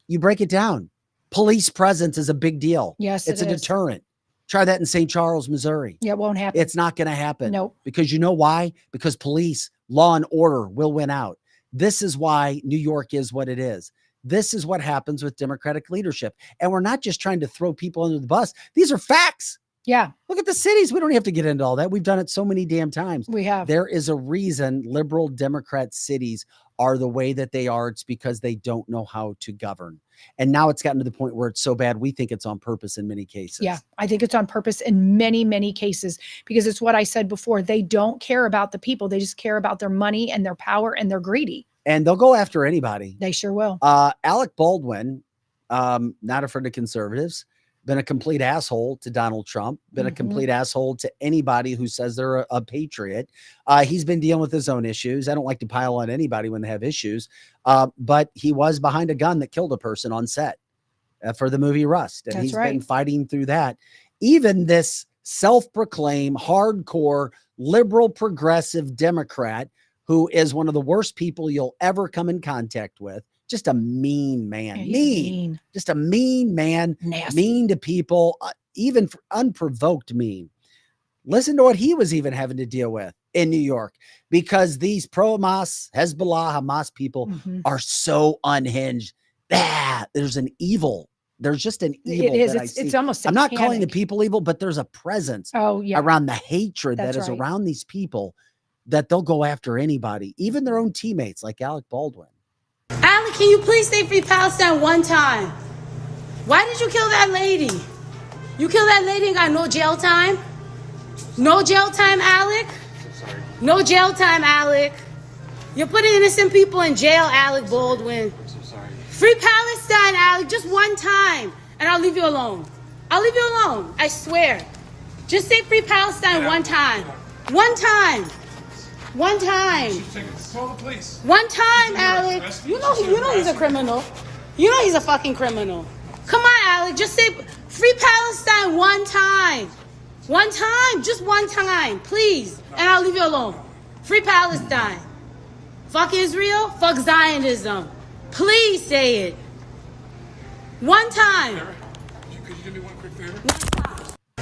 You break it down. Police presence is a big deal. Yes, it's it a is. deterrent. Try that in St. Charles, Missouri. Yeah, it won't happen. It's not going to happen. Nope. Because you know why? Because police, law and order will win out. This is why New York is what it is. This is what happens with Democratic leadership. And we're not just trying to throw people under the bus. These are facts. Yeah. Look at the cities. We don't have to get into all that. We've done it so many damn times. We have. There is a reason liberal Democrat cities are the way that they are. It's because they don't know how to govern. And now it's gotten to the point where it's so bad, we think it's on purpose in many cases. Yeah, I think it's on purpose in many, many cases, because it's what I said before. They don't care about the people. They just care about their money and their power, and they're greedy. And they'll go after anybody. They sure will. Alec Baldwin, not afraid of conservatives, been a complete asshole to Donald Trump, been a complete asshole to anybody who says they're a patriot. He's been dealing with his own issues. I don't like to pile on anybody when they have issues, but he was behind a gun that killed a person on set for the movie Rust. And That's he's right. been fighting through that. Even this self-proclaimed hardcore liberal progressive Democrat, who is one of the worst people you'll ever come in contact with. Just a mean man. He's Mean. Just a mean man. Nasty. Mean to people, even for unprovoked mean. Listen to what he was even having to deal with in New York, because these pro-Hamas, Hezbollah, Hamas people are so unhinged. There's an evil. There's just an evil. It is. that I see. It's almost I'm not calling the satanic. people evil, but there's a presence yeah. around the hatred That's that is right. around these people, that they'll go after anybody, even their own teammates like Alec Baldwin. Alec, can you please say Free Palestine one time? Why did you kill that lady? You killed that lady and got no jail time? No jail time, Alec? No jail time, Alec. You're putting innocent people in jail, Alec Baldwin. Free Palestine, Alec, just one time, and I'll leave you alone. I'll leave you alone, I swear. Just say Free Palestine one time. One time. One time. Call the police. One time, Alec. You know he's a criminal. You know he's a fucking criminal. Come on, Alec. Just say Free Palestine one time. One time. Just one time. Please. And I'll leave you alone. Free Palestine. Fuck Israel. Fuck Zionism. Please say it. One time. Could you do me one quick favor?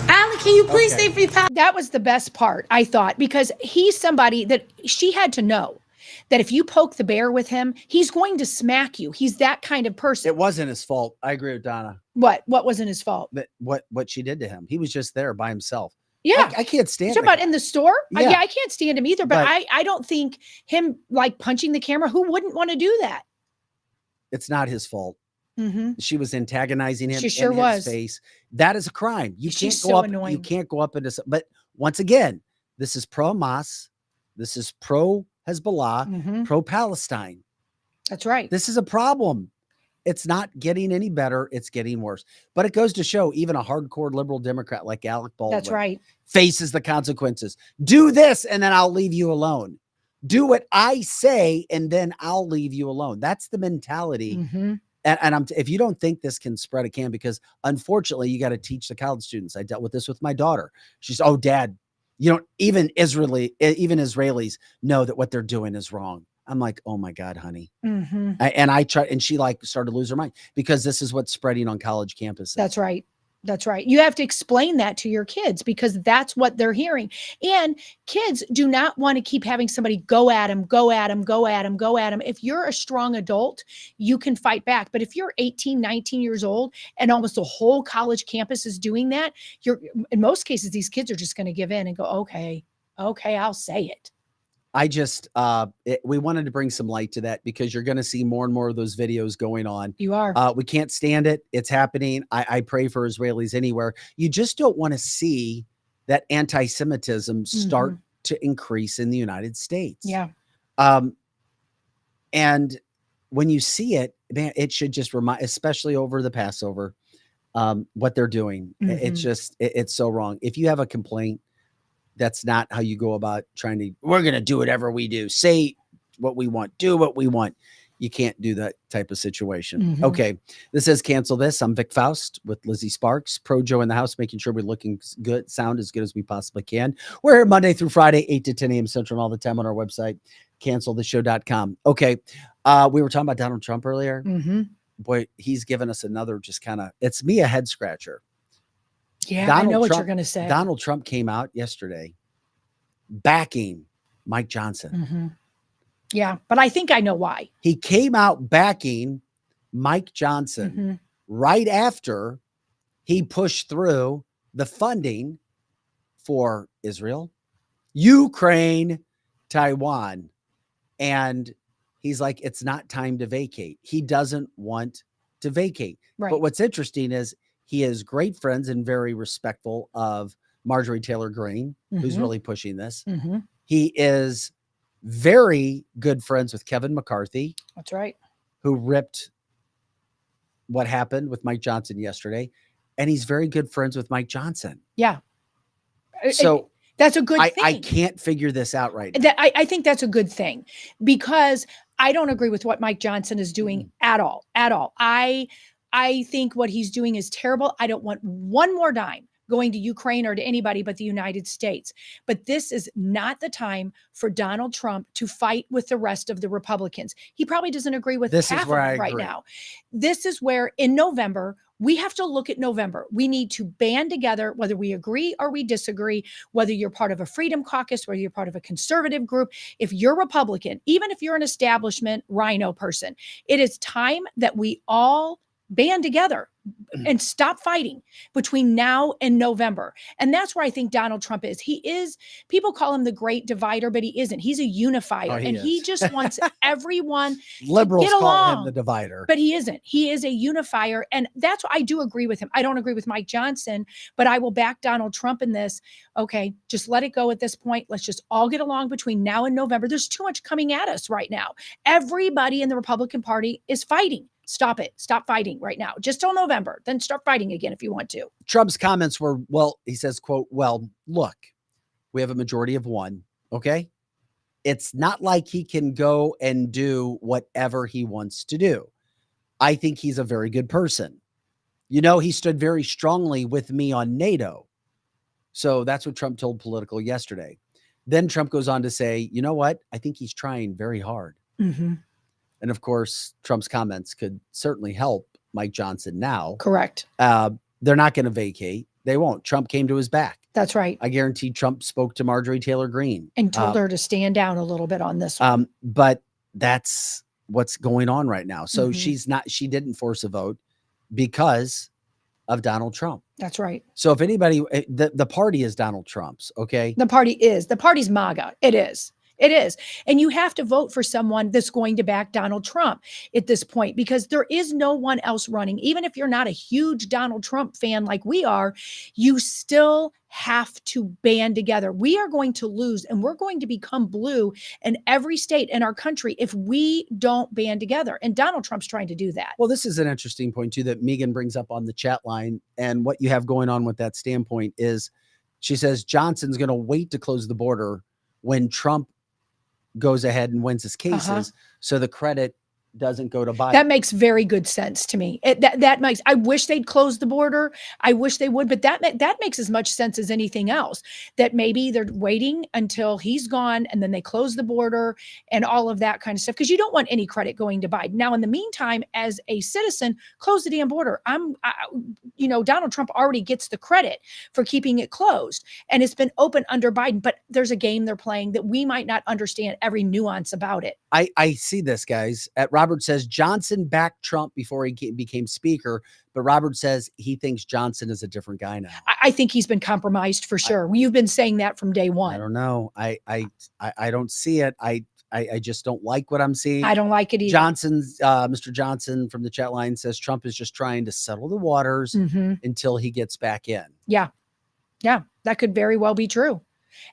Alec, can you please say Free Palestine? That was the best part, I thought, because he's somebody that she had to know that if you poke the bear with him, he's going to smack you. He's that kind of person. It wasn't his fault. I agree with Donna. What wasn't his fault? That what she did to him. He was just there by himself. Yeah. I can't stand You're the talking about guy. in the store? Yeah. Yeah, I can't stand him either, but But- I don't think him like punching the camera, who wouldn't want to do that? It's not his fault. Mm-hmm. She was antagonizing him She sure in was. his face. That is a crime. You She's can't go so up. annoying. You can't go up into. But once again, this is pro Hamas. This is pro Hezbollah. Mhm. Pro Palestine. That's right. This is a problem. It's not getting any better. It's getting worse. But it goes to show even a hardcore liberal Democrat like Alec Baldwin That's right. faces the consequences. Do this and then I'll leave you alone. Do what I say and then I'll leave you alone. That's the mentality. Mhm. And if you don't think this can spread, it can, because unfortunately you got to teach the college students. I dealt with this with my daughter. She's, oh, Dad, even Israelis know that what they're doing is wrong. I'm like, oh my God, honey. Mhm. And she like started to lose her mind because this is what's spreading on college campuses. That's right. That's right. You have to explain that to your kids because that's what they're hearing. And kids do not want to keep having somebody go at them, go at them, go at them, go at them. If you're a strong adult, you can fight back. But if you're 18, 19 years old and almost the whole college campus is doing that, in most cases, these kids are just going to give in and go, okay, I'll say it. I just, we wanted to bring some light to that because you're going to see more and more of those videos going on. You are. We can't stand it. It's happening. I pray for Israelis anywhere. You just don't want to see that anti-Semitism start to increase in the United States. Yeah. And when you see it, man, it should just remind, especially over the Passover, what they're doing. It's just, it's so wrong. If you have a complaint, that's not how you go about we're going to do whatever we do. Say what we want, do what we want. you can't do that type of situation. Mhm. Okay. This says cancel this. I'm Vic Faust with Lizzie Sparks, Pro Joe in the house, making sure we're looking good, sound as good as we possibly can. We're here Monday through Friday, 8 to 10 a.m. Central, and all the time on our website, canceltheshow.com. Okay. We were talking about Donald Trump earlier. Mhm. Boy, he's given us another just kind of, it's me a head scratcher. Yeah, I know what you're going to say. Donald Trump came out yesterday backing Mike Johnson. Mhm. Yeah, but I think I know why. He came out backing Mike Johnson Mhm. right after he pushed through the funding for Israel, Ukraine, Taiwan. And he's like, it's not time to vacate. He doesn't want to vacate. Right. But what's interesting is he is great friends and very respectful of Marjorie Taylor Greene, who's Mhm. really pushing this. Mhm. He is very good friends with Kevin McCarthy, That's right. who ripped what happened with Mike Johnson yesterday. And he's very good friends with Mike Johnson. Yeah. So that's a good thing. I can't figure this out right now. That I think that's a good thing, because I don't agree with what Mike Johnson is doing at all. At all. I think what he's doing is terrible. I don't want one more dime going to Ukraine or to anybody but the United States. But this is not the time for Donald Trump to fight with the rest of the Republicans. He probably doesn't agree with This is half of where I them right agree. now. This is where in November, we have to look at November. We need to band together, whether we agree or we disagree, whether you're part of a Freedom Caucus, whether you're part of a conservative group. If you're Republican, even if you're an establishment rhino person, it is time that we all band together and stop fighting between now and November. And that's where I think Donald Trump is. He is, people call him the great divider, but he isn't. He's a unifier. Oh, he and he is. just wants everyone Liberals to get call along. him the divider. But he isn't. He is a unifier. And that's what I do agree with him. I don't agree with Mike Johnson, but I will back Donald Trump in this. Okay, just let it go at this point. Let's just all get along between now and November. There's too much coming at us right now. Everybody in the Republican Party is fighting. Stop it. Stop fighting right now. Just till November. Then start fighting again if you want to. Trump's comments were, well, he says, quote, well, look, we have a majority of one. Okay. It's not like he can go and do whatever he wants to do. I think he's a very good person. You know, he stood very strongly with me on NATO. So that's what Trump told Political yesterday. Then Trump goes on to say, you know what? I think he's trying very hard. Mm-hmm. And of course, Trump's comments could certainly help Mike Johnson now. Correct. They're not going to vacate. They won't. Trump came to his back. That's right. I guarantee Trump spoke to Marjorie Taylor Greene. And told her to stand down a little bit on this one. But that's what's going on right now. So Mhm. she didn't force a vote because of Donald Trump. That's right. So if anybody, the party is Donald Trump's, okay? The party's MAGA. It is. It is. And you have to vote for someone that's going to back Donald Trump at this point, because there is no one else running. Even if you're not a huge Donald Trump fan like we are, you still have to band together. We are going to lose, and we're going to become blue in every state in our country if we don't band together. And Donald Trump's trying to do that. Well, this is an interesting point too that Megan brings up on the chat line. And what you have going on with that standpoint is, she says Johnson's going to wait to close the border when Trump goes ahead and wins his cases, so the credit doesn't go to Biden. That makes very good sense to me. That makes, I wish they'd close the border. I wish they would, but that makes as much sense as anything else, that maybe they're waiting until he's gone and then they close the border and all of that kind of stuff. Cause you don't want any credit going to Biden. Now, in the meantime, as a citizen, close the damn border. Donald Trump already gets the credit for keeping it closed, and it's been open under Biden, but there's a game they're playing that we might not understand every nuance about it. I see this, guys. Robert says Johnson backed Trump before he became speaker, but Robert says he thinks Johnson is a different guy now. I think he's been compromised for sure. You've been saying that from day one. I don't know. I don't see it. I just don't like what I'm seeing. I don't like it either. Mr. Johnson from the chat line says Trump is just trying to settle the waters until he gets back in. Yeah. Yeah, that could very well be true.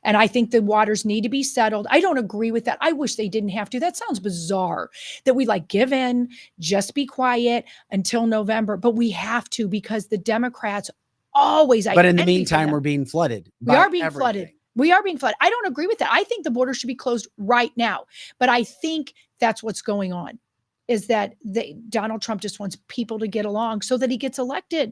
And I think the waters need to be settled. I don't agree with that. I wish they didn't have to. That sounds bizarre that we give in, just be quiet until November. But we have to, because the Democrats always. But in the meantime, we're being flooded. We are being flooded. We are being flooded. I don't agree with that. I think the border should be closed right now. But I think that's what's going on. is that Donald Trump just wants people to get along so that he gets elected.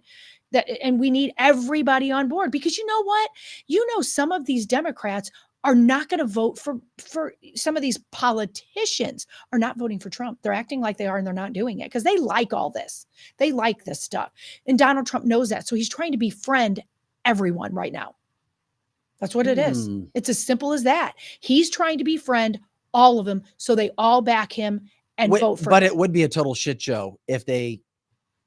And we need everybody on board, because you know what? Some of these Democrats are not going to vote for some of these politicians are not voting for Trump. They're acting like they are, and they're not doing it because they like all this. They like this stuff. And Donald Trump knows that. So he's trying to befriend everyone right now. That's what it is. It's as simple as that. He's trying to befriend all of them so they all back him and vote for him. But it would be a total shit show if they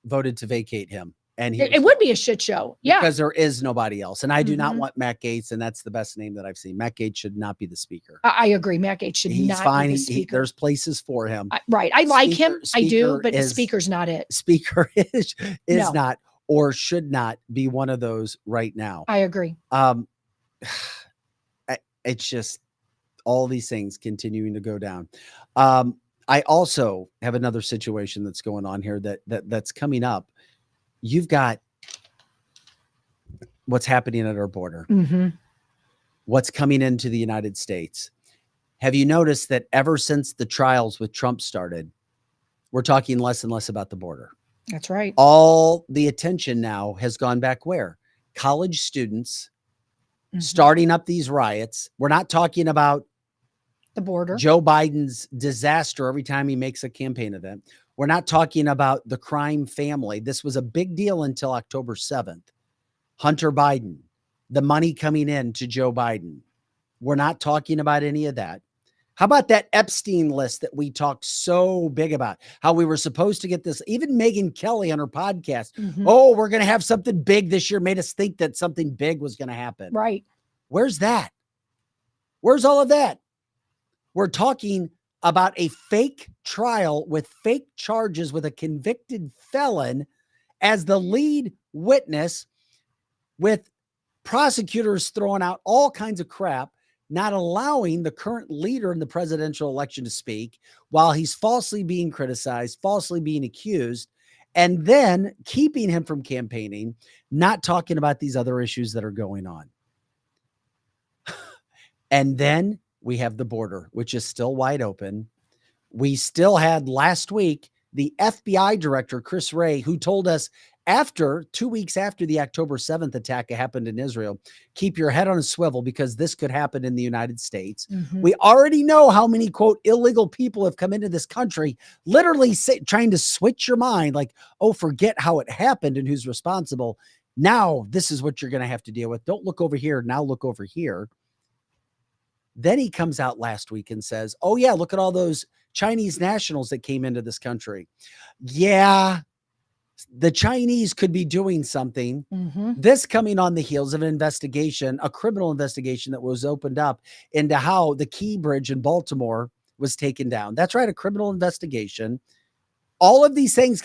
voted to vacate him. And it would be a shit show. Yeah. Because there is nobody else. And I do not want Matt Gaetz, and that's the best name that I've seen. Matt Gaetz should not be the speaker. I agree. Matt Gaetz should not fine. be the speaker. There's places for him. Right. I like him. I do, but the speaker's not it. Speaker is not or should not be one of those right now. I agree. It's just all these things continuing to go down. I also have another situation that's going on here that's coming up. You've got what's happening at our border, what's coming into the United States. Have you noticed that ever since the trials with Trump started, we're talking less and less about the border? That's right. All the attention now has gone back where? College students starting up these riots. We're not talking about the border, Joe Biden's disaster every time he makes a campaign event. We're not talking about the crime family. This was a big deal until October 7th. Hunter Biden, the money coming in to Joe Biden. We're not talking about any of that. How about that Epstein list that we talked so big about? How we were supposed to get this, even Megyn Kelly on her podcast. Oh, we're going to have something big this year. Made us think that something big was going to happen. Right. Where's that? Where's all of that? We're talking about a fake trial with fake charges with a convicted felon as the lead witness, with prosecutors throwing out all kinds of crap, not allowing the current leader in the presidential election to speak while he's falsely being criticized, falsely being accused, and then keeping him from campaigning, not talking about these other issues that are going on. And then we have the border, which is still wide open. We still had last week the FBI director, Chris Wray, who told us 2 weeks after the October 7th attack happened in Israel, keep your head on a swivel because this could happen in the United States. We already know how many, quote, illegal people have come into this country, literally trying to switch your mind like, oh, forget how it happened and who's responsible. Now, this is what you're going to have to deal with. Don't look over here. Now look over here. Then he comes out last week and says, oh, yeah, look at all those Chinese nationals that came into this country. Yeah, the Chinese could be doing something. This coming on the heels of an investigation, a criminal investigation that was opened up into how the Key Bridge in Baltimore was taken down. That's right, a criminal investigation. All of these things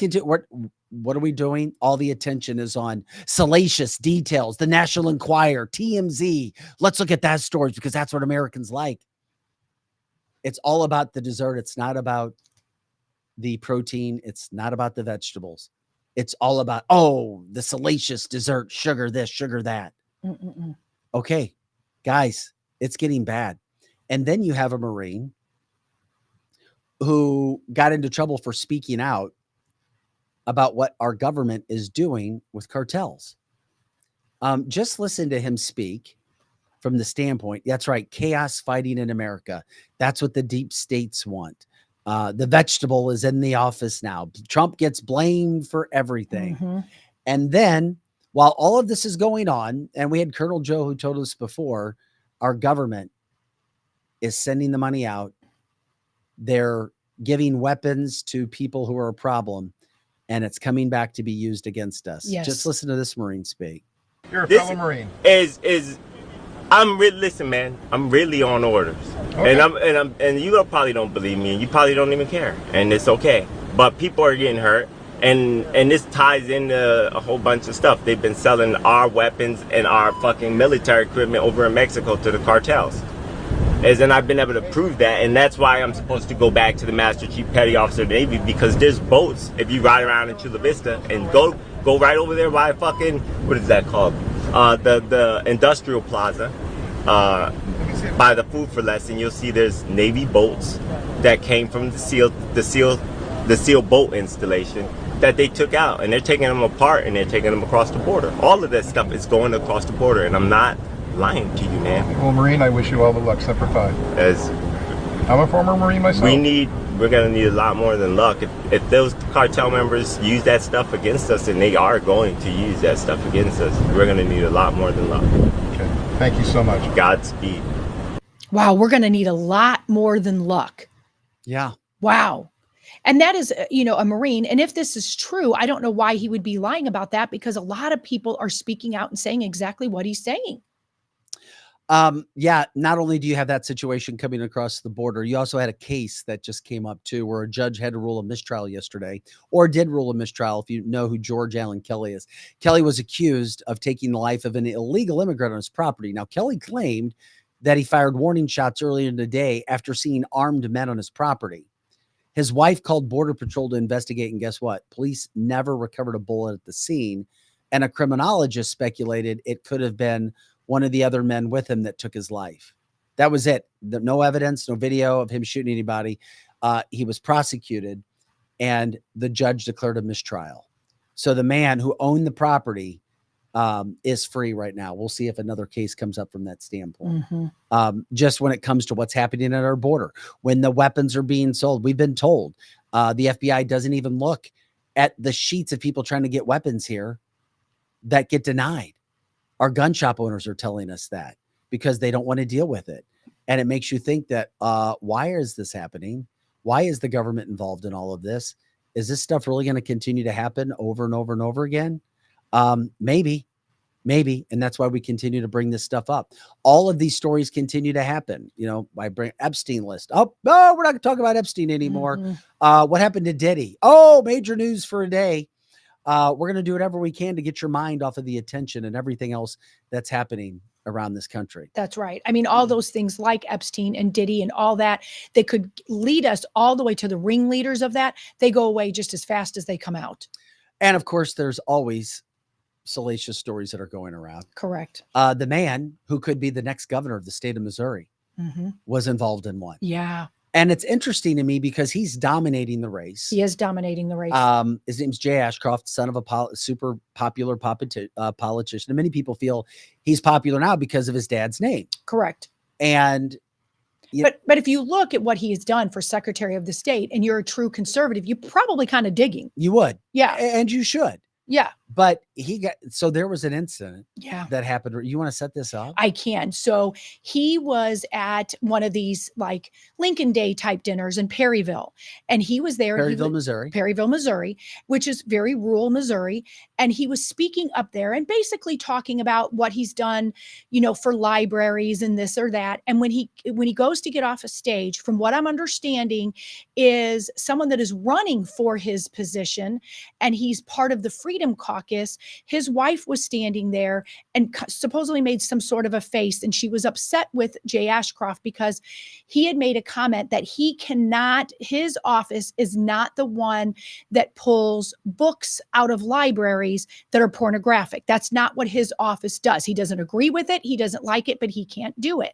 what are we doing? All the attention is on salacious details, the National Enquirer, TMZ. Let's look at that story because that's what Americans like. It's all about the dessert. It's not about the protein. It's not about the vegetables. It's all about, the salacious dessert, sugar this, sugar that. Okay, guys, it's getting bad. And then you have a Marine who got into trouble for speaking out about what our government is doing with cartels. Just listen to him speak from the standpoint. That's right. Chaos fighting in America. That's what the deep states want. The vegetable is in the office now. Trump gets blamed for everything. And then while all of this is going on, and we had Colonel Joe who told us before, our government is sending the money out. They're giving weapons to people who are a problem, and it's coming back to be used against us. Yes. Just listen to this Marine speak. You're a fellow Marine. Listen, man, I'm really on orders. Okay. And you probably don't believe me, and you probably don't even care, and it's okay. But people are getting hurt, and this ties into a whole bunch of stuff. They've been selling our weapons and our fucking military equipment over in Mexico to the cartels. And I've been able to prove that, and that's why I'm supposed to go back to the Master Chief Petty Officer of the Navy, because there's boats. If you ride around in Chula Vista and go right over there by fucking, what is that called? The industrial plaza, by the Food for Less, and you'll see there's Navy boats that came from the SEAL the sealed boat installation that they took out, and they're taking them apart and they're taking them across the border. All of that stuff is going across the border, and I'm not lying to you, man. Well, Marine, I wish you all the luck. Semper Fi. As I'm a former Marine myself. we're gonna need a lot more than luck. If those cartel members use that stuff against us, and they are going to use that stuff against us, we're gonna need a lot more than luck. Okay. Thank you so much. Godspeed. Wow, we're going to need a lot more than luck. Yeah. Wow. And that is, a Marine. And if this is true, I don't know why he would be lying about that, because a lot of people are speaking out and saying exactly what he's saying. Yeah, not only do you have that situation coming across the border, you also had a case that just came up too, where a judge had to rule a mistrial yesterday, or did rule a mistrial. If you know who George Allen Kelly is, Kelly was accused of taking the life of an illegal immigrant on his property. Now, Kelly claimed that he fired warning shots earlier in the day after seeing armed men on his property. His wife called Border Patrol to investigate, and guess what? Police never recovered a bullet at the scene, and a criminologist speculated it could have been one of the other men with him that took his life. That was it. No evidence, no video of him shooting anybody. He was prosecuted, and the judge declared a mistrial. So the man who owned the property is free right now. We'll see if another case comes up from that standpoint. Just when it comes to what's happening at our border, when the weapons are being sold, we've been told the FBI doesn't even look at the sheets of people trying to get weapons here that get denied. Our gun shop owners are telling us that because they don't want to deal with it. And it makes you think that, why is this happening? Why is the government involved in all of this? Is this stuff really going to continue to happen over and over and over again? Maybe. And that's why we continue to bring this stuff up. All of these stories continue to happen. I bring Epstein list. Oh, no, we're not going to talk about Epstein anymore. What happened to Diddy? Oh, major news for a day. We're going to do whatever we can to get your mind off of the attention and everything else that's happening around this country. That's right. I mean, all those things like Epstein and Diddy and all that could lead us all the way to the ringleaders of that. They go away just as fast as they come out. And of course, there's always salacious stories that are going around. Correct. The man who could be the next governor of the state of Missouri was involved in one. Yeah. And it's interesting to me because he's dominating the race. He is dominating the race. His name's Jay Ashcroft, son of a super popular politician. And many people feel he's popular now because of his dad's name. Correct. And but if you look at what he has done for Secretary of the State and you're a true conservative, you probably kind of digging. You would. Yeah. And you should. Yeah. But there was an incident that happened. You want to set this up? I can. So he was at one of these like Lincoln Day type dinners in Perryville, and he was there. Perryville, Missouri, which is very rural Missouri. And he was speaking up there and basically talking about what he's done, for libraries and this or that. And when he goes to get off a stage, from what I'm understanding, is someone that is running for his position, and he's part of the Freedom Caucus. His wife was standing there and supposedly made some sort of a face, and she was upset with Jay Ashcroft because he had made a comment that his office is not the one that pulls books out of libraries that are pornographic. That's not what his office does. He doesn't agree with it. He doesn't like it, but he can't do it.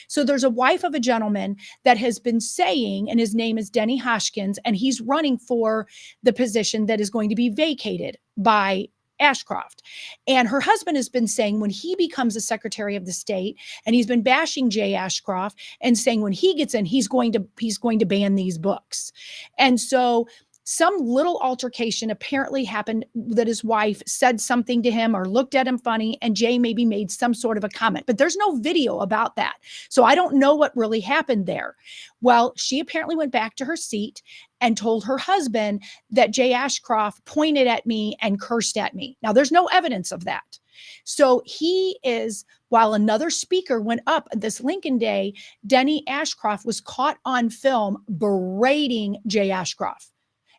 So there's a wife of a gentleman that has been saying, and his name is Denny Hoskins, and he's running for the position that is going to be vacated by Ashcroft. And her husband has been saying when he becomes a Secretary of the State, and he's been bashing Jay Ashcroft and saying when he gets in, he's going to ban these books. And so some little altercation apparently happened that his wife said something to him or looked at him funny, and Jay maybe made some sort of a comment, but there's no video about that. So I don't know what really happened there. Well, she apparently went back to her seat and told her husband that Jay Ashcroft pointed at me and cursed at me. Now, there's no evidence of that. So while another speaker went up at this Lincoln Day, Denny Ashcroft was caught on film berating Jay Ashcroft.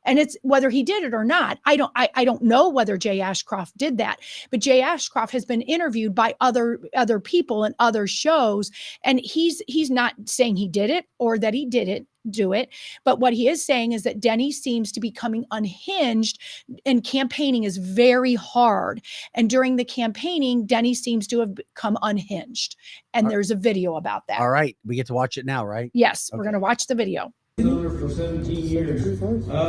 And it's whether he did it or not. I don't know whether Jay Ashcroft did that, but Jay Ashcroft has been interviewed by other people and other shows, and he's not saying he did it or that he didn't do it. But what he is saying is that Denny seems to be becoming unhinged, and campaigning is very hard. And during the campaigning, Denny seems to have become unhinged. And there's a video about that. All right. We get to watch it now, right? Yes, we're going to watch the video. For 17 years.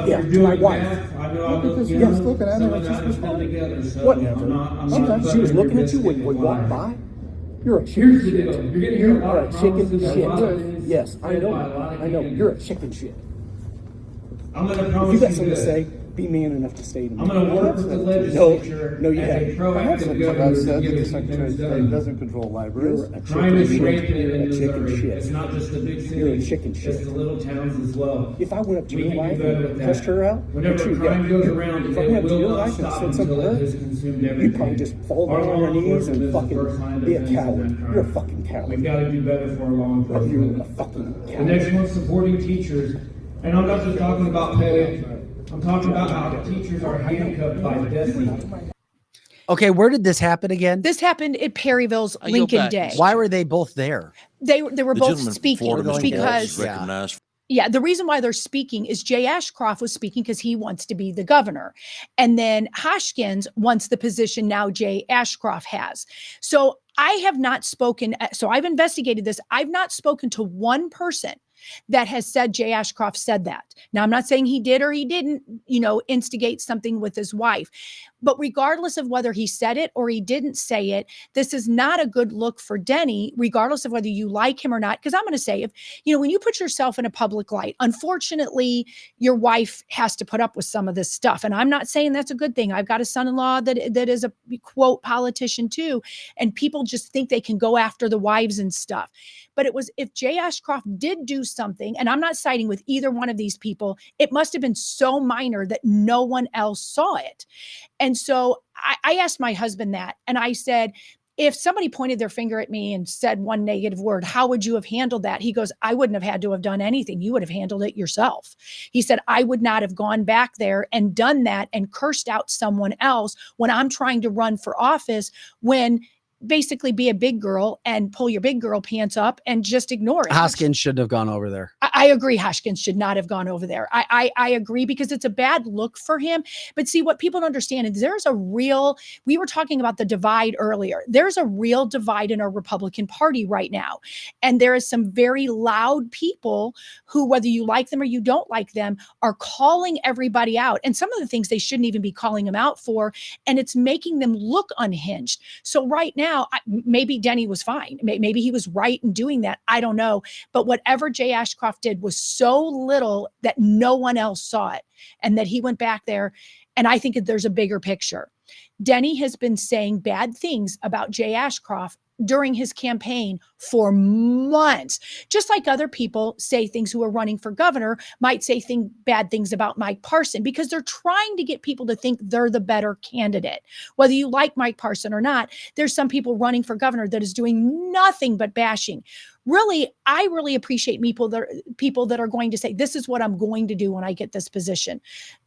Yeah, to my wife. I know I look Yes, young. looking at So her, much she's I've responding. together, so Whatever. I'm not Sometimes she was bucking looking at you when we walked by. You're a chicken Here's the shit. deal. You're gonna hear a lot You're of a chicken promises, a lot of shit. things Yes, I said know. by a lot of I know. people. You're a chicken shit. I'm gonna If promise you got you something to this. say, be man enough to say to me. I'm gonna work with the legislature No, you as a haven't. proactive governor to get a few things done. doesn't control libraries. You're a Crime is chicken rampant shit. in You're a chicken Missouri. shit. It's not just the big cities. You're a chicken shit. It's the little towns as well. If I went up to We your can wife do better with and that. pushed her out, Whenever what you crime got? goes around, If I it went up to will your not wife and stop said something until to it her, has consumed you'd everything. probably just fall Our down on law your knees enforcement and is the first line fucking of be a defense in coward. that crime. You're a fucking coward. We've got to do better for our law enforcement. You're a fucking The coward. next one, supporting teachers. And I'm not just talking about pay. I'm talking about how teachers are handcuffed by destiny. Okay, where did this happen again? This happened at Perryville's Lincoln Day. Why were they both there? They were both speaking because recognized. yeah, the reason why they're speaking is Jay Ashcroft was speaking because he wants to be the governor. And then Hoskins wants the position now Jay Ashcroft has. So I have not spoken. So I've investigated this. I've not spoken to one person that has said Jay Ashcroft said that. Now, I'm not saying he did or he didn't, instigate something with his wife. But regardless of whether he said it or he didn't say it, this is not a good look for Denny, regardless of whether you like him or not. Because I'm going to say, if when you put yourself in a public light, unfortunately, your wife has to put up with some of this stuff. And I'm not saying that's a good thing. I've got a son-in-law that is a quote politician too, and people just think they can go after the wives and stuff. But it was, if Jay Ashcroft did do something, and I'm not siding with either one of these people, it must have been so minor that no one else saw it. And so I asked my husband that, and I said, if somebody pointed their finger at me and said one negative word, how would you have handled that? He goes, I wouldn't have had to have done anything. You would have handled it yourself. He said, I would not have gone back there and done that and cursed out someone else when I'm trying to run for office, when basically be a big girl and pull your big girl pants up and just ignore it. Hoskins shouldn't have gone over there. I agree. Hoskins should not have gone over there. I agree, because it's a bad look for him. But see, what people don't understand is we were talking about the divide earlier. There's a real divide in our Republican Party right now. And there is some very loud people who, whether you like them or you don't like them, are calling everybody out. And some of the things they shouldn't even be calling them out for. And it's making them look unhinged. So right now, maybe Denny was fine. Maybe he was right in doing that. I don't know. But whatever Jay Ashcroft did was so little that no one else saw it, and that he went back there. And I think that there's a bigger picture. Denny has been saying bad things about Jay Ashcroft during his campaign for months, just like other people say things who are running for governor might say bad things about Mike Parson, because they're trying to get people to think they're the better candidate. Whether you like Mike Parson or not, there's some people running for governor that is doing nothing but bashing. Really, I really appreciate people that are going to say, this is what I'm going to do when I get this position.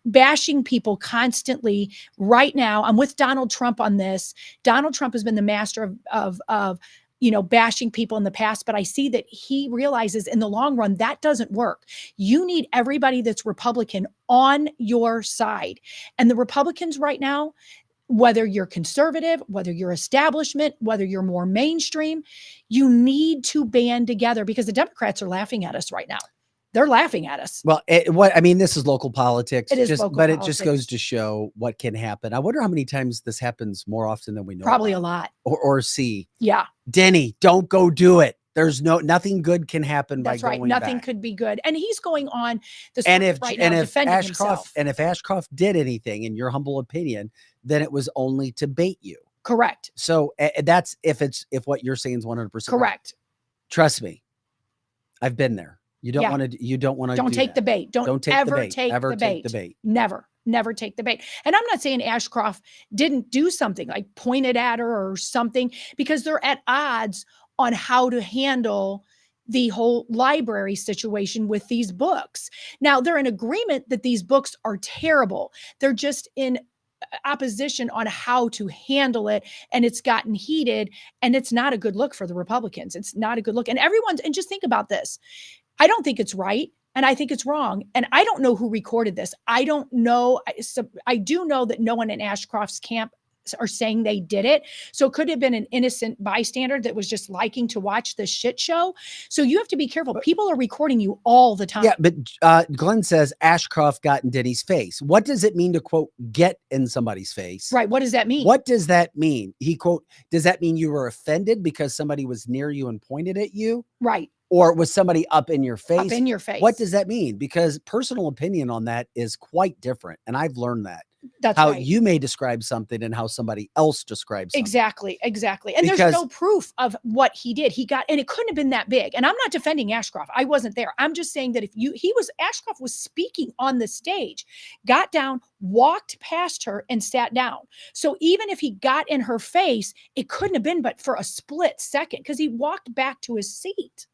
Bashing people constantly. Right now, I'm with Donald Trump on this. Donald Trump has been the master of bashing people in the past, but I see that he realizes in the long run that doesn't work. You need everybody that's Republican on your side. And the Republicans right now, whether you're conservative, whether you're establishment, whether you're more mainstream, you need to band together, because the Democrats are laughing at us right now. They're laughing at us. Well, this is local politics. It is local politics. It just goes to show what can happen. I wonder how many times this happens more often than we know. Probably a lot. Or see. Yeah. Denny, don't go do it. There's nothing good can happen by going back. Nothing could be good. And he's going on the defending himself. And if Ashcroft did anything, in your humble opinion, then it was only to bait you. Correct. So that's if what you're saying is 100% correct. Trust me, I've been there. You don't want to. You don't want to. Don't take the bait. Don't ever take the bait. Never take the bait. And I'm not saying Ashcroft didn't do something like pointed at her or something, because they're at odds on how to handle the whole library situation with these books. Now, they're in agreement that these books are terrible. They're just in opposition on how to handle it, and it's gotten heated, and it's not a good look for the Republicans. It's not a good look. And just think about this. I don't think it's right, and I think it's wrong. And I don't know who recorded this. I don't know. I do know that no one in Ashcroft's camp are saying they did it. So it could have been an innocent bystander that was just liking to watch the shit show. So you have to be careful. People are recording you all the time. Yeah, but Glenn says Ashcroft got in Denny's face. What does it mean to quote get in somebody's face? Right. What does that mean? What does that mean? He quote, does that mean you were offended because somebody was near you and pointed at you? Right. Or was somebody up in your face? Up in your face. What does that mean? Because personal opinion on that is quite different. And I've learned that. That's how right. you may describe something and how somebody else describes something. Exactly. And there's no proof of what he did. And it couldn't have been that big. And I'm not defending Ashcroft. I wasn't there. I'm just saying that Ashcroft was speaking on the stage, got down, walked past her and sat down. So even if he got in her face, it couldn't have been but for a split second because he walked back to his seat.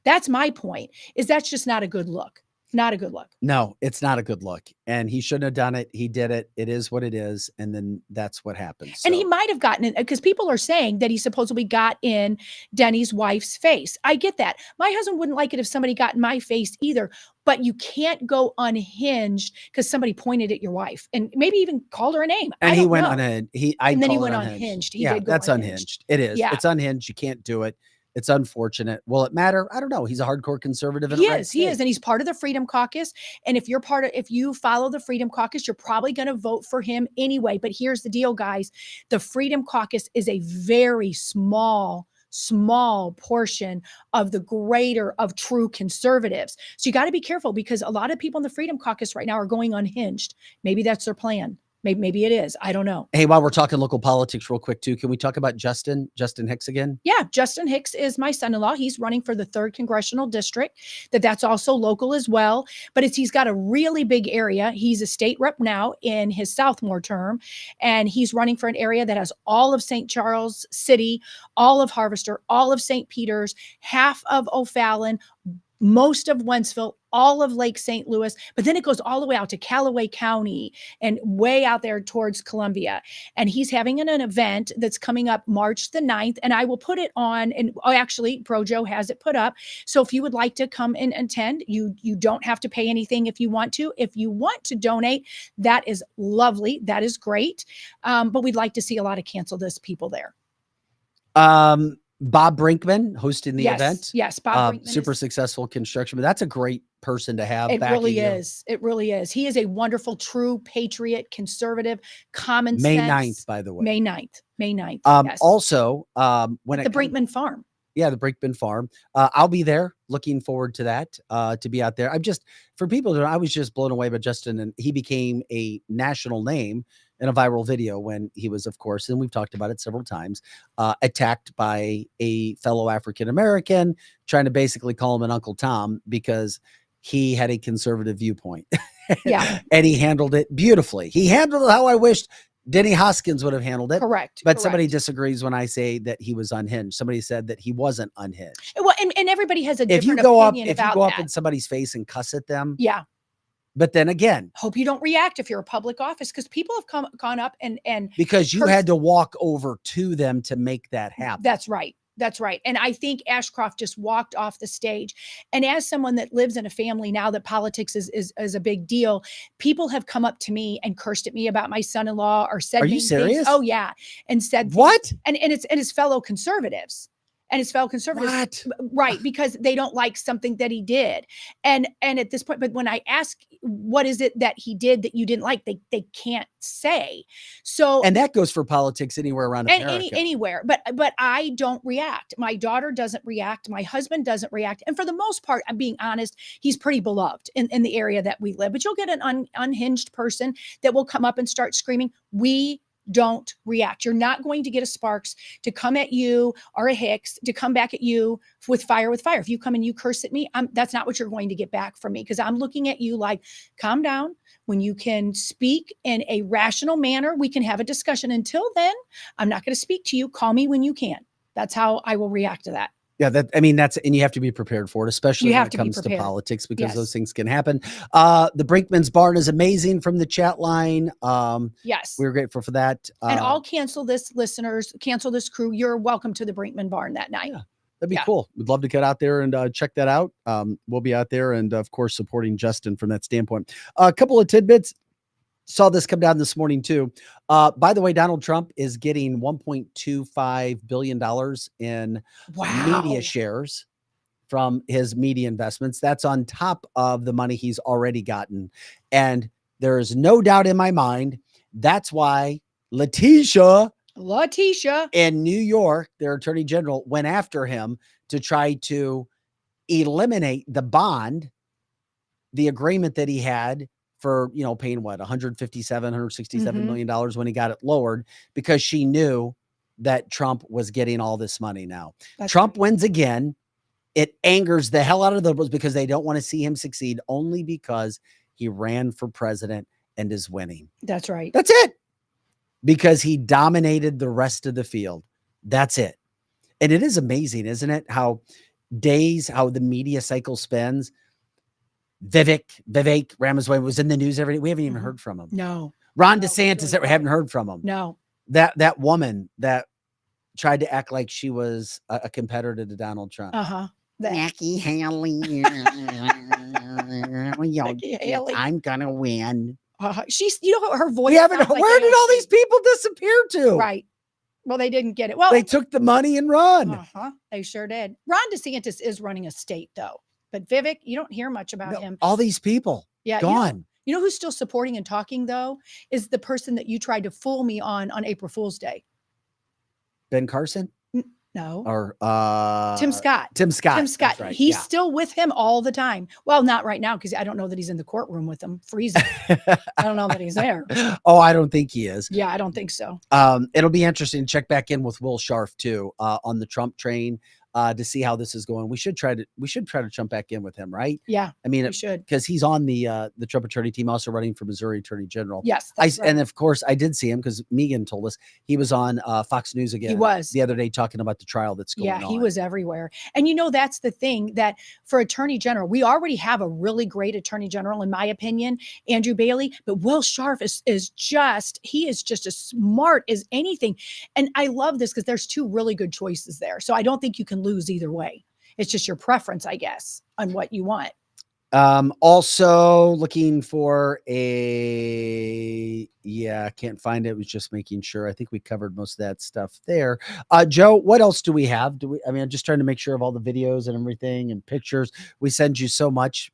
That's my point, is that's just not a good look. Not a good look. No, it's not a good look. And he shouldn't have done it. He did it. It is what it is. And then that's what happens. And he might have gotten it because people are saying that he supposedly got in Denny's wife's face. I get that. My husband wouldn't like it if somebody got in my face either, but you can't go unhinged because somebody pointed at your wife and maybe even called her a name. And he went unhinged. And then he went unhinged. Yeah, that's unhinged. It is. Yeah. It's unhinged. You can't do it. It's unfortunate. Will it matter? I don't know. He's a hardcore conservative. He is. And he's part of the Freedom Caucus. And if you follow the Freedom Caucus, you're probably going to vote for him anyway. But here's the deal, guys. The Freedom Caucus is a very small portion of the greater of true conservatives. So you got to be careful because a lot of people in the Freedom Caucus right now are going unhinged. Maybe that's their plan. Maybe it is. I don't know. Hey, while we're talking local politics real quick too, can we talk about Justin Hicks again? Yeah, Justin Hicks is my son-in-law. He's running for the 3rd Congressional District. That's also local as well. But he's got a really big area. He's a state rep now in his sophomore term. And he's running for an area that has all of St. Charles City, all of Harvester, all of St. Peter's, half of O'Fallon, most of Wentzville, all of Lake St. Louis, but then it goes all the way out to Callaway County and way out there towards Columbia. And he's having an event that's coming up March the 9th. And I will put it on, and actually Projo has it put up. So if you would like to come and attend, you don't have to pay anything if you want to. If you want to donate, that is lovely. That is great. But we'd like to see a lot of Cancel This people there. Bob Brinkman hosting the event. Yes, Bob Brinkman. Super successful construction, but that's a great person to have. It really is. It really is. He is a wonderful, true patriot, conservative, common sense. May 9th, by the way. May 9th. May 9th. Yes. Also, when the Brinkman Farm. Yeah, the Brinkman Farm. I'll be there. Looking forward to that, to be out there. For people that I was just blown away by Justin, and he became a national name in a viral video when he was, of course, and we've talked about it several times, attacked by a fellow African-American, trying to basically call him an Uncle Tom because he had a conservative viewpoint. Yeah. And he handled it beautifully. He handled it how I wished Denny Hoskins would have handled it. Correct. But somebody disagrees when I say that he was unhinged. Somebody said that he wasn't unhinged. Well, and everybody has a different If you go opinion up in somebody's face and cuss at them. Yeah. But then again, hope you don't react if you're a public office, because people have gone up and because you had to walk over to them to make that happen. That's right. That's right. And I think Ashcroft just walked off the stage. And as someone that lives in a family now that politics is a big deal, people have come up to me and cursed at me about my son-in-law or said, "Are you serious?" Oh yeah. And said what? And it's his fellow conservatives. And his fellow conservatives, right? Because they don't like something that he did, and at this point, but when I ask, what is it that he did that you didn't like, they can't say. So, and that goes for politics anywhere around America, anywhere. But I don't react. My daughter doesn't react. My husband doesn't react. And for the most part, I'm being honest, he's pretty beloved in the area that we live. But you'll get an unhinged person that will come up and start screaming. We don't react. You're not going to get a Sparks to come at you or a Hicks to come back at you with fire. If you come and you curse at me, that's not what you're going to get back from me, because I'm looking at you like, calm down. When you can speak in a rational manner, we can have a discussion. Until then, I'm not going to speak to you. Call me when you can. That's how I will react to that. Yeah, and you have to be prepared for it, especially when it comes to politics, because those things can happen. The Brinkman's Barn is amazing from the chat line. Yes. We were grateful for that. And all Cancel This listeners, Cancel This crew, you're welcome to the Brinkman Barn that night. Yeah, that'd be cool. We'd love to get out there and check that out. We'll be out there and, of course, supporting Justin from that standpoint. A couple of tidbits. saw this come down this morning too. By the way, Donald Trump is getting $1.25 billion in media shares from his media investments. That's on top of the money he's already gotten. And there is no doubt in my mind, that's why Letitia in New York, their attorney general, went after him to try to eliminate the bond, the agreement that he had for, paying what, $167 million when he got it lowered, because she knew that Trump was getting all this money now. Trump wins again. It angers the hell out of the liberals because they don't want to see him succeed, only because he ran for president and is winning. That's right. That's it. Because he dominated the rest of the field. That's it. And it is amazing, isn't it? How the media cycle spends. Vivek Ramaswamy was in the news every day. We haven't even heard from him. No. Ron DeSantis, we haven't heard from him. No. That woman that tried to act like she was a competitor to Donald Trump. Nikki Haley. Nikki Haley. I'm gonna win. She's, her voice. Where did all these people disappear to? Right. Well, they didn't get it. Well, they took the money and run. They sure did. Ron DeSantis is running a state, though. But Vivek, you don't hear much about him. All these people, gone. You know who's still supporting and talking, though, is the person that you tried to fool me on April Fool's Day. Ben Carson? No. Or Tim Scott. Tim Scott. Tim Scott. Right. He's still with him all the time. Well, not right now, because I don't know that he's in the courtroom with him freezing. I don't know that he's there. Oh, I don't think he is. Yeah, I don't think so. It'll be interesting to check back in with Will Scharf too, on the Trump train, to see how this is going. We should try to jump back in with him, right? Yeah. I mean, we should, because he's on the Trump attorney team, also running for Missouri Attorney General. Yes. Right. And of course I did see him because Megan told us he was on Fox News again. He was the other day talking about the trial that's going on. Yeah, he was everywhere. And that's the thing, that for Attorney General, we already have a really great Attorney General, in my opinion, Andrew Bailey, but Will Scharf is just as smart as anything. And I love this because there's two really good choices there. So I don't think you can lose either way. It's just your preference, I guess, on what you want. Also looking for can't find it. It was just making sure. I think we covered most of that stuff there. Joe, what else do we have? I'm just trying to make sure of all the videos and everything and pictures. We send you so much.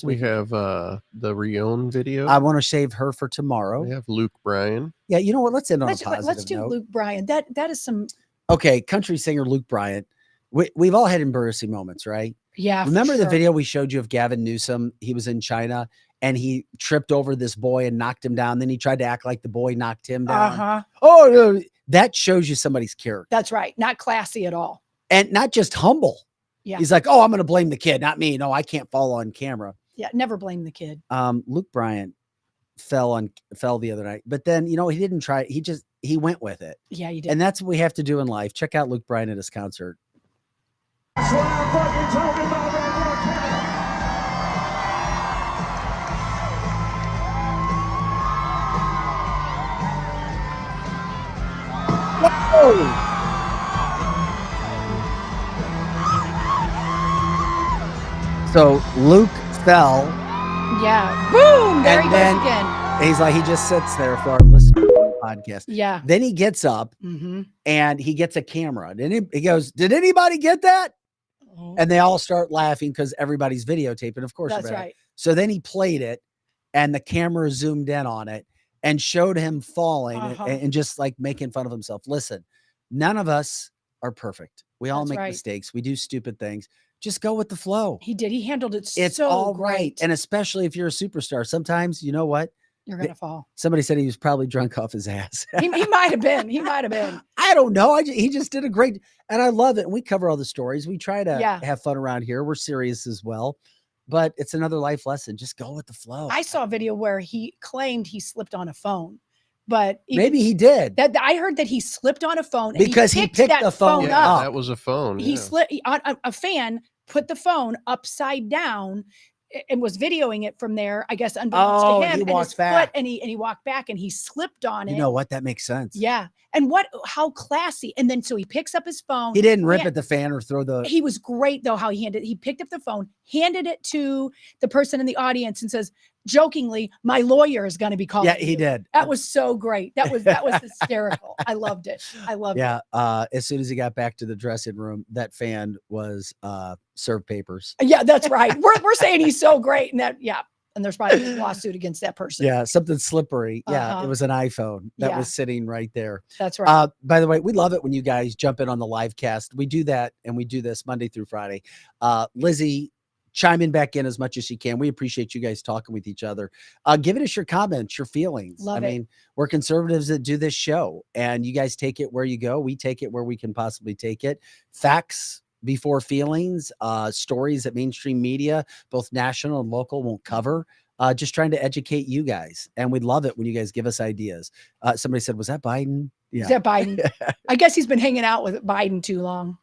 We have the Rion video. I want to save her for tomorrow. We have Luke Bryan. Yeah, you know what? Let's end on a positive Let's do note. Luke Bryan. That is some. Okay, country singer Luke Bryan. We've all had embarrassing moments, right? Yeah. Remember the video we showed you of Gavin Newsom? He was in China and he tripped over this boy and knocked him down. Then he tried to act like the boy knocked him down. Oh, no. That shows you somebody's character. That's right. Not classy at all. And not just humble. Yeah. He's like, oh, I'm going to blame the kid, not me. No, I can't fall on camera. Yeah. Never blame the kid. Luke Bryan fell the other night, but then, he didn't try. He went with it. Yeah, he did. And that's what we have to do in life. Check out Luke Bryan at his concert. That's what I'm fucking talking about right now. So Luke fell. Yeah. Boom. There he goes again. He's like, he just sits there for our listeners on the podcast. Yeah. Then he gets up and he gets a camera. Then he goes, did anybody get that? And they all start laughing because everybody's videotaping. Of course. That's right. So then he played it and the camera zoomed in on it and showed him falling and just like making fun of himself. Listen, none of us are perfect. We all make mistakes. We do stupid things. Just go with the flow. He did. He handled it it's so all great. right. And especially if you're a superstar, sometimes, you know what? You're going to fall. Somebody said he was probably drunk off his ass. he might have been. He might have been. I don't know. He just did a great, and I love it. We cover all the stories. We try to have fun around here. We're serious as well, but it's another life lesson. Just go with the flow. I saw a video where he claimed he slipped on a phone, but maybe he did. That I heard that he slipped on a phone because he picked the phone up. That was a phone. He slipped. A fan put the phone upside down and was videoing it from there, I guess, unbeknownst to him. He walks his back. Foot, and he walked back and he slipped on it. You know what? That makes sense. Yeah. And how classy. And then so he picks up his phone. He didn't rip at the fan or throw the. He was great though, how he picked up the phone, handed it to the person in the audience and says, jokingly, my lawyer is going to be calling. Yeah, he you. did. That was so great. That was hysterical. I loved it. I loved it. Yeah. As soon as he got back to the dressing room, that fan was served papers. Yeah, that's right. We're saying he's so great, and that and there's probably a lawsuit against that person. Yeah, something slippery. Yeah, it was an iPhone that Yeah. was sitting right there. That's right. By the way, we love it when you guys jump in on the live cast. We do that, and we do this Monday through Friday. Lizzie, chime in back in as much as you can. We appreciate you guys talking with each other. Giving us your comments, your feelings. Love I it. mean, we're conservatives that do this show, and you guys take it where you go. We take it where we can possibly take it. Facts before feelings, stories that mainstream media, both national and local, won't cover. Just trying to educate you guys. And we'd love it when you guys give us ideas. Somebody said, was that Biden? Yeah. Is that Biden? I guess he's been hanging out with Biden too long.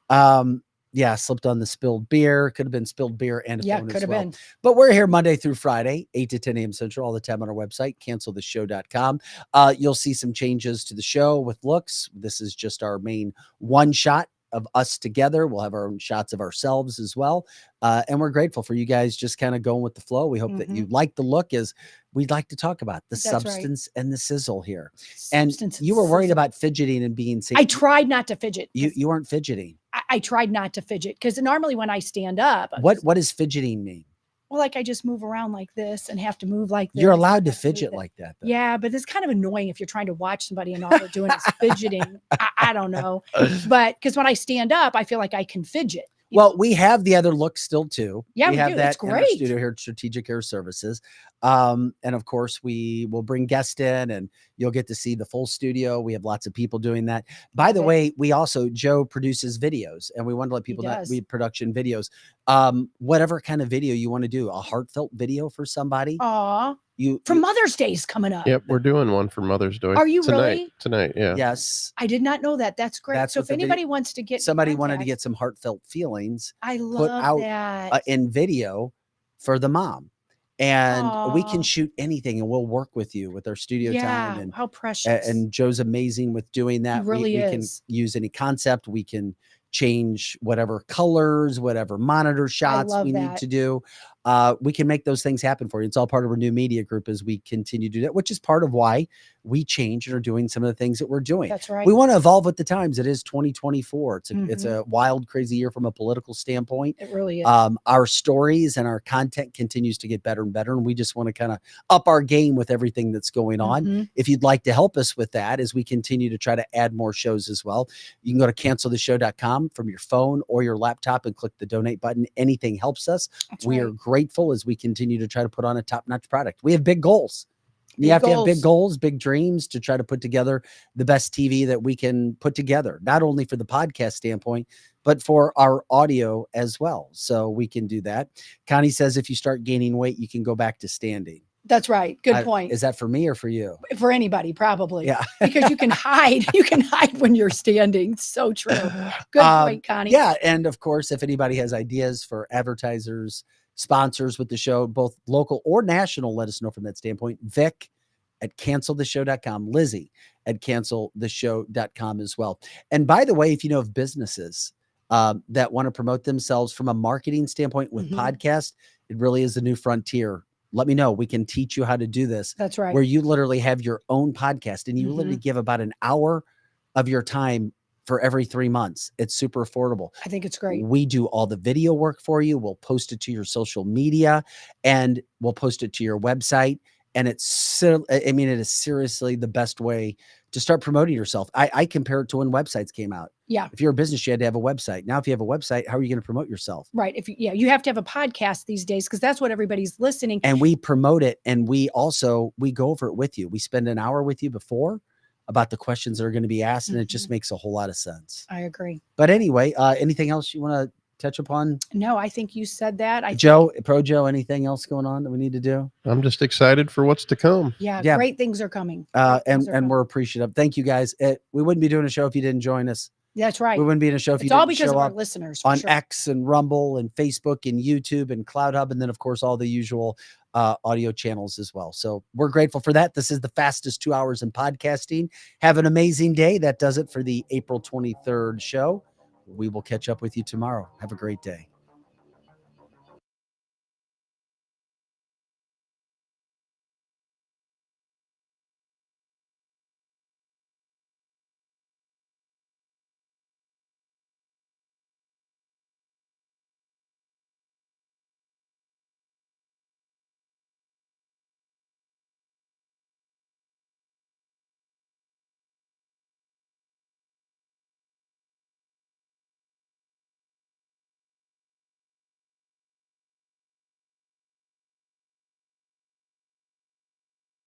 Yeah, slipped on the spilled beer. Could have been spilled beer and a phone could as have well. been. But we're here Monday through Friday, 8 to 10 a.m. Central, all the time on our website, canceltheshow.com. You'll see some changes to the show with looks. This is just our main one shot of us together. We'll have our own shots of ourselves as well. And we're grateful for you guys just kind of going with the flow. We hope that you like the look, as we'd like to talk about the substance and the sizzle here. And you were worried about fidgeting and being safe. I tried not to fidget. You weren't fidgeting. I tried not to fidget because normally when I stand up, What does fidgeting mean? well, like I just move around like this and have to move like this. You're allowed to fidget like that, though. Yeah, but it's kind of annoying if you're trying to watch somebody and all they're doing is fidgeting. I don't know. But because when I stand up, I feel like I can fidget. Well, we have the other look still too. Yeah, we have do. that It's in our great. studio here at Strategic Air Services. And of course, we will bring guests in and you'll get to see the full studio. We have lots of people doing that. By the way, we also, Joe produces videos, and we want to let people know we production videos. Whatever kind of video you want to do, a heartfelt video for somebody. Aw. For Mother's Day is coming up. Yep, we're doing one for Mother's Day. Are you tonight, really? Tonight, yeah. Yes. I did not know that. That's great. That's So what if the video- anybody wants to get Somebody in wanted to contact- get some heartfelt feelings I put love out that. in video for the mom. And we can Aw. shoot anything, and we'll work with you with our studio Yeah, time. And how precious. And Joe's amazing with doing that. really we can is. use any concept. We can change whatever colors, whatever monitor shots love we need that. to do. We can make those things happen for you. It's all part of our new media group as we continue to do that, which is part of why we change and are doing some of the things that we're doing. That's right. We want to evolve with the times. It is 2024. It's Mhm. a wild, crazy year from a political standpoint. It really is. Our stories and our content continues to get better and better. And we just want to kind of up our game with everything that's going on. Mhm. If you'd like to help us with that, as we continue to try to add more shows as well, you can go to canceltheshow.com from your phone or your laptop and click the donate button. Anything helps us. We are grateful as we continue to try to put on a top-notch product. We have big goals. You have to have big goals, big dreams to try to put together the best TV that we can put together, not only for the podcast standpoint, but for our audio as well. So we can do that. Connie says if you start gaining weight, you can go back to standing. That's right. Good point. Is that for me or for you? For anybody, probably. Yeah. Because you can hide. You can hide when you're standing. So true. Good point, Connie. Yeah. And of course, if anybody has ideas for advertisers, sponsors with the show, both local or national, let us know from that standpoint. Vic at canceltheshow.com, Lizzie at canceltheshow.com as well. And by the way, if you know of businesses that want to promote themselves from a marketing standpoint with podcast, it really is a new frontier. Let me know. We can teach you how to do this. That's right. Where you literally have your own podcast and you literally give about an hour of your time for every 3 months. It's super affordable. I think it's great. We do all the video work for you. We'll post it to your social media and we'll post it to your website. And it is seriously the best way to start promoting yourself. I compare it to when websites came out. Yeah. If you're a business, you had to have a website. Now, if you have a website, how are you going to promote yourself? Right. You have to have a podcast these days because that's what everybody's listening. And we promote it. And we go over it with you. We spend an hour with you before about the questions that are going to be asked. And it just makes a whole lot of sense. I agree. But anyway, anything else you want to touch upon? No, I think you said that. Joe, anything else going on that we need to do? I'm just excited for what's to come. Yeah. Great things are coming. And we're appreciative. Thank you guys. We wouldn't be doing a show if you didn't join us. That's right. We wouldn't be in a show if you It's all didn't because show of our up listeners for on sure. X and Rumble and Facebook and YouTube and Cloud Hub. And then of course, all the usual audio channels as well. So we're grateful for that. This is the fastest 2 hours in podcasting. Have an amazing day. That does it for the April 23rd show. We will catch up with you tomorrow. Have a great day.